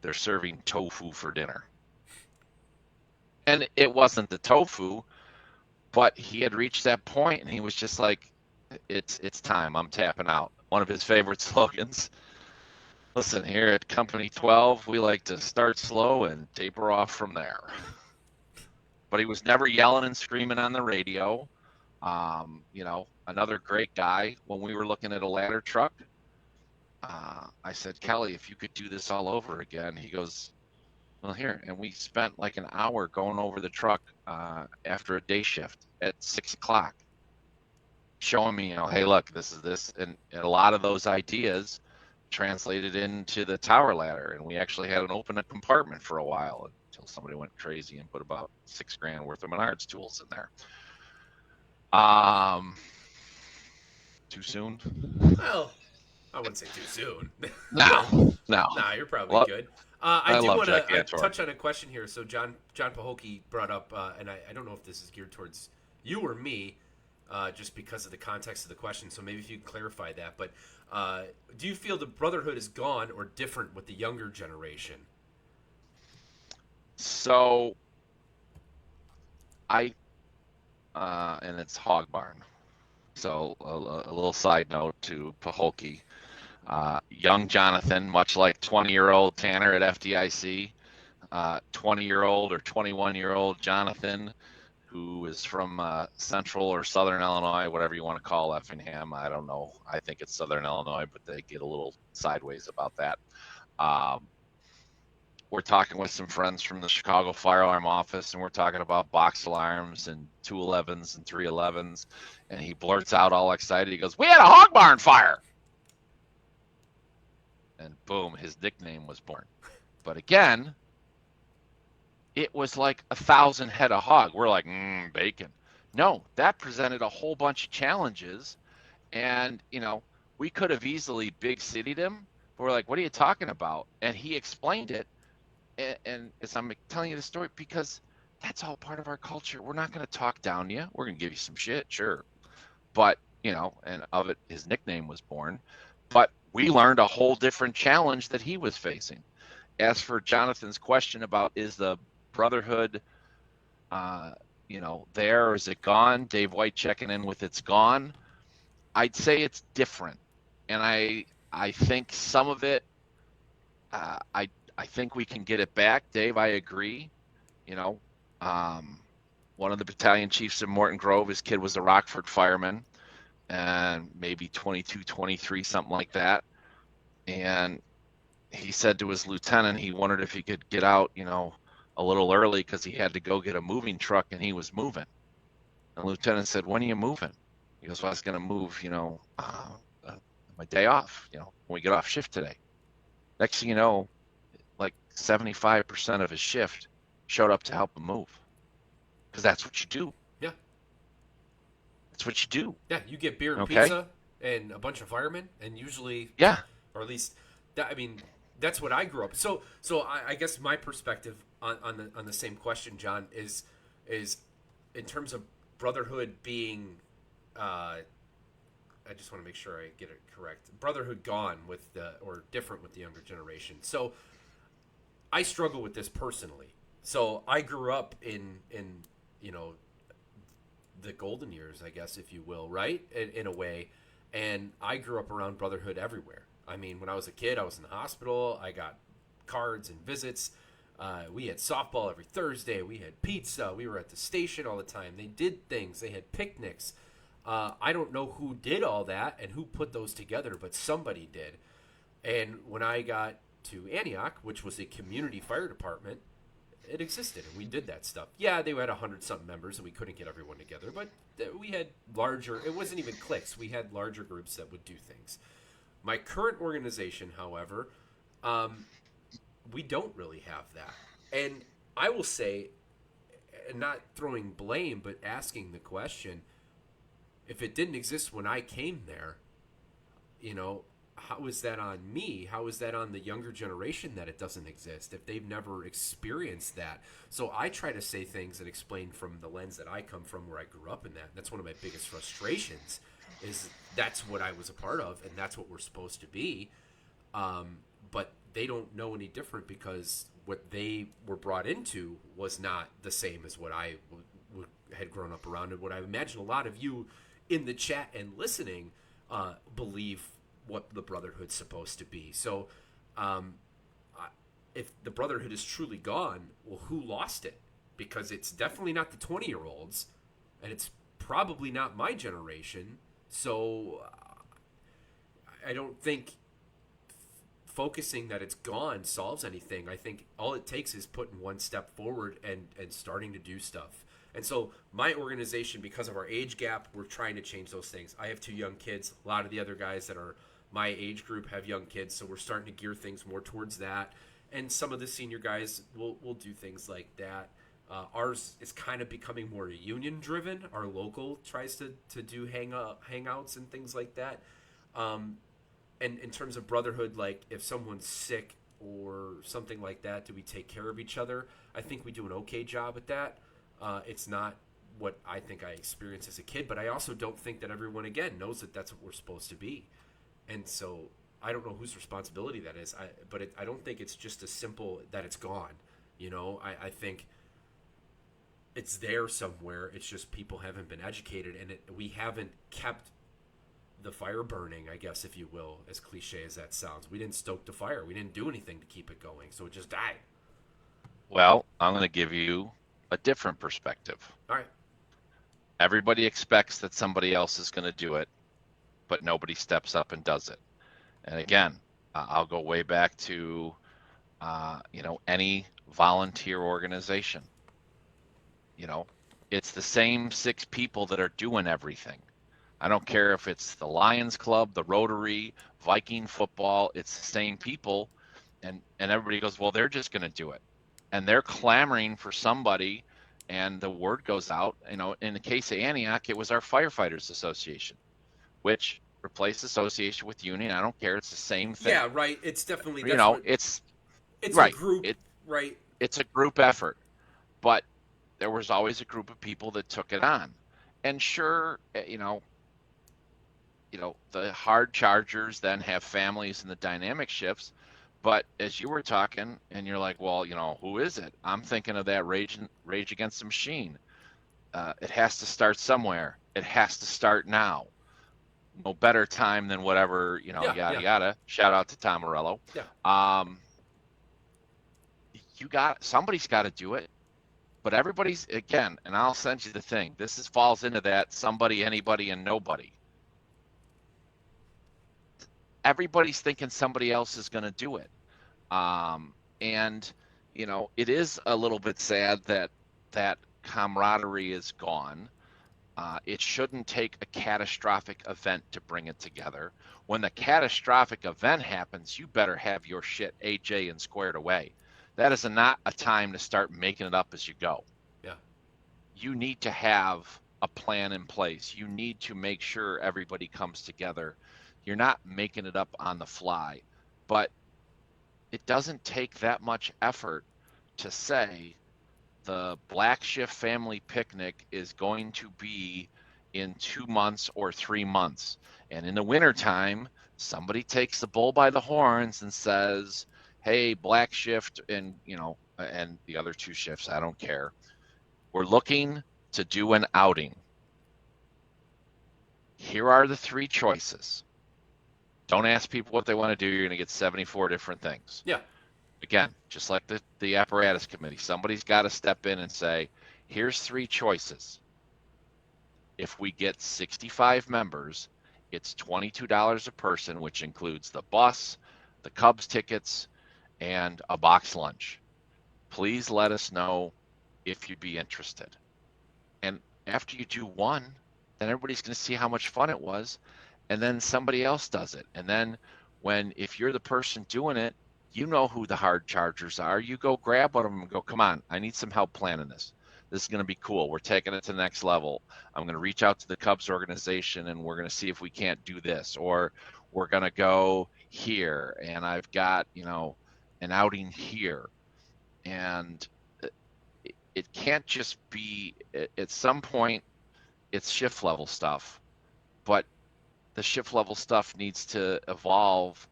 B: They're serving tofu for dinner. And it wasn't the tofu, but he had reached that point, and he was just like, it's time. I'm tapping out. One of his favorite slogans. Listen, here at Company 12, we like to start slow and taper off from there. But he was never yelling and screaming on the radio. Another great guy, when we were looking at a ladder truck, I said, Kelly, if you could do this all over again. He goes, well, here. And we spent like an hour going over the truck after a day shift at 6:00, showing me, hey, look, this is this. And a lot of those ideas translated into the tower ladder. And we actually had an open compartment for a while until somebody went crazy and put about $6,000 worth of Menards tools in there. Too soon?
A: Well, I wouldn't say too soon.
B: No.
A: Nah, you're probably good. I do want to touch on a question here. So John Pahokey brought up, and I don't know if this is geared towards you or me, just because of the context of the question. So maybe if you can clarify that. But do you feel the brotherhood is gone or different with the younger generation?
B: So and it's Hog Barn. So a little side note to Pahokey. Young Jonathan, much like 20-year-old Tanner at FDIC, 20-year-old or 21-year-old Jonathan, who is from Central or Southern Illinois, whatever you want to call Effingham. I don't know. I think it's Southern Illinois, but they get a little sideways about that. we're talking with some friends from the Chicago fire alarm office, and we're talking about box alarms and 211s and 311s, and he blurts out all excited. He goes, "We had a hog barn fire!" And boom, his nickname was born. But again, it was like 1,000 head of hog. We're like, bacon. No, that presented a whole bunch of challenges, and we could have easily big city'd him. But we're like, "What are you talking about?" And he explained it. And as I'm telling you the story, because that's all part of our culture. We're not going to talk down you. We're going to give you some shit, sure. But, and of it, his nickname was born. But we learned a whole different challenge that he was facing. As for Jonathan's question about is the brotherhood, there, or is it gone? Dave White checking in with it's gone. I'd say it's different. And I think some of it, I think we can get it back, Dave. I agree. One of the battalion chiefs in Morton Grove, his kid was a Rockford fireman, and maybe 22, 23, something like that. And he said to his lieutenant, he wondered if he could get out, a little early because he had to go get a moving truck, and he was moving. And the lieutenant said, "When are you moving?" He goes, "Well, I was going to move, my day off, when we get off shift today." Next thing you know, like 75% of his shift showed up to help him move, because that's what you do.
A: Yeah,
B: that's what you do.
A: Yeah, you get beer and pizza and a bunch of firemen, and usually, or at least that. I mean, that's what I grew up. So I guess my perspective on the same question, John, is in terms of brotherhood being. I just want to make sure I get it correct. Brotherhood gone or different with the younger generation. So I struggle with this personally. So I grew up in the golden years, I guess, if you will, right? In a way. And I grew up around brotherhood everywhere. I mean, when I was a kid, I was in the hospital. I got cards and visits. We had softball every Thursday. We had pizza. We were at the station all the time. They did things. They had picnics. I don't know who did all that and who put those together, but somebody did. And when I got to Antioch, which was a community fire department, it existed, and we did that stuff. Yeah, they had 100-something members, and we couldn't get everyone together, but we had larger, it wasn't even cliques. We had larger groups that would do things. My current organization, however, we don't really have that. And I will say, not throwing blame, but asking the question, if it didn't exist when I came there, how is that on me? How is that on the younger generation that it doesn't exist if they've never experienced that? So I try to say things and explain from the lens that I come from, where I grew up in that. That's one of my biggest frustrations, is that's what I was a part of, and that's what we're supposed to be. But they don't know any different, because what they were brought into was not the same as what I had grown up around, and what I imagine a lot of you in the chat and listening believe what the brotherhood's supposed to be. So if the brotherhood is truly gone, well, who lost it? Because it's definitely not the 20-year-olds, and it's probably not my generation. So I don't think focusing that it's gone solves anything. I think all it takes is putting one step forward and starting to do stuff. And so my organization, because of our age gap, we're trying to change those things. I have 2 young kids. A lot of the other guys that are my age group have young kids, so we're starting to gear things more towards that. And some of the senior guys will do things like that. Ours is kind of becoming more union-driven. Our local tries to do hangouts and things like that. And in terms of brotherhood, like if someone's sick or something like that, do we take care of each other? I think we do an okay job at that. It's not what I think I experienced as a kid, but I also don't think that everyone, again, knows that that's what we're supposed to be. And so I don't know whose responsibility that is, but I don't think it's just as simple that it's gone. I think it's there somewhere. It's just people haven't been educated, and we haven't kept the fire burning, I guess, if you will, as cliche as that sounds. We didn't stoke the fire. We didn't do anything to keep it going, so it just died.
B: Well, I'm going to give you a different perspective.
A: All right.
B: Everybody expects that somebody else is going to do it, but nobody steps up and does it. And again, I'll go way back to any volunteer organization. You know, it's the same 6 people that are doing everything. I don't care if it's the Lions Club, the Rotary, Viking football, it's the same people. And everybody goes, well, they're just going to do it. And they're clamoring for somebody, and the word goes out. In the case of Antioch, it was our Firefighters Association, which replaced association with union. I don't care. It's the same thing.
A: Yeah, right. It's definitely
B: You
A: that's
B: know,
A: what
B: it's
A: it's a
B: right.
A: group,
B: It
A: right?
B: it's a group effort, but there was always a group of people that took it on. And sure, the hard chargers then have families and the dynamic shifts. But as you were talking, and you're like, well, who is it? I'm thinking of that Rage Against the Machine. It has to start somewhere. It has to start now. No better time than whatever,
A: Yeah,
B: yada
A: yeah,
B: yada. Shout out to Tom Morello.
A: yeah.
B: Um, somebody's got to do it. But everybody's, again, and I'll send you the thing. Falls into that somebody, anybody, and nobody. Everybody's thinking somebody else is going to do it. And it is a little bit sad that that camaraderie is gone. It shouldn't take a catastrophic event to bring it together. When the catastrophic event happens, you better have your shit AJ and squared away. That is not a time to start making it up as you go.
A: Yeah.
B: You need to have a plan in place. You need to make sure everybody comes together. You're not making it up on the fly, but it doesn't take that much effort to say the Black Shift family picnic is going to be in 2 months or 3 months. And in the wintertime, somebody takes the bull by the horns and says, hey, Black Shift and the other 2 shifts, I don't care. We're looking to do an outing. Here are the 3 choices. Don't ask people what they want to do. You're going to get 74 different things.
A: Yeah.
B: Again, just like the apparatus committee, somebody's got to step in and say, here's 3 choices. If we get 65 members, it's $22 a person, which includes the bus, the Cubs tickets, and a box lunch. Please let us know if you'd be interested. And after you do one, then everybody's going to see how much fun it was, and then somebody else does it. And then if you're the person doing it, you know who the hard chargers are. You go grab one of them and go, come on, I need some help planning this. This is going to be cool. We're taking it to the next level. I'm going to reach out to the Cubs organization and we're going to see if we can't do this, or we're going to go here and I've got, an outing here. And it can't just be, at some point, it's shift level stuff, but the shift level stuff needs to evolve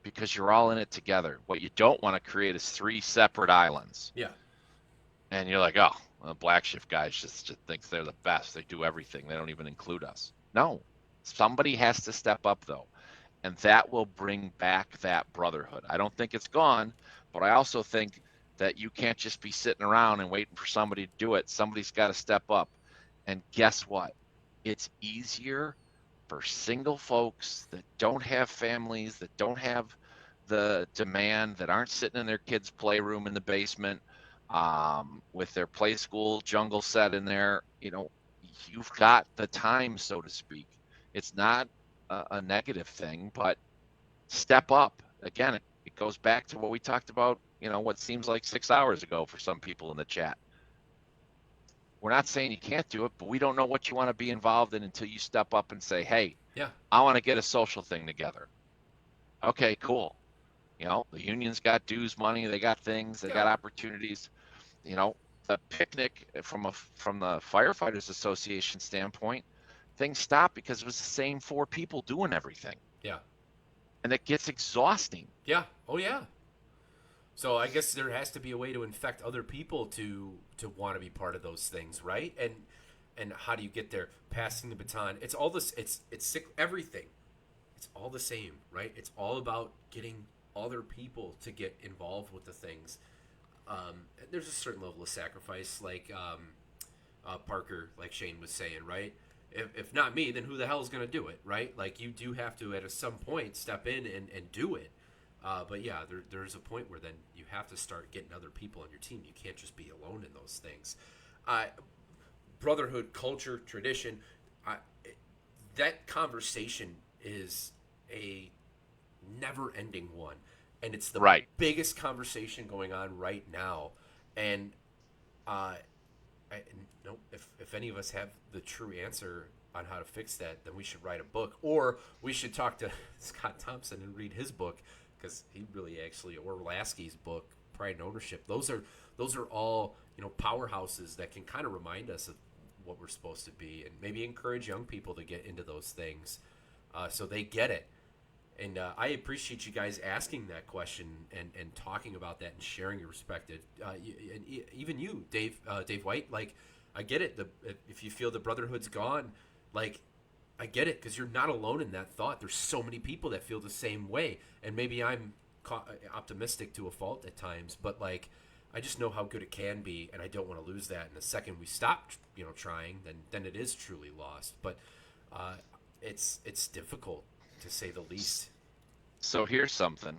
B: because you're all in it together. What you don't want to create is 3 separate islands.
A: Yeah.
B: And you're like, oh, well, Black Shift guys just thinks they're the best. They do everything. They don't even include us. No, somebody has to step up though. And that will bring back that brotherhood. I don't think it's gone, but I also think that you can't just be sitting around and waiting for somebody to do it. Somebody's got to step up. And guess what? It's easier for single folks that don't have families, that don't have the demand, that aren't sitting in their kids' playroom in the basement with their play school jungle set in there. You've got the time, so to speak. It's not a negative thing, but step up. Again, it goes back to what we talked about, what seems like 6 hours ago for some people in the chat. We're not saying you can't do it, but we don't know what you want to be involved in until you step up and say, hey,
A: yeah,
B: I want to get a social thing together. Okay, cool. The union's got dues money, they got things, they got opportunities. The picnic from the Firefighters Association standpoint, things stopped because it was the same 4 people doing everything.
A: Yeah.
B: And it gets exhausting.
A: Yeah. Oh, yeah. So I guess there has to be a way to infect other people to want to be part of those things, right? And how do you get there? Passing the baton. It's all this. It's everything. It's all the same, right? It's all about getting other people to get involved with the things. There's a certain level of sacrifice, like Parker, like Shane was saying, right? If not me, then who the hell is going to do it, right? Like, you do have to, at some point, step in and do it. But yeah, there's a point where then you have to start getting other people on your team. You can't just be alone in those things. Brotherhood, culture, tradition, uh, that conversation is a never-ending one, and it's the
B: Right.
A: biggest conversation going on right now. And uh, no, if any of us have the true answer on how to fix that, then we should write a book, or we should talk to Scott Thompson and read his book, because he really actually, or Lasky's book, Pride and Ownership. Those are all powerhouses that can kind of remind us of what we're supposed to be, and maybe encourage young people to get into those things, so they get it. And I appreciate you guys asking that question and talking about that and sharing your perspective. And even you, Dave White, like, I get it. If you feel the brotherhood's gone, like, I get it, because you're not alone in that thought. There's so many people that feel the same way, and maybe I'm optimistic to a fault at times, but like, I just know how good it can be, and I don't want to lose that. And the second we stop, trying, then it is truly lost. But it's difficult, to say the least.
B: So here's something.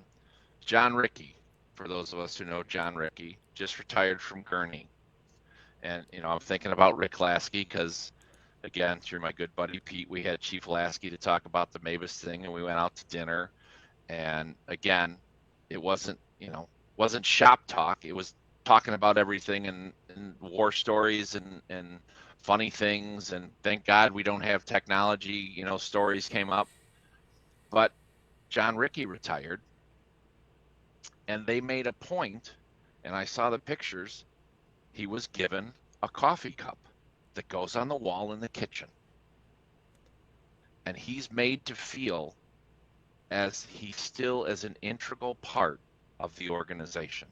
B: John Rickey, for those of us who know John Rickey, just retired from Gurney. And, I'm thinking about Rick Lasky because, again, through my good buddy Pete, we had Chief Lasky to talk about the Mavis thing, and we went out to dinner. And again, it wasn't shop talk. It was talking about everything and war stories and funny things. And thank God we don't have technology, stories came up. But John Rickey retired, and they made a point, and I saw the pictures. He was given a coffee cup that goes on the wall in the kitchen, and he's made to feel as he still is an integral part of the organization.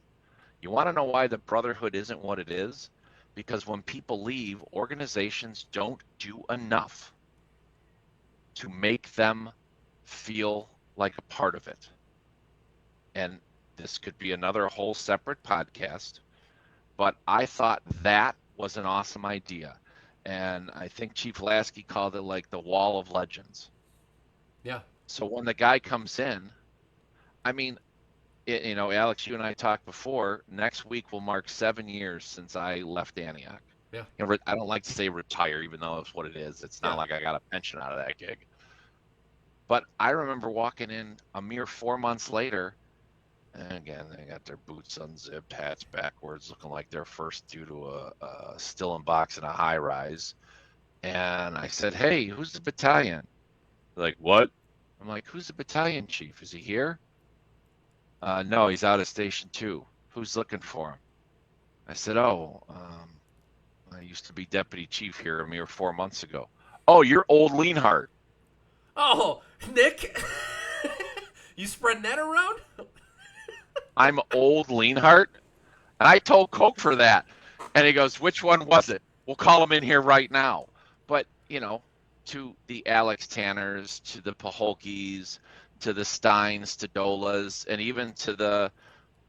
B: You want to know why the brotherhood isn't what it is? Because when people leave, organizations don't do enough to make them feel like a part of it. And this could be another whole separate podcast, but I thought that was an awesome idea. And I think Chief Lasky called it like the wall of legends.
A: Yeah.
B: So when the guy comes in, I mean, Alex, you and I talked before, next week will mark 7 years since I left Antioch.
A: Yeah.
B: I don't like to say retire, even though it's what it is. It's not like I got a pension out of that gig. But I remember walking in a mere 4 months later, and again, they got their boots unzipped, hats backwards, looking like they're first due to a Stillen box in a high rise. And I said, "Hey, who's the battalion?" They're like, "What?" I'm like, "Who's the battalion chief? Is he here?" No, he's out of Station 2. Who's looking for him? I said, "Oh, I used to be deputy chief here a mere 4 months ago." "Oh, you're old Lienhardt."
A: Oh, Nick, you spreading that around?
B: I'm old Lienhardt? And I told Coke for that. And he goes, "Which one was it? We'll call him in here right now." But, to the Alex Tanners, to the Paholkis, to the Steins, to Dolas, and even to the,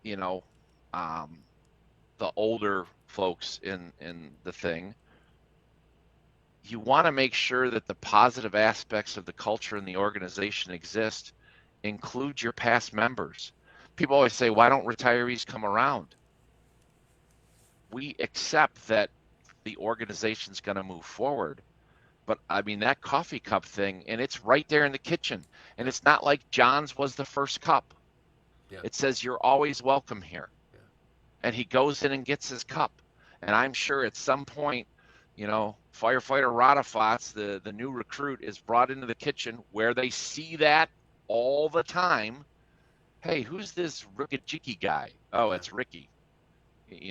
B: the older folks in the thing, you want to make sure that the positive aspects of the culture and the organization exist, include your past members. People always say, "Why don't retirees come around?" We accept that the organization's going to move forward. But I mean, that coffee cup thing, and it's right there in the kitchen. And it's not like John's was the first cup.
A: Yeah.
B: It says, "You're always welcome here."
A: Yeah.
B: And he goes in and gets his cup. And I'm sure at some point, firefighter Radafots, the new recruit, is brought into the kitchen where they see that all the time. "Hey, who's this Rickajiki guy?" "Oh, it's Ricky."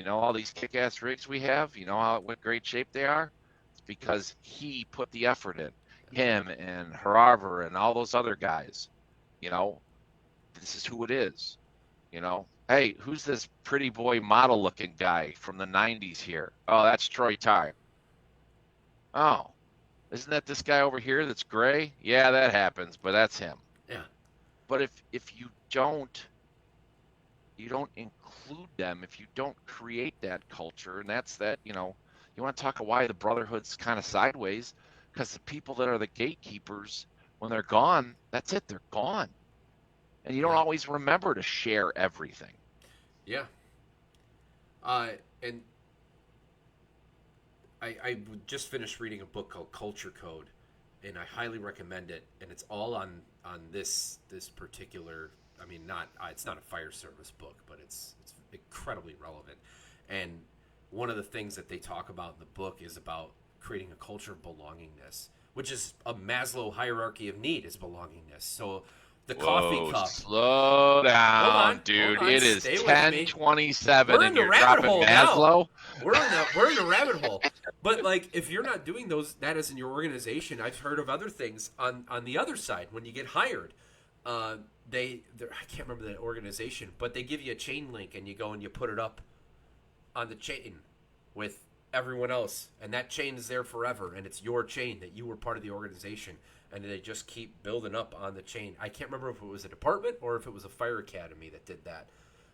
B: All these kick-ass rigs we have, what great shape they are? It's because he put the effort in. Him and Haraver and all those other guys. This is who it is. "Hey, who's this pretty boy model-looking guy from the 90s here?" "Oh, that's Troy Ty." "Oh, isn't that this guy over here that's gray?" "Yeah, that happens, but that's him."
A: Yeah.
B: But if you don't include them, if you don't create that culture, and that's that, you want to talk about why the brotherhood's kind of sideways, because the people that are the gatekeepers, when they're gone, that's it, they're gone. and you don't
A: Yeah.
B: always remember to share everything.
A: Yeah. And I just finished reading a book called Culture Code, and I highly recommend it. And it's all on this particular. I mean, not it's not a fire service book, but it's incredibly relevant. And one of the things that they talk about in the book is about creating a culture of belongingness, which is a Maslow hierarchy of need is belongingness. So the coffee
B: Whoa,
A: cup.
B: slow down,
A: Hold
B: dude.
A: on,
B: It is
A: stay with me.
B: 10:27
A: We're in
B: and
A: the
B: you're
A: rabbit
B: dropping
A: hole now.
B: Maslow?
A: We're in the rabbit hole. But like, if you're not doing that as in your organization, I've heard of other things on the other side. When you get hired, I can't remember the organization, but they give you a chain link and you go and you put it up on the chain with everyone else, and that chain is there forever, and it's your chain that you were part of the organization, and they just keep building up on the chain. I can't remember if it was a department or if it was a fire academy that did that,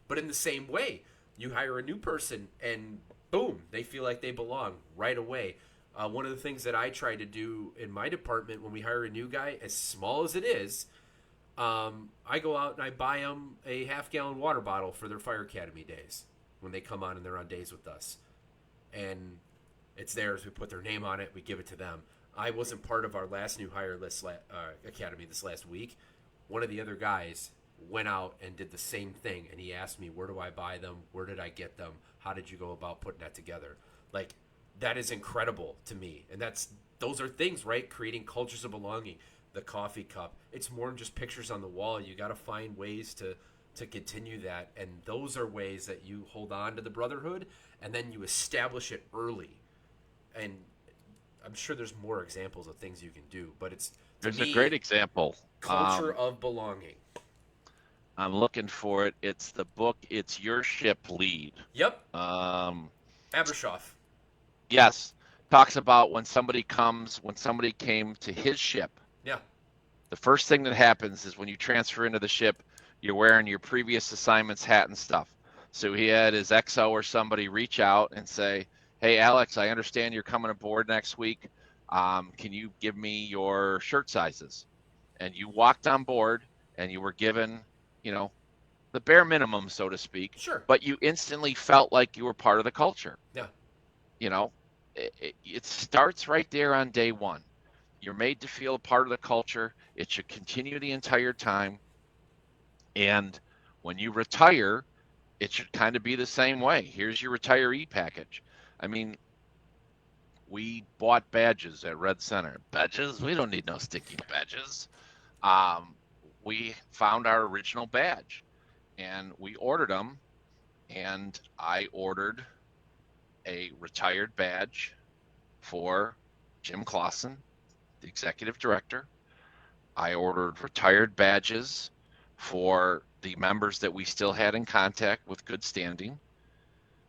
A: but in the same way, you hire a new person and boom, they feel like they belong right away. One of the things that I try to do in my department when we hire a new guy, as small as it is, I go out and I buy them a half-gallon water bottle for their fire academy days when they come on and they're on days with us. And it's theirs. We put their name on it. We give it to them. I wasn't part of our last new hire list academy this last week. One of the other guys went out and did the same thing, and he asked me, where do I buy them? Where did I get them? How did you go about putting that together? Like, that is incredible to me. And those are things, right? Creating cultures of belonging. The coffee cup. It's more than just pictures on the wall. You got to find ways to continue that, and those are ways that you hold on to the brotherhood, and then you establish it early. And I'm sure there's more examples of things you can do, but
B: There's a great example.
A: Culture of belonging.
B: I'm looking for it. It's the book. It's Your Ship Lead.
A: Yep. Abershoff.
B: Yes, talks about when somebody came to his ship.
A: Yeah.
B: The first thing that happens is when you transfer into the ship, you're wearing your previous assignment's hat and stuff. So he had his XO or somebody reach out and say, hey, Alex, I understand you're coming aboard next week. Can you give me your shirt sizes? And you walked on board and you were given, the bare minimum, so to speak.
A: Sure.
B: But you instantly felt like you were part of the culture.
A: Yeah.
B: It starts right there on day one. You're made to feel a part of the culture. It should continue the entire time. And when you retire, it should kind of be the same way. Here's your retiree package. I mean, we bought badges at Red Center. Badges? We don't need no sticky badges. We found our original badge, and we ordered them, and I ordered a retired badge for Jim Clausen, the executive director. I ordered retired badges for the members that we still had in contact with good standing.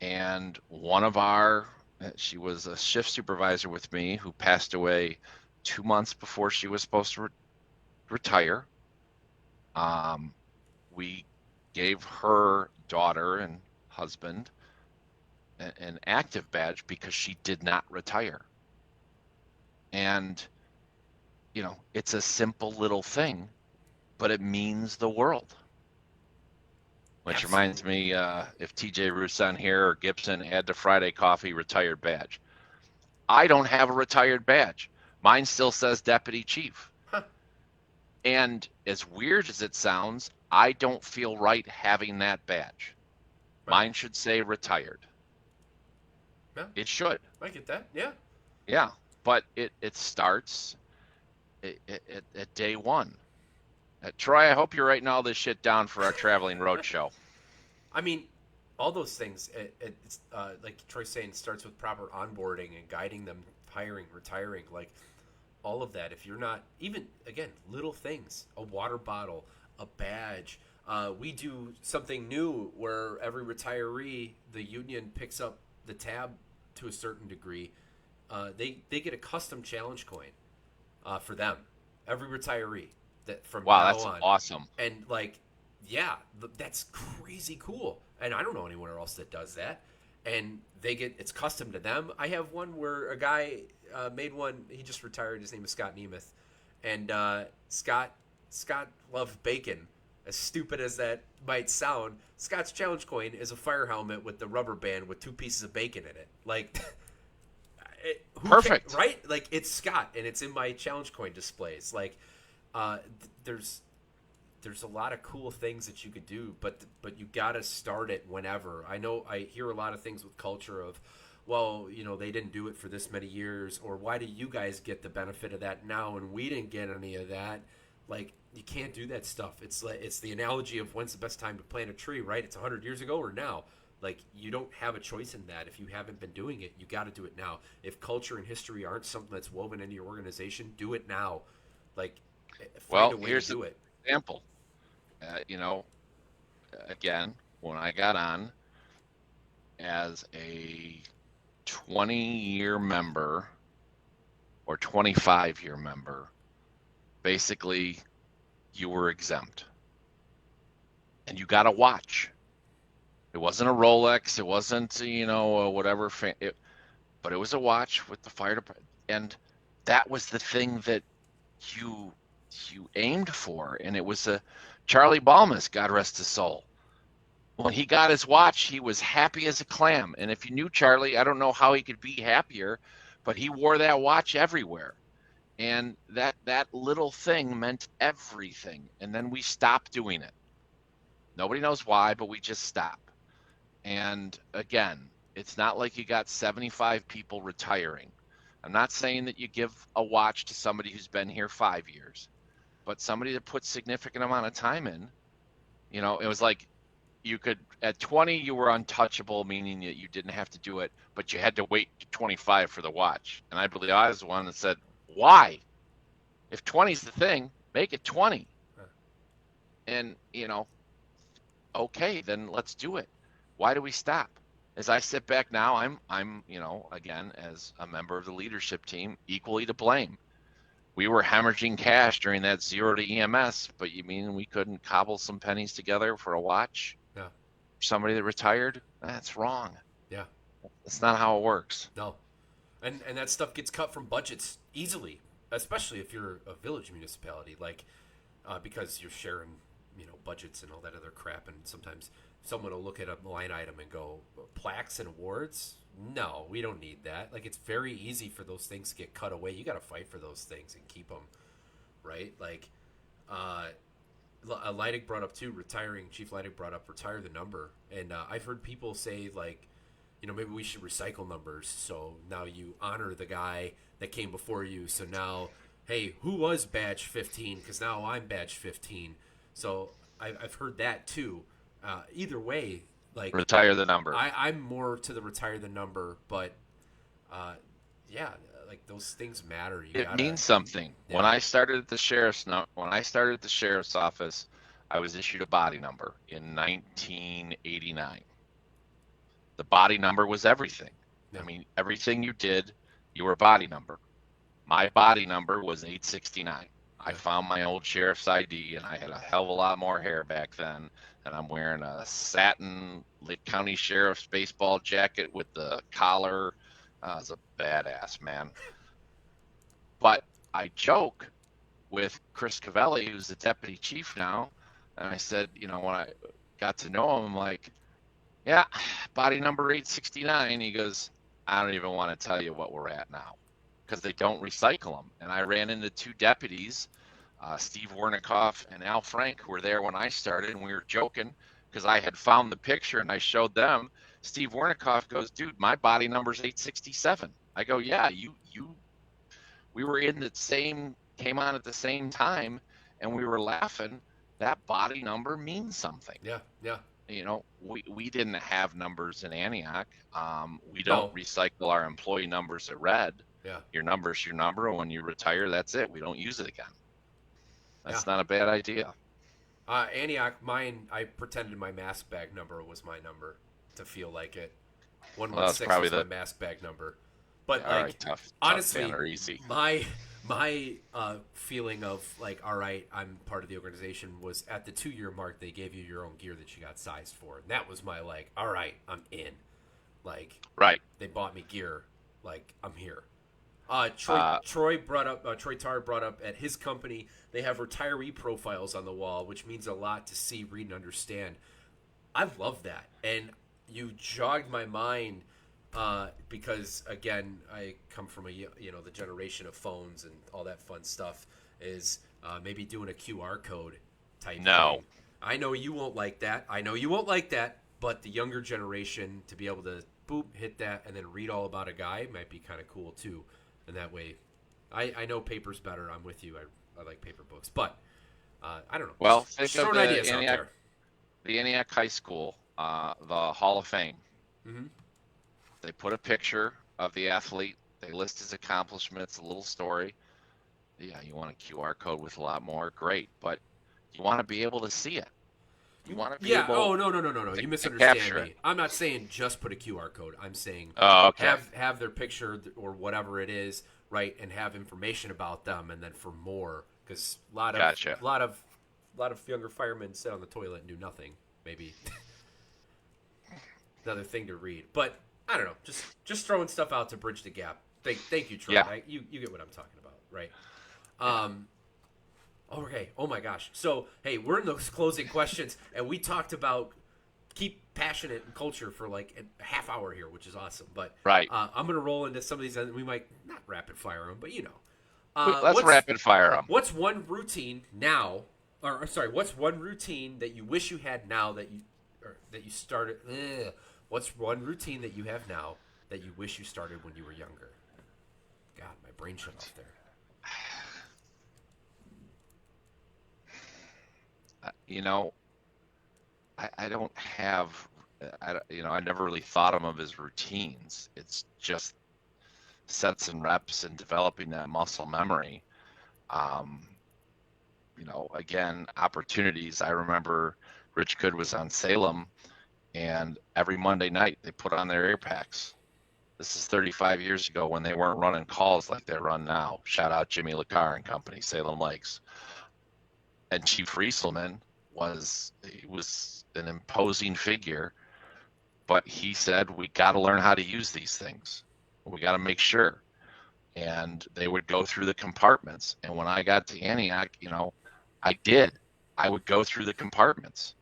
B: And one of she was a shift supervisor with me who passed away 2 months before she was supposed to retire. We gave her daughter and husband an active badge because she did not retire. And, it's a simple little thing, but it means the world. Which reminds me, if TJ Root's on here or Gibson, add to Friday Coffee retired badge. I don't have a retired badge. Mine still says Deputy Chief.
A: Huh.
B: And as weird as it sounds, I don't feel right having that badge. Right. Mine should say retired.
A: Yeah.
B: It should.
A: I get that. Yeah.
B: Yeah, but it starts at day one. Troy, I hope you're writing all this shit down for our traveling road show.
A: I mean, all those things, it's like Troy's saying, starts with proper onboarding and guiding them, hiring, retiring, like all of that. If you're not, even, again, little things, a water bottle, a badge. We do something new where every retiree, the union picks up the tab to a certain degree. They get a custom challenge coin for them, every retiree. That from
B: wow,
A: now
B: that's
A: on.
B: Awesome.
A: And yeah, that's crazy cool. And I don't know anywhere else that does that. And it's custom to them. I have one where a guy made one. He just retired. His name is Scott Nemeth, and Scott loved bacon, as stupid as that might sound, Scott's challenge coin is a fire helmet with the rubber band with 2 pieces of bacon in it. Like,
B: Perfect.
A: right? Like, it's Scott, and it's in my challenge coin displays. Like, there's a lot of cool things that you could do, but you got to start it whenever. I know I hear a lot of things with culture of, well, they didn't do it for this many years, or why do you guys get the benefit of that now and we didn't get any of that? Like, you can't do that stuff. It's the analogy of when's the best time to plant a tree, right? It's 100 years ago or now. Like, you don't have a choice in that. If you haven't been doing it, you got to do it now. If culture and history aren't something that's woven into your organization, do it now. Like, find a way to do it.
B: Example. Again, when I got on as a 20-year member or 25-year member, basically you were exempt. And you got a watch. It wasn't a Rolex. It wasn't, whatever. But it was a watch with the fire department. And that was the thing that you aimed for. And it was Charlie Balmas, God rest his soul. When he got his watch, he was happy as a clam. And if you knew Charlie, I don't know how he could be happier, but he wore that watch everywhere. And that little thing meant everything. And then we stopped doing it. Nobody knows why, but we just stopped. And again, it's not like you got 75 people retiring. I'm not saying that you give a watch to somebody who's been here 5 years, but somebody that puts significant amount of time in. It was like you could, at 20, you were untouchable, meaning that you didn't have to do it, but you had to wait to 25 for the watch. And I believe I was the one that said, why? If 20 is the thing, make it 20. And, okay, then let's do it. Why do we stop? As I sit back now, I'm again, as a member of the leadership team, equally to blame. We were hemorrhaging cash during that 0 to EMS, but you mean we couldn't cobble some pennies together for a watch?
A: Yeah.
B: Somebody that retired? That's wrong.
A: Yeah.
B: That's not how it works.
A: No. And that stuff gets cut from budgets easily, especially if you're a village municipality, like because you're sharing, budgets and all that other crap, and sometimes someone will look at a line item and go, plaques and awards? No, we don't need that. Like, it's very easy for those things to get cut away. You got to fight for those things and keep them, right? Like, Leidig brought up too, Chief Leidig brought up retire the number. And I've heard people say, like, maybe we should recycle numbers. So now you honor the guy that came before you. So now, hey, who was badge 15? Because now I'm badge 15. So I've heard that too. Either way, like,
B: retire the number.
A: I'm more to the retire the number, but yeah, like, those things matter.
B: It means something. Yeah. When I started at the sheriff's office, I was issued a body number in 1989. The body number was everything. Yeah. I mean, everything you did, you were a body number. My body number was 869. I found my old sheriff's ID, and I had a hell of a lot more hair back then. And I'm wearing a satin Lake County Sheriff's baseball jacket with the collar. I was a badass, man. But I joke with Chris Cavelli, who's the deputy chief now, and I said, when I got to know him, I'm like, yeah, body number 869. He goes, I don't even want to tell you what we're at now, because they don't recycle them. And I ran into 2 deputies, Steve Wernikoff and Al Frank, who were there when I started, and we were joking because I had found the picture and I showed them. Steve Wernikoff goes, dude, my body number's 867. I go, yeah, we were came on at the same time, and we were laughing. That body number means something.
A: Yeah, yeah.
B: We didn't have numbers in Antioch. We don't recycle our employee numbers at Red.
A: Yeah.
B: Your number's your number, and when you retire, that's it. We don't use it again. That's not a bad idea.
A: Antioch, I pretended my mask bag number was my number to feel like it. 116 was my mask bag number. But
B: tough,
A: honestly,
B: or easy.
A: my feeling of like, all right, I'm part of the organization was at the 2-year mark. They gave you your own gear that you got sized for, and that was my like, all right, I'm in. Like,
B: right.
A: They bought me gear. Like, I'm here. Troy Tar brought up at his company, they have retiree profiles on the wall, which means a lot to see, read, and understand. I love that. And you jogged my mind because, again, I come from the generation of phones and all that fun stuff is maybe doing a QR code type thing. I know you won't like that. But the younger generation, to be able to boop, hit that, and then read all about a guy might be kind of cool too. And that way, I know paper's better. I'm with you. I like paper books, but I don't know.
B: Well,
A: just
B: think of
A: throwing ideas out there.
B: The Antioch High School, the Hall of Fame.
A: Mm-hmm.
B: They put a picture of the athlete. They list his accomplishments, a little story. Yeah, you want a QR code with a lot more, great, but you want to be able to see it. You want to be able.
A: Oh, no. You misunderstand me. I'm not saying just put a QR code. I'm saying have their picture or whatever it is, right, and have information about them, and then for more, because a lot of younger firemen sit on the toilet and do nothing. Maybe another thing to read, but I don't know. Just throwing stuff out to bridge the gap. Thank you, Troy.
B: Yeah.
A: You get what I'm talking about, right? Okay. Oh my gosh. So, hey, we're in those closing questions, and we talked about keep passionate and culture for like a half hour here, which is awesome. But
B: right,
A: I'm gonna roll into some of these. We might not rapid fire them, but
B: let's rapid fire them.
A: What's one routine now? Or sorry, what's one routine that you wish you had now that you started? What's one routine that you have now that you wish you started when you were younger? God, my brain shut off there.
B: I don't have, I never really thought of them as routines. It's just sets and reps and developing that muscle memory. Again, opportunities. I remember Rich Good was on Salem, and every Monday night they put on their ear packs. This is 35 years ago when they weren't running calls like they run now. Shout out Jimmy LeCar and company, Salem Lakes. And Chief Rieselman was an imposing figure, but he said, we got to learn how to use these things. We got to make sure. And they would go through the compartments. And when I got to Antioch, I would go through the compartments.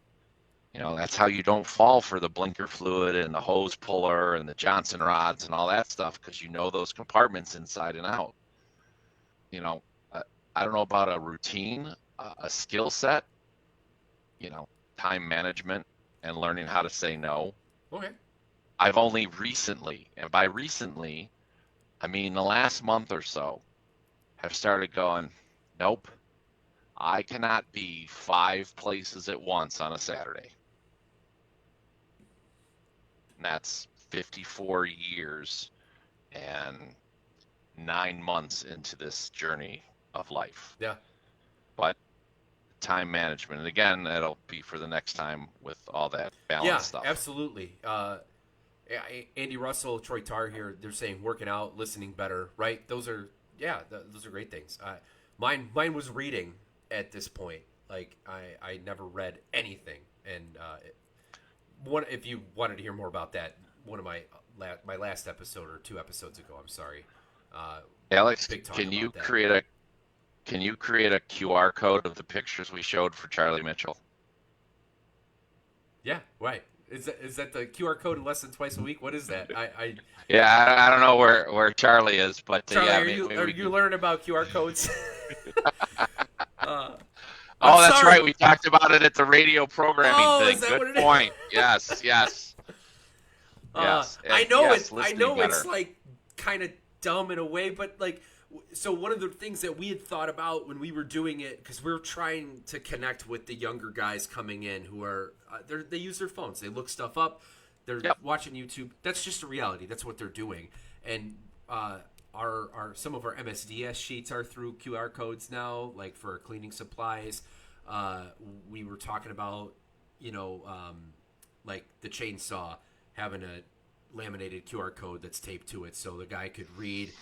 B: That's how you don't fall for the blinker fluid and the hose puller and the Johnson rods and all that stuff, because you know those compartments inside and out. I don't know about a routine, a skill set, time management and learning how to say no.
A: Okay.
B: I've only recently, and by recently, I mean the last month or so, have started going, nope, I cannot be 5 places at once on a Saturday. And that's 54 years and 9 months into this journey of life.
A: Yeah.
B: But time management, and again, that'll be for the next time with all that balance stuff.
A: Yeah, absolutely. Andy Russell, Troy Tar here, they're saying working out, listening better, right? Those are great things. Mine was reading at this point. Like I never read anything, and if you wanted to hear more about that, one of my last episode or 2 episodes ago, I'm sorry.
B: Alex, can you create a QR code of the pictures we showed for Charlie Mitchell?
A: Yeah, right. Is that the QR code less than twice a week? What is that? I
B: don't know where Charlie is, but
A: Charlie, are you learning about QR codes?
B: That's right. We talked about it at the radio programming thing.
A: Is that
B: Good point. Yes. Yes.
A: I know it's like kind of dumb in a way, but like, so one of the things that we had thought about when we were doing it, because we're trying to connect with the younger guys coming in who are they use their phones, they look stuff up, they're watching YouTube. That's just a reality. That's what they're doing. And our some of our MSDS sheets are through QR codes now, like for cleaning supplies. We were talking about like the chainsaw having a laminated QR code that's taped to it, so the guy could read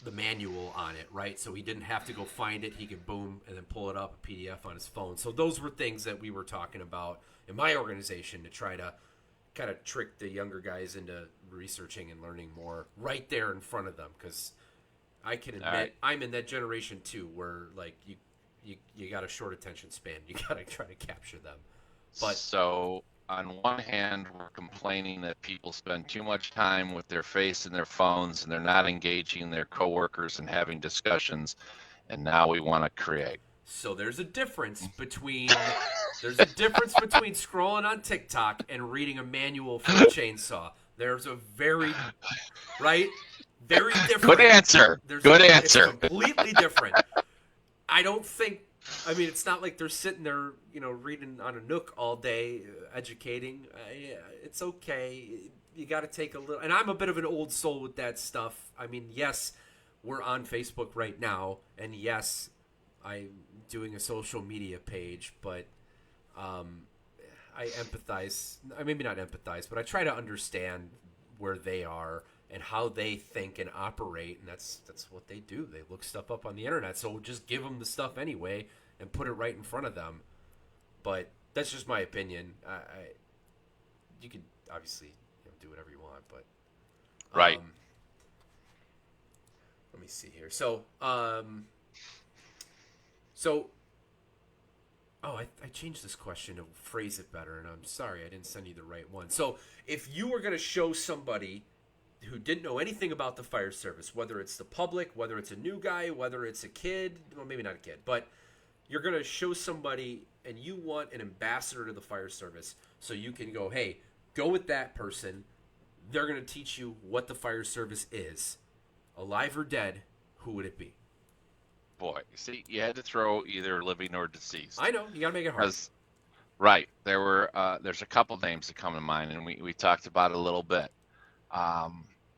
A: the manual on it, right? So he didn't have to go find it. He could boom and then pull it up, a PDF on his phone. So those were things that we were talking about in my organization to try to kind of trick the younger guys into researching and learning more right there in front of them. Because I can admit
B: right.
A: I'm in that generation too, where like you got a short attention span. You got to try to capture them. But
B: So on one hand, we're complaining that people spend too much time with their face in their phones and they're not engaging their coworkers and having discussions. And now we want to create.
A: so there's a difference between scrolling on TikTok and reading a manual for a chainsaw. There's a right, very
B: Good
A: different.
B: answer. Good
A: It's
B: answer.
A: completely different. I don't think. I mean, it's not like they're sitting there, reading on a Nook all day, educating. Yeah, it's okay. You got to take a little. And I'm a bit of an old soul with that stuff. I mean, yes, we're on Facebook right now, and yes, I'm doing a social media page, but I empathize. Maybe not empathize, but I try to understand where they are and how they think and operate, and that's what they do. They look stuff up on the internet, so just give them the stuff anyway and put it right in front of them. But that's just my opinion. You can obviously do whatever you want, but
B: Right.
A: let me see here. So I changed this question to phrase it better, and I'm sorry I didn't send you the right one. So if you were going to show somebody who didn't know anything about the fire service, whether it's the public, whether it's a new guy, whether it's a kid, well, maybe not a kid, but you're going to show somebody and you want an ambassador to the fire service, so you can go, hey, go with that person. They're going to teach you what the fire service is. Alive or dead, who would it be?
B: Boy, see, you had to throw either living or deceased.
A: I know, you got to make it hard.
B: Right. There's a couple names that come to mind, and we talked about it a little bit.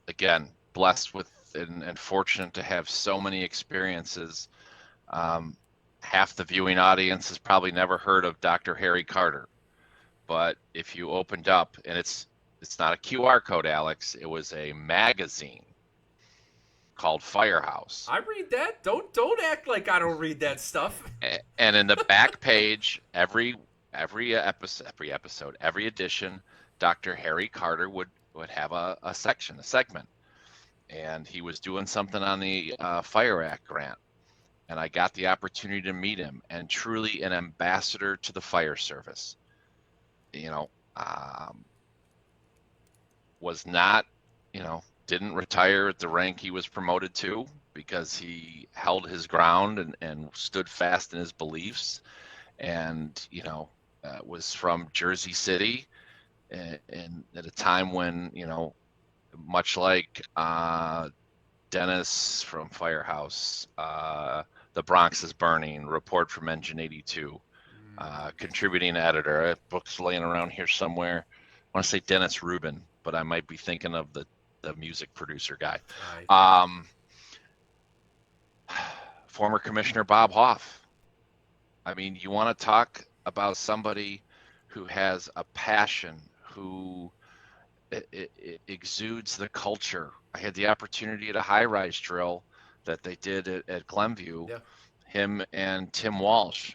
B: Again, blessed with and fortunate to have so many experiences. Half the viewing audience has probably never heard of Dr. Harry Carter, but if you opened up, and it's not a QR code, Alex, it was a magazine called Firehouse.
A: I read that. Don't act like I don't read that stuff.
B: And in the back page, every edition, Dr. Harry Carter would have a segment, and he was doing something on the Fire Act grant, and I got the opportunity to meet him, and truly an ambassador to the fire service. Was not, didn't retire at the rank he was promoted to because he held his ground and stood fast in his beliefs, and was from Jersey City, and at a time when much like Dennis from Firehouse, The Bronx is Burning, Report from Engine 82, contributing editor. Book's laying around here somewhere. I want to say Dennis Rubin, but I might be thinking of the music producer guy. Former Commissioner Bob Hoff. I mean, you want to talk about somebody who has a passion, who it exudes the culture. I had the opportunity at a high-rise drill that they did at Glenview. Yeah. Him and Tim Walsh.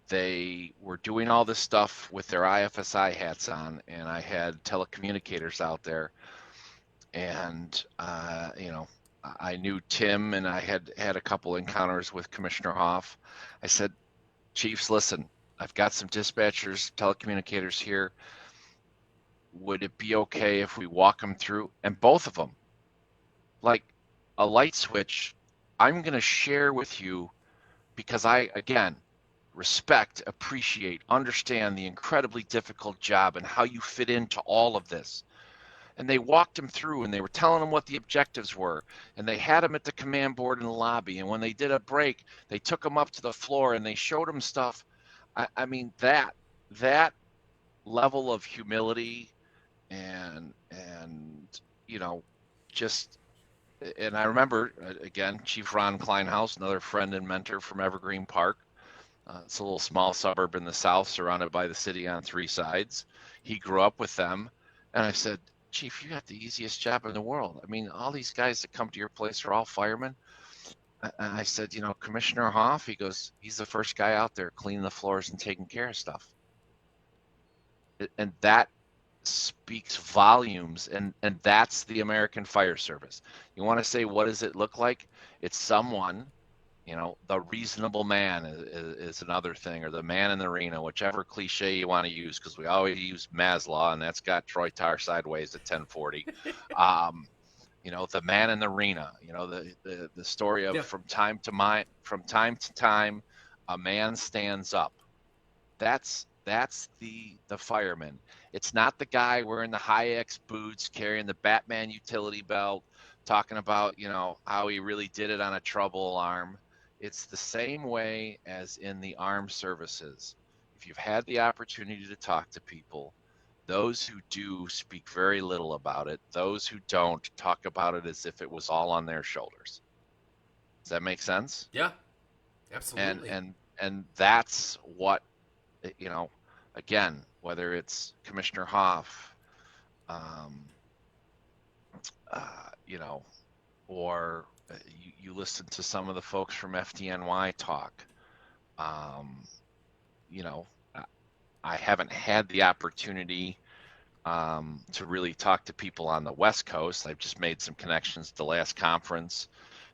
B: They were doing all this stuff with their IFSI hats on, and I had telecommunicators out there, and I knew Tim, and I had a couple encounters with Commissioner Hoff. I said, Chiefs, listen, I've got some dispatchers, telecommunicators here. Would it be okay if we walk them through? And both of them, like a light switch, I'm going to share with you because I, again, respect, appreciate, understand the incredibly difficult job and how you fit into all of this. And they walked him through, and they were telling him what the objectives were, and they had him at the command board in the lobby, and when they did a break, they took him up to the floor and they showed him stuff. I mean, that level of humility and just, and I remember, again, Chief Ron Kleinhaus, another friend and mentor from Evergreen Park. It's a little small suburb in the south surrounded by the city on three sides. He grew up with them, and I said, Chief, you got the easiest job in the world. I mean, all these guys that come to your place are all firemen. And I said, Commissioner Hoff, he goes, he's the first guy out there cleaning the floors and taking care of stuff. And that speaks volumes, and that's the American Fire Service. You want to say, what does it look like? It's someone, the reasonable man is another thing, or the man in the arena, whichever cliche you want to use, because we always use Maslow, and that's got Troy Tar sideways at 1040. The man in the arena, the story of
A: Yeah.
B: from time to time, a man stands up. That's the fireman. It's not the guy wearing the high X boots, carrying the Batman utility belt, talking about, how he really did it on a trouble alarm. It's the same way as in the armed services. If you've had the opportunity to talk to people, those who do speak very little about it. Those who don't talk about it as if it was all on their shoulders. Does that make sense?
A: Yeah.
B: And
A: Absolutely.
B: and that's what, again, whether it's Commissioner Hoff, um, or you listen to some of the folks from FDNY talk. Um, you know, I haven't had the opportunity to really talk to people on the West Coast. I've just made some connections at the last conference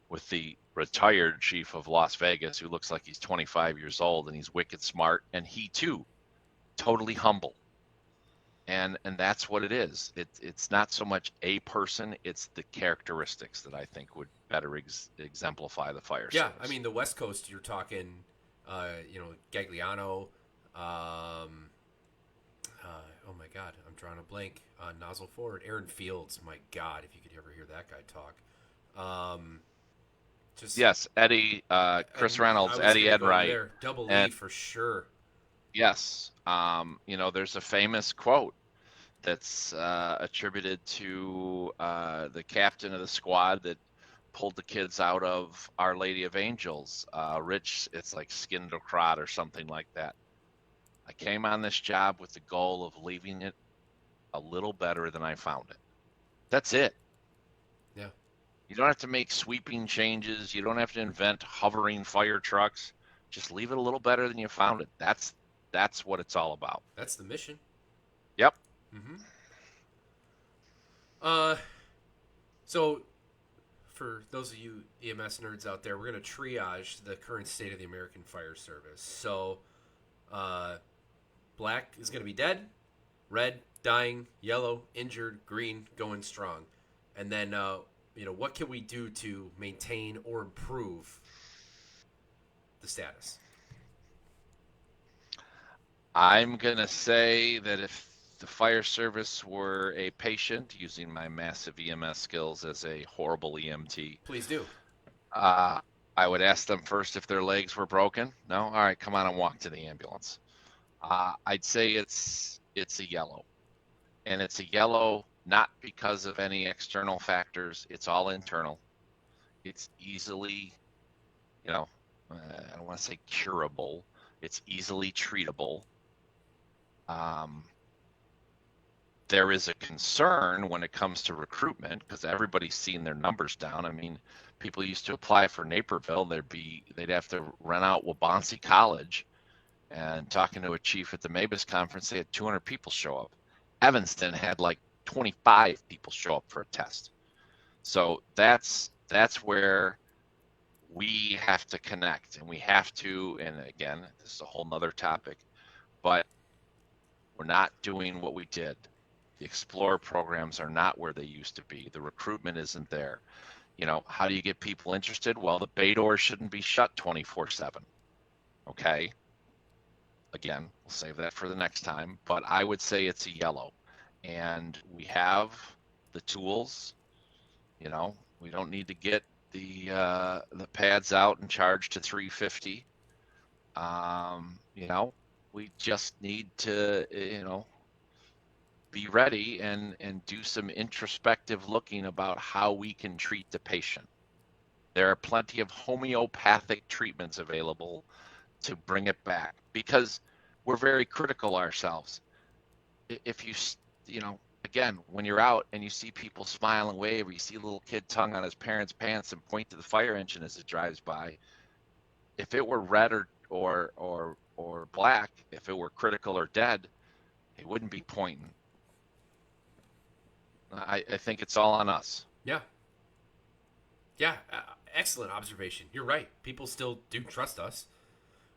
B: with the retired chief of Las Vegas, who looks like he's 25 years old, and he's wicked smart, and he too, totally humble. And that's what it is. It's not so much a person; it's the characteristics that I think would better exemplify the fire
A: Yeah,
B: service.
A: I mean the West Coast. You're talking, Gagliano. Oh my God, I'm drawing a blank. Nozzle forward, Aaron Fields. My God, if you could ever hear that guy talk. Just
B: Yes, Eddie, Chris
A: and I
B: Reynolds,
A: was
B: Eddie
A: gonna go
B: Enright,
A: there. Double E
B: and
A: for sure.
B: yes, there's a famous quote that's attributed to the captain of the squad that pulled the kids out of Our Lady of Angels. Rich, it's like Skindlecrot or something like that. I came on this job with the goal of leaving it a little better than I found it. That's it.
A: Yeah.
B: You don't have to make sweeping changes. You don't have to invent hovering fire trucks. Just leave it a little better than you found it. That's what it's all about.
A: That's the mission.
B: Yep.
A: Mm-hmm. Uh, so for those of you EMS nerds out there, we're going to triage the current state of the American Fire Service. So, black is going to be dead, red, dying, yellow, injured, green, going strong. And then, what can we do to maintain or improve the status?
B: I'm going to say that if the fire service were a patient, using my massive EMS skills as a horrible EMT,
A: Please do.
B: uh, I would ask them first if their legs were broken. No? All right, come on and walk to the ambulance. I'd say it's a yellow. And it's a yellow not because of any external factors. It's all internal. It's easily, I don't want to say curable. It's easily treatable. There is a concern when it comes to recruitment because everybody's seen their numbers down. I mean, people used to apply for Naperville. They'd have to rent out Waubonsee College. And talking to a chief at the Mabus conference, they had 200 people show up. Evanston had like 25 people show up for a test. So that's where we have to connect, and we have to, and again, this is a whole nother topic, but we're not doing what we did. The Explorer programs are not where they used to be. The recruitment isn't there. How do you get people interested? Well, the bay doors shouldn't be shut 24/7. Okay. Again, we'll save that for the next time, but I would say it's a yellow. And we have the tools. We don't need to get the pads out and charge to 350. We just need to be ready and do some introspective looking about how we can treat the patient. There are plenty of homeopathic treatments available to bring it back because we're very critical ourselves. If again, when you're out and you see people smile and wave, or you see a little kid tongue on his parents' pants and point to the fire engine as it drives by, if it were red or black, if it were critical or dead, he wouldn't be pointing. I think it's all on us.
A: Yeah. Yeah. Excellent observation. You're right. People still do trust us.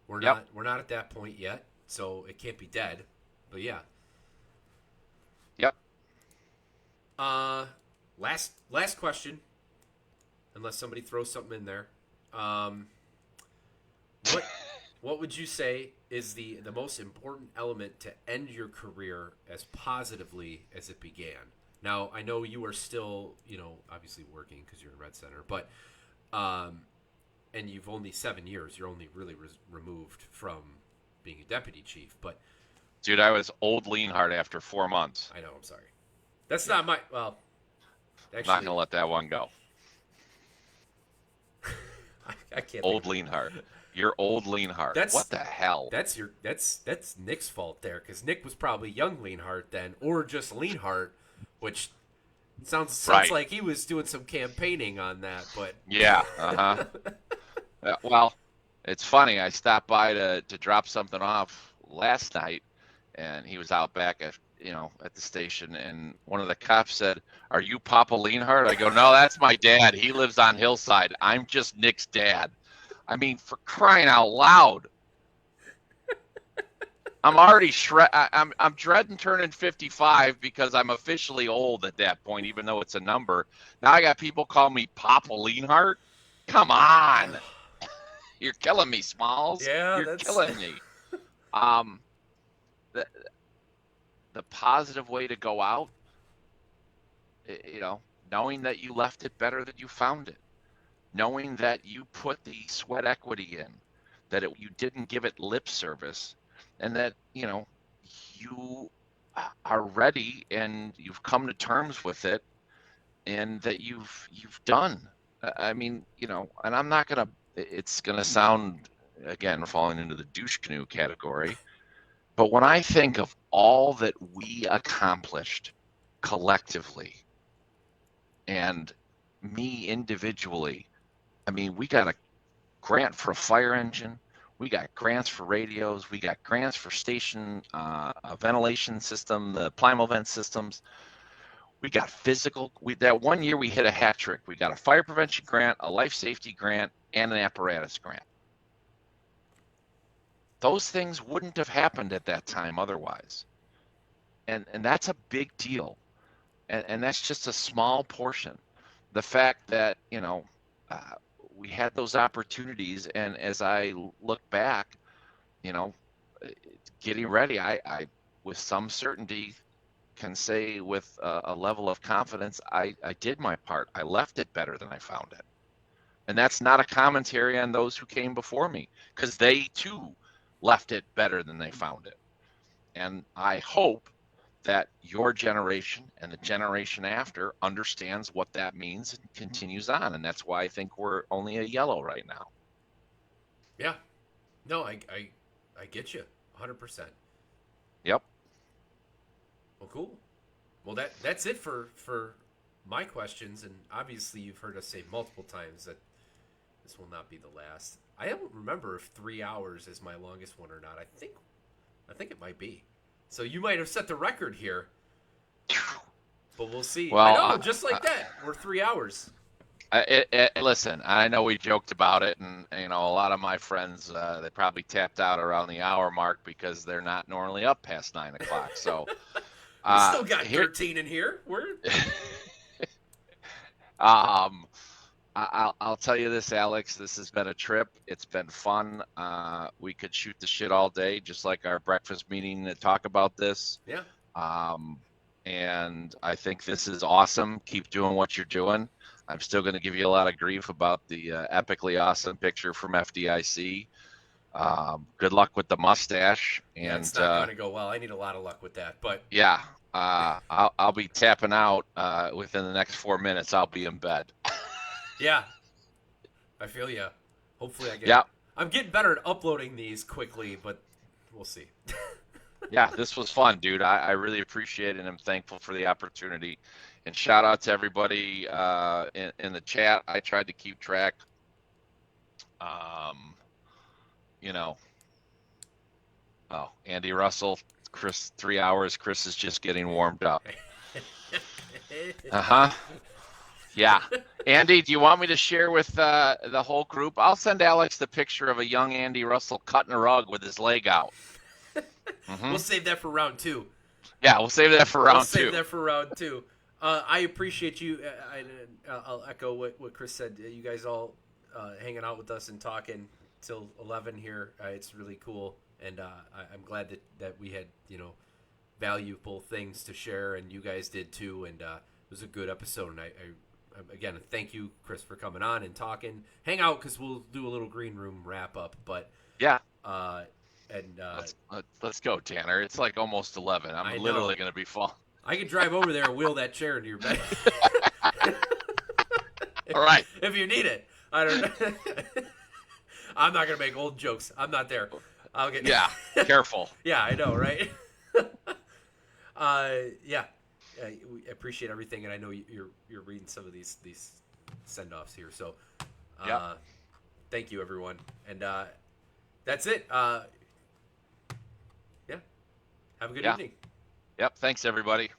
A: We're
B: Yep.
A: not. We're not at that point yet, so it can't be dead. But yeah.
B: Yep.
A: Last question. Unless somebody throws something in there. What would you say is the most important element to end your career as positively as it began? Now, I know you are still, obviously working because you're in Red Center, but and you've only 7 years. You're only really removed from being a deputy chief. But
B: dude, I was old Lienhardt after 4 months.
A: I know. I'm sorry. That's not my. Well, actually,
B: I'm not gonna let that one go.
A: I can't.
B: Old Lienhardt. You're old Lienhardt. What the hell?
A: That's Nick's fault there, because Nick was probably young Lienhardt then, or just Lienhardt, which sounds
B: Right.
A: like he was doing some campaigning on that. But
B: Yeah. Well, it's funny. I stopped by to drop something off last night, and he was out back at the station, and one of the cops said, "Are you Papa Lienhardt?" I go, "No, that's my dad. He lives on Hillside. I'm just Nick's dad." I mean, for crying out loud. I'm already I'm dreading turning 55 because I'm officially old at that point, even though it's a number. Now I got people calling me Papa Lienhardt. Come on. You're killing me, Smalls.
A: Yeah,
B: You're killing me. The positive way to go out, knowing that you left it better than you found it, knowing that you put the sweat equity in, that you didn't give it lip service, and that you are ready and you've come to terms with it, and that you've done. I mean, and I'm not gonna. It's gonna sound, again, falling into the douche canoe category. But when I think of all that we accomplished collectively and me individually, I mean, we got a grant for a fire engine. We got grants for radios. We got grants for station a ventilation system, the Plimo vent systems. We got physical. That 1 year we hit a hat trick. We got a fire prevention grant, a life safety grant, and an apparatus grant. Those things wouldn't have happened at that time otherwise. And that's a big deal. And that's just a small portion. The fact that, we had those opportunities, and as I look back, getting ready, I with some certainty can say with a level of confidence, I did my part. I left it better than I found it. And that's not a commentary on those who came before me, because they too left it better than they found it. And I hope that your generation and the generation after understands what that means and continues on. And that's why I think we're only a yellow right now.
A: Yeah. No, I get you 100%.
B: Yep.
A: Well, cool. Well, that's it for my questions, and obviously you've heard us say multiple times that this will not be the last. I don't remember if 3 hours is my longest one or not. I think it might be. So you might have set the record here, but we'll see.
B: Well,
A: I know, just like that, we're 3 hours.
B: Listen, I know we joked about it, and a lot of my friends they probably tapped out around the hour mark because they're not normally up past 9 o'clock. So
A: we still got 13 in here. We're
B: I'll tell you this, Alex. This has been a trip. It's been fun. We could shoot the shit all day, just like our breakfast meeting to talk about this.
A: Yeah.
B: And I think this is awesome. Keep doing what you're doing. I'm still going to give you a lot of grief about the epically awesome picture from FDIC. Good luck with the mustache. And
A: it's not going to go well. I need a lot of luck with that. But
B: yeah, I'll be tapping out within the next 4 minutes. I'll be in bed.
A: Yeah, I feel you. Hopefully I get.
B: Yeah.
A: I'm getting better at uploading these quickly, but we'll see.
B: Yeah, this was fun, dude. I really appreciate it, and I'm thankful for the opportunity. And shout out to everybody in the chat. I tried to keep track. Andy Russell, Chris, 3 hours. Chris is just getting warmed up. Uh-huh. Yeah. Andy, do you want me to share with the whole group? I'll send Alex the picture of a young Andy Russell cutting a rug with his leg out.
A: We'll save that for round 2.
B: Yeah, we'll save that for round 2.
A: We'll save that for round 2. I appreciate you. I'll echo what Chris said. You guys all hanging out with us and talking till 11 here. It's really cool, and I'm glad that we had valuable things to share, and you guys did too. And it was a good episode. And I again, thank you, Chris, for coming on and talking. Hang out because we'll do a little green room wrap up. But
B: yeah.
A: And
B: let's go, Tanner. It's like almost 11. I'm literally going to be full.
A: I can drive over there and wheel that chair into your bed.
B: All right.
A: If you need it. I don't know. I'm not going to make old jokes. I'm not there. I'll get.
B: Yeah. Careful.
A: Yeah, I know, right? Yeah. We appreciate everything, and I know you're reading some of these send-offs here. So, thank you, everyone. And that's it. Yeah. Have a good evening.
B: Yep. Thanks, everybody.